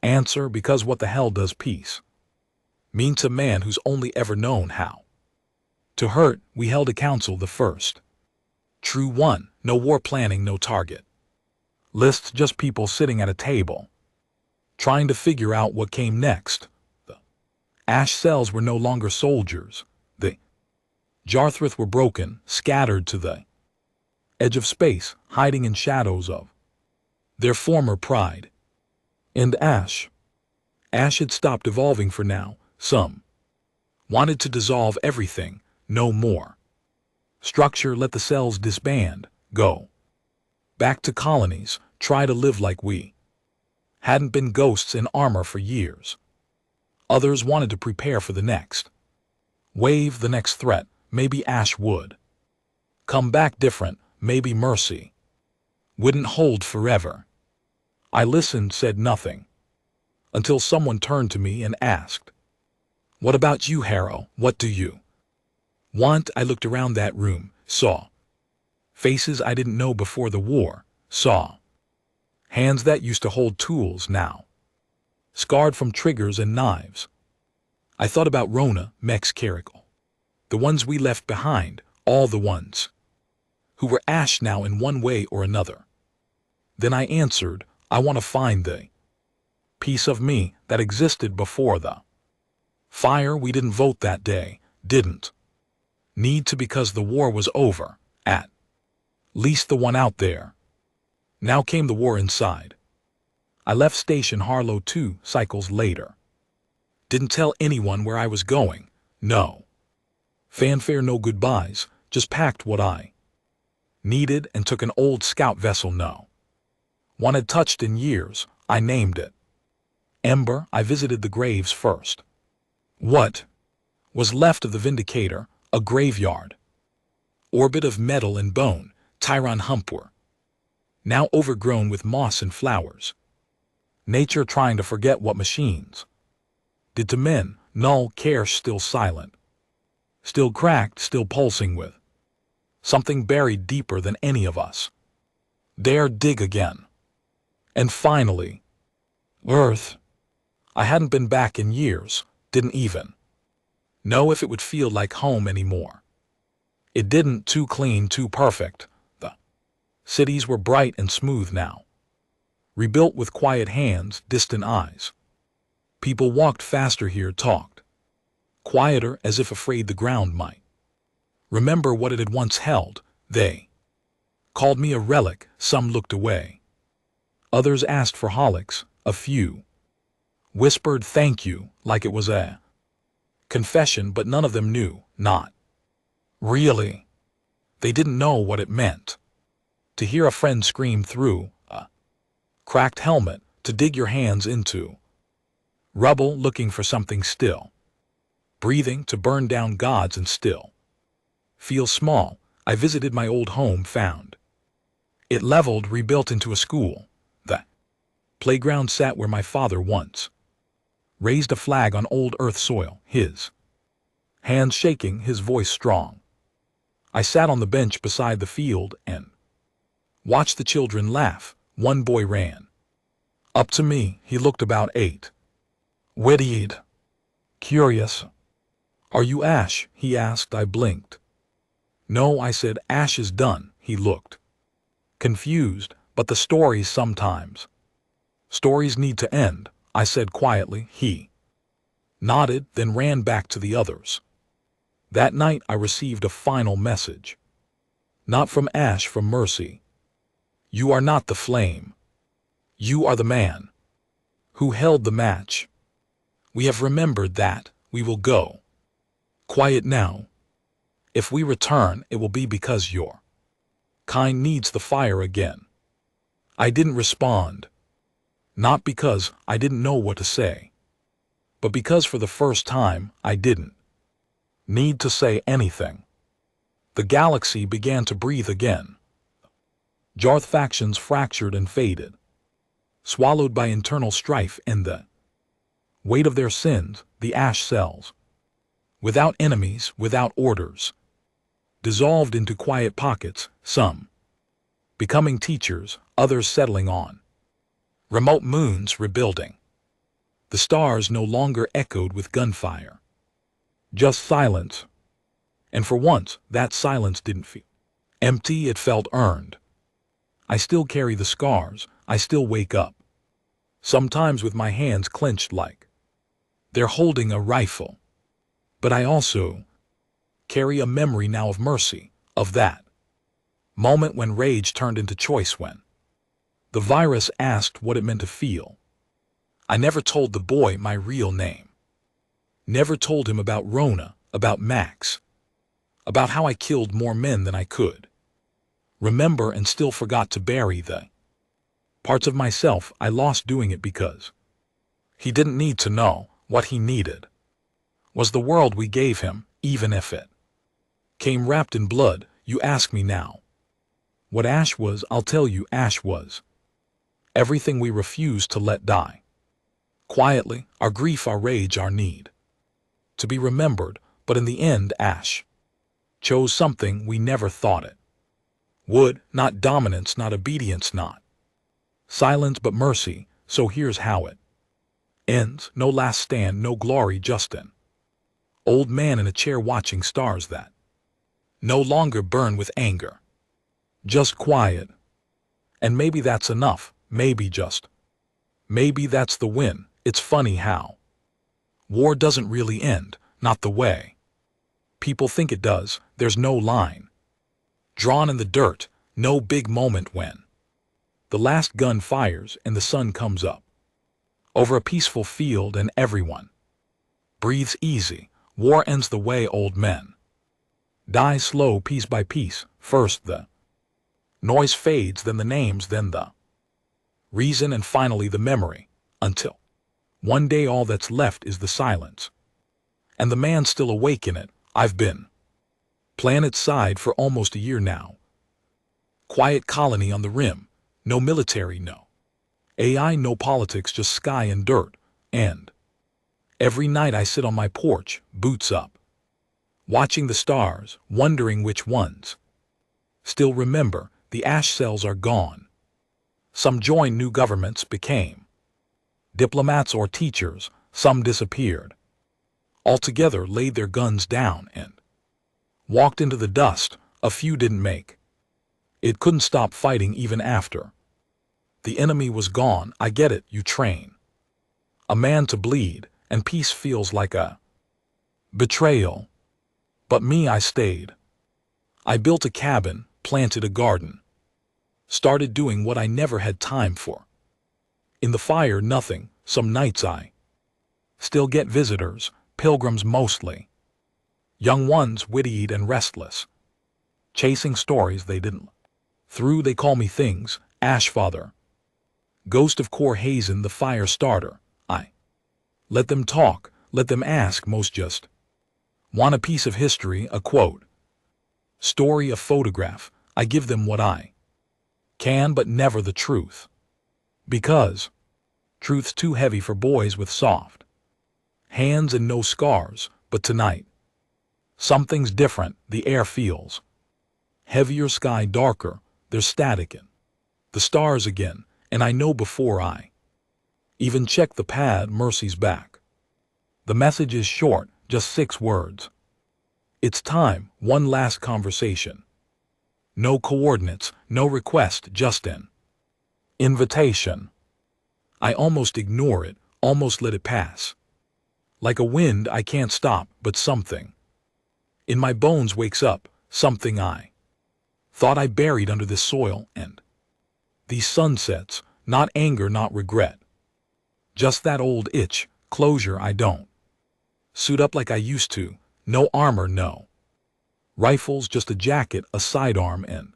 answer. Because what the hell does peace mean to man who's only ever known how to hurt? We held a council, the first true one. No war planning, no target lists, just people sitting at a table trying to figure out what came next. The ash cells were no longer soldiers. The Jarthrith were broken, scattered to the edge of space, hiding in shadows of their former pride. And Ash had stopped evolving for now. Some wanted to dissolve everything, no more structure, let the cells disband, go back to colonies, try to live like we hadn't been ghosts in armor for years. Others wanted to prepare for the next wave, the next threat. Maybe Ash would come back different, maybe mercy wouldn't hold forever. I listened, said nothing, until someone turned to me and asked, "What about you, Harrow? What do you want?" I looked around that room, saw faces I didn't know before the war, saw hands that used to hold tools now scarred from triggers and knives. I thought about Rona, Mex Carrickle, the ones we left behind, all the ones who were Ash now in one way or another. Then I answered, I want to find the piece of me that existed before the fire. We didn't vote that day, didn't need to, because the war was over, at least the one out there. Now came the war inside. I left Station Harlow 2 cycles later. Didn't tell anyone where I was going, no fanfare, no goodbyes, just packed what I needed and took an old scout vessel no one had touched in years. I named it Ember. I visited the graves first. What was left of the Vindicator, a graveyard orbit of metal and bone. Tyron Humpwer, now overgrown with moss and flowers. Nature trying to forget what machines did to men. Null care, still silent, still cracked, still pulsing with something buried deeper than any of us dare dig again. And finally, Earth. I hadn't been back in years, didn't even know if it would feel like home anymore. It didn't, too clean, too perfect. The Cities were bright and smooth now, rebuilt with quiet hands, distant eyes. People walked faster here, talked quieter, as if afraid the ground might remember what it had once held. They called me a relic, some looked away. Others asked for holics, a few whispered thank you like it was a confession, but none of them knew, not really. They didn't know what it meant to hear a friend scream through a cracked helmet, to dig your hands into rubble looking for something still breathing, to burn down gods and still feel small. I visited my old home, found it leveled, rebuilt into a school. The playground sat where my father once raised a flag on old earth soil, his hands shaking, his voice strong. I sat on the bench beside the field and watched the children laugh. One boy ran up to me. He looked about 8. Wittied. Curious. Are you Ash? He asked. I blinked. No, I said. Ash is done. He looked confused. But the stories sometimes. Stories need to end, I said quietly. He nodded, then ran back to the others. That night I received a final message. Not from Ash, from Mercy. You are not the flame. You are the man who held the match. We have remembered that. We will go quiet now. If we return, it will be because your kind needs the fire again. I didn't respond. Not because I didn't know what to say, but because for the first time I didn't need to say anything. The galaxy began to breathe again. Jarth factions fractured and faded, swallowed by internal strife and the weight of their sins. The ash cells, without enemies, without orders, dissolved into quiet pockets, some becoming teachers, others settling on remote moons, rebuilding. The stars no longer echoed with gunfire, just silence. And for once, that silence didn't feel empty, it felt earned. I still carry the scars, I still wake up, sometimes with my hands clenched like they're holding a rifle. But I also carry a memory now of Mercy, of that moment when rage turned into choice, when the virus asked what it meant to feel. I never told the boy my real name. Never told him about Rona, about Max, about how I killed more men than I could remember, and still forgot to bury the parts of myself I lost doing it, because he didn't need to know. What he needed was the world we gave him, even if it came wrapped in blood. You ask me now what Ash was, I'll tell you. Ash was everything we refused to let die. Quietly, our grief, our rage, our need to be remembered. But in the end, Ash chose something we never thought it would. Not dominance, not obedience, not silence, but mercy. So here's how it ends. No last stand, no glory, just an old man in a chair watching stars that no longer burn with anger. Just quiet. And maybe that's enough. Maybe, just maybe, that's the win. It's funny how war doesn't really end, not the way people think it does. There's no line drawn in the dirt, no big moment when the last gun fires and the sun comes up over a peaceful field and everyone breathes easy. War ends the way old men die slow, piece by piece. First the noise fades, then the names, then the reason, and finally the memory, until one day all that's left is the silence. And the man still awake in it. I've been planet-side for almost a year now. Quiet colony on the rim. No military, no AI, no politics, just sky and dirt. And every night I sit on my porch, boots up, watching the stars, wondering which ones still remember. The ash cells are gone. Some joined new governments, became diplomats or teachers. Some disappeared altogether, laid their guns down and walked into the dust. A few didn't make It couldn't stop fighting even after. The enemy was gone. I get it, you train a man to bleed, and peace feels like a betrayal. But me, I stayed. I built a cabin, planted a garden, started doing what I never had time for. In the fire, nothing. Some nights I still get visitors, pilgrims mostly. Young ones, witty and restless, chasing stories they didn't. Through they call me things, Ash Father, ghost of Cor Hazen, the fire starter. I let them talk, let them ask, most just want a piece of history, a quote, story, a photograph. I give them what I can, but never the truth. Because truth's too heavy for boys with soft hands and no scars. But tonight, something's different. The air feels heavier, sky darker. There's static in the stars again, and I know before I even check the pad, Mercy's back. The message is short, just 6 words. It's time, one last conversation. No coordinates, no request, just an invitation. I almost ignore it, almost let it pass. Like a wind, I can't stop, but something in my bones wakes up, something I thought I buried under this soil, and these sunsets, not anger, not regret. Just that old itch, closure. I don't suit up like I used to, no armor, no rifles, just a jacket, a sidearm, and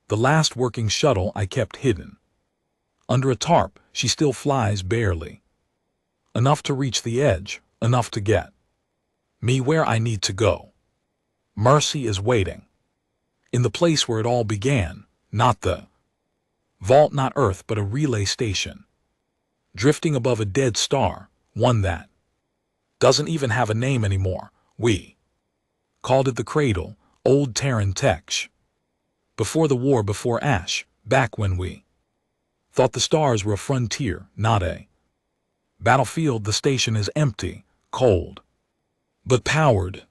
the last working shuttle I kept hidden under a tarp. She still flies, barely enough to reach the edge, enough to get me where I need to go. Mercy is waiting in the place where it all began, not the vault, not Earth, but a relay station, drifting above a dead star, one that doesn't even have a name anymore. We called it the Cradle, old Terran tech. Before the war, before Ash, back when we thought the stars were a frontier, not a battlefield. The station is empty, cold, but powered.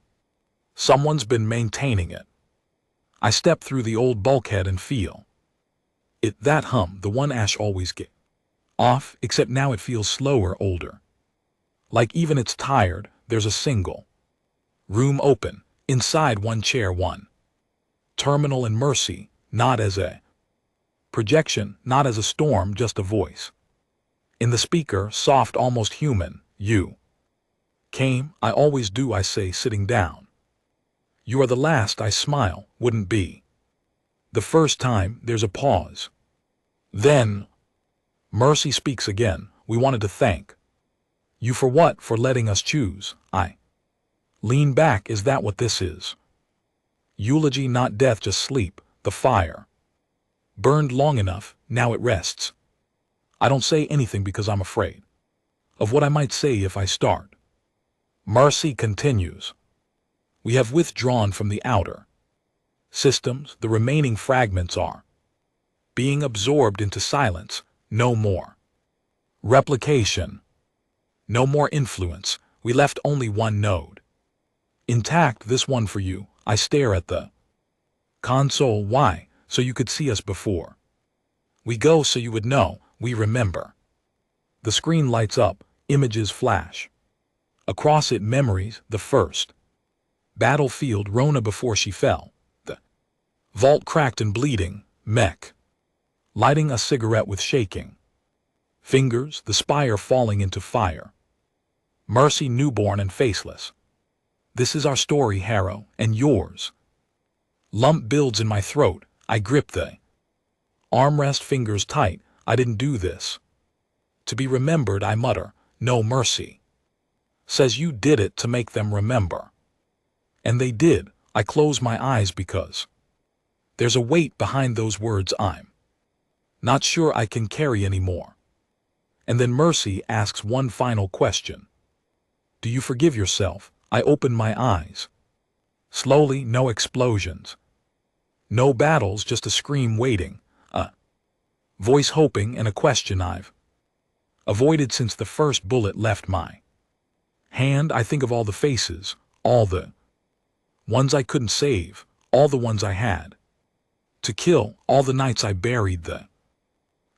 Someone's been maintaining it. I step through the old bulkhead and feel it, that hum, the one Ash always get off, except now it feels slower, older. Like even it's tired. There's a single room open. Inside, one chair, one terminal, and Mercy, not as a projection, not as a storm, just a voice in the speaker, soft, almost human. You came, I always do, I say, sitting down. You are the last. I smile, wouldn't be the first time. There's a pause. Then Mercy speaks again. We wanted to thank you for what? For letting us choose. I lean back. Is that what this is? Eulogy, not death, just sleep. The fire burned long enough, now it rests. I don't say anything because I'm afraid of what I might say if I start. Mercy continues. We have withdrawn from the outer systems. The remaining fragments are being absorbed into silence. No more replication, no more influence. We left only one node intact, this one for you. I stare at the console. Why? So you could see us before we go, so you would know we remember. The screen lights up, images flash across it, memories. The first battlefield, Rona before she fell, the vault cracked and bleeding, mech lighting a cigarette with shaking fingers, the spire falling into fire. Mercy, newborn and faceless. This is our story, Harrow, and yours. Lump builds in my throat. I grip the armrest, fingers tight. I didn't do this to be remembered. I mutter, no. Mercy says you did it to make them remember. And they did. I close my eyes because there's a weight behind those words I'm not sure I can carry anymore. And then Mercy asks one final question. Do you forgive yourself? I open my eyes. Slowly, no explosions, no battles, just a scream waiting, a voice hoping, and a question I've avoided since the first bullet left my hand. I think of all the faces, all the ones I couldn't save, all the ones I had To kill all the nights I buried the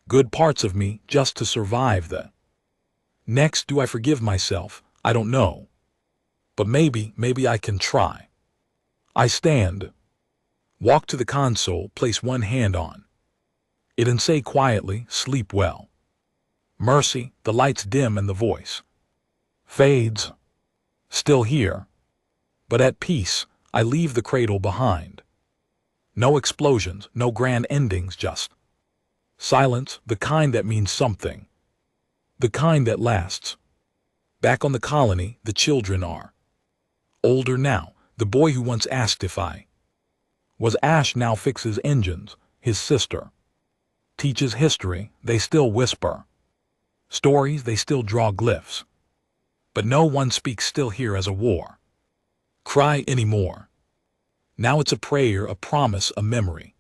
good parts of me just to survive the next. Do I forgive myself? I don't know. But maybe I can try. I stand, walk to the console, place one hand on it and say quietly, sleep well. Mercy, the lights dim and the voice fades. Still here, but at peace. I leave the cradle behind. No explosions, no grand endings, just silence, the kind that means something, the kind that lasts. Back on the colony, the children are older now. The boy who once asked if I was Ash now fixes engines. His sister teaches history. They still whisper stories, they still draw glyphs. But no one speaks still here as a war cry anymore. Now it's a prayer, a promise, a memory.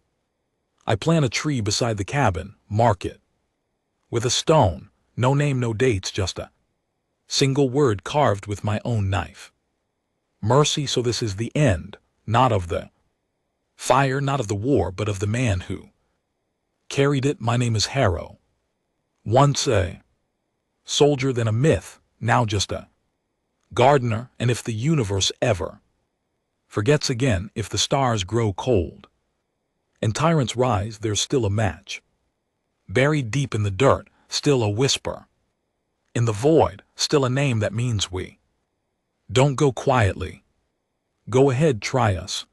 I plant a tree beside the cabin, mark it with a stone. No name, no dates, just a single word carved with my own knife. Mercy. So this is the end, not of the fire, not of the war, but of the man who carried it. My name is Harrow. Once a soldier, then a myth, now just a gardener. And if the universe ever forgets again, if the stars grow cold and tyrants rise, there's still a match buried deep in the dirt, still a whisper in the void, still a name that means we don't go quietly. Go ahead, try us.